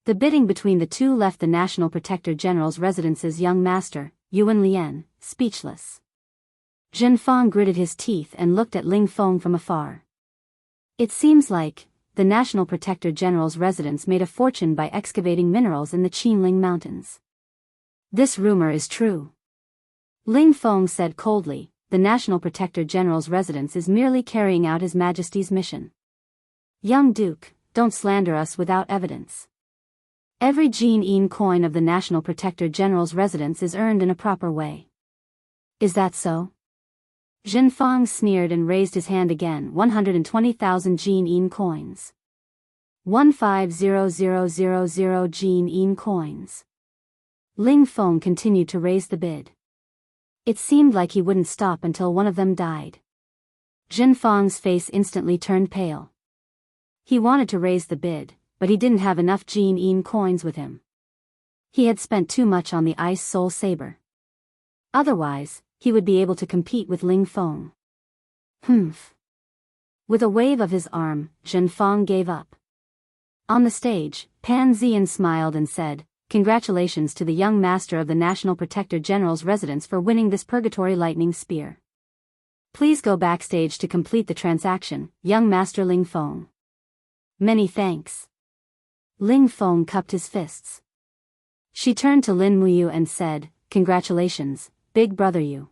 The bidding between the two left the National Protector General's residence's young master, Yuan Lian, speechless. Zhen Fang gritted his teeth and looked at Ling Feng from afar. It seems like the National Protector General's residence made a fortune by excavating minerals in the Qinling Mountains. This rumor is true. Ling Feng said coldly, the National Protector General's residence is merely carrying out His Majesty's mission. Young Duke, don't slander us without evidence. Every Jin coin of the National Protector General's residence is earned in a proper way. Is that so? Zhen Fang sneered and raised his hand again, 120,000 Jin coins. 150000 Jin coins. Ling Feng continued to raise the bid. It seemed like he wouldn't stop until one of them died. Zhen Fang's face instantly turned pale. He wanted to raise the bid, but he didn't have enough Jin coins with him. He had spent too much on the Ice Soul Saber. Otherwise, he would be able to compete with Ling Feng. Humph. With a wave of his arm, Zhen Fang gave up. On the stage, Pan Xian smiled and said, "Congratulations to the young master of the National Protector General's residence for winning this Purgatory Lightning Spear. Please go backstage to complete the transaction, young Master Ling Feng." "Many thanks." Ling Feng cupped his fists. She turned to Lin Muyu and said, "Congratulations, big brother Yu.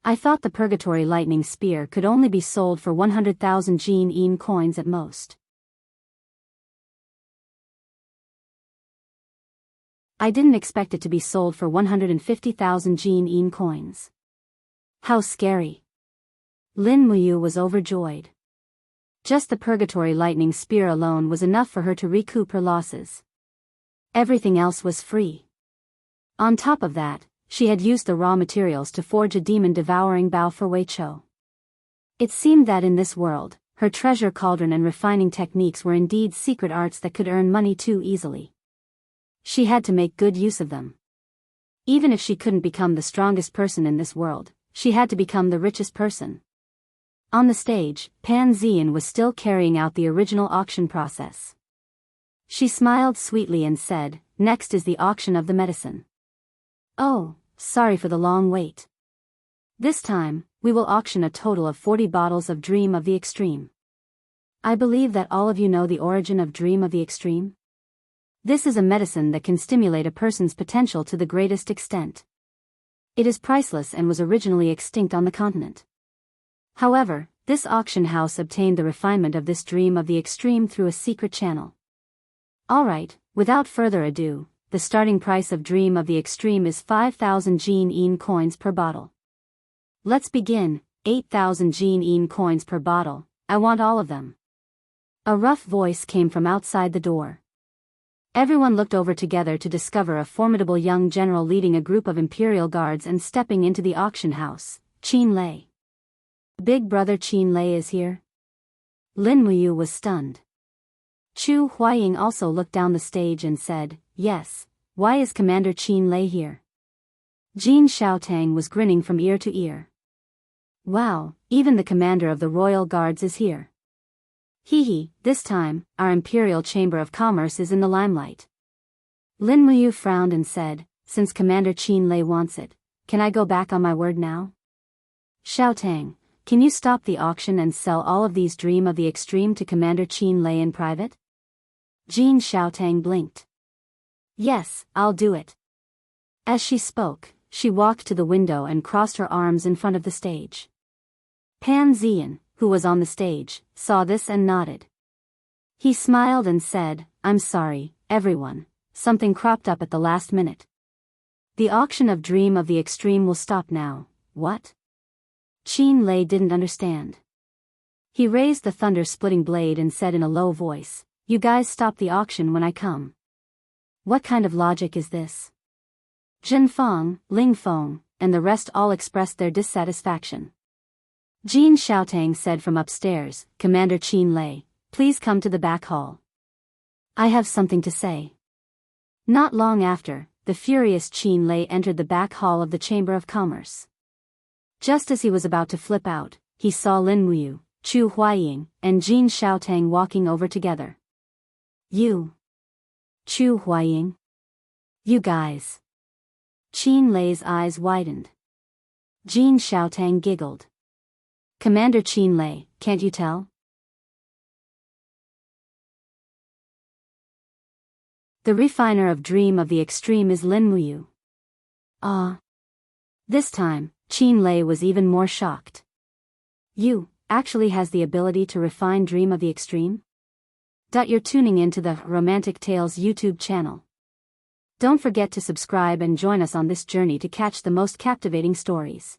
I thought the Purgatory Lightning Spear could only be sold for 100,000 Jin coins at most. I didn't expect it to be sold for 150,000 Jin coins. How scary." Lin Muyu was overjoyed. Just the Purgatory Lightning Spear alone was enough for her to recoup her losses. Everything else was free. On top of that, she had used the raw materials to forge a demon-devouring bow for Wei Chou. It seemed that in this world, her treasure cauldron and refining techniques were indeed secret arts that could earn money too easily. She had to make good use of them. Even if she couldn't become the strongest person in this world, she had to become the richest person. On the stage, Pan Xian was still carrying out the original auction process. She smiled sweetly and said, "Next is the auction of the medicine." "Oh, sorry for the long wait. This time, we will auction a total of 40 bottles of Dream of the Extreme. I believe that all of you know the origin of Dream of the Extreme. This is a medicine that can stimulate a person's potential to the greatest extent. It is priceless and was originally extinct on the continent. However, this auction house obtained the refinement of this Dream of the Extreme through a secret channel. Alright, without further ado, the starting price of Dream of the Extreme is 5,000 Jin coins per bottle. Let's begin, 8,000 Jin coins per bottle, I want all of them." A rough voice came from outside the door. Everyone looked over together to discover a formidable young general leading a group of imperial guards and stepping into the auction house. Qin Lei. Big brother Qin Lei is here? Lin Muyu was stunned. Chu Huaying also looked down the stage and said, yes, why is Commander Qin Lei here? Jin Xiaotang was grinning from ear to ear. Wow, even the commander of the royal guards is here. Hee, this time, our Imperial Chamber of Commerce is in the limelight. Lin Muyu frowned and said, since Commander Qin Lei wants it, can I go back on my word now? Xiaotang, can you stop the auction and sell all of these Dream of the Extreme to Commander Qin Lei in private? Jin Xiaotang blinked. Yes, I'll do it. As she spoke, she walked to the window and crossed her arms in front of the stage. Pan Ziyan, who was on the stage, saw this and nodded. He smiled and said, I'm sorry, everyone, something cropped up at the last minute. The auction of Dream of the Extreme will stop now. What? Qin Lei didn't understand. He raised the thunder-splitting blade and said in a low voice, you guys stop the auction when I come. What kind of logic is this? Zhen Feng, Ling Feng, and the rest all expressed their dissatisfaction. Jin Xiaotang said from upstairs, Commander Qin Lei, please come to the back hall. I have something to say. Not long after, the furious Qin Lei entered the back hall of the Chamber of Commerce. Just as he was about to flip out, he saw Lin Muyu, Chu Huaying, and Jin Xiaotang walking over together. You. Chu Huaying. You guys. Qin Lei's eyes widened. Jin Xiaotang giggled. Commander Qin Lei, can't you tell? The refiner of Dream of the Extreme is Lin Muyu. Ah. This time, Qin Lei was even more shocked. You, actually has the ability to refine Dream of the Extreme? You're tuning into the Romantic Tales YouTube channel. Don't forget to subscribe and join us on this journey to catch the most captivating stories.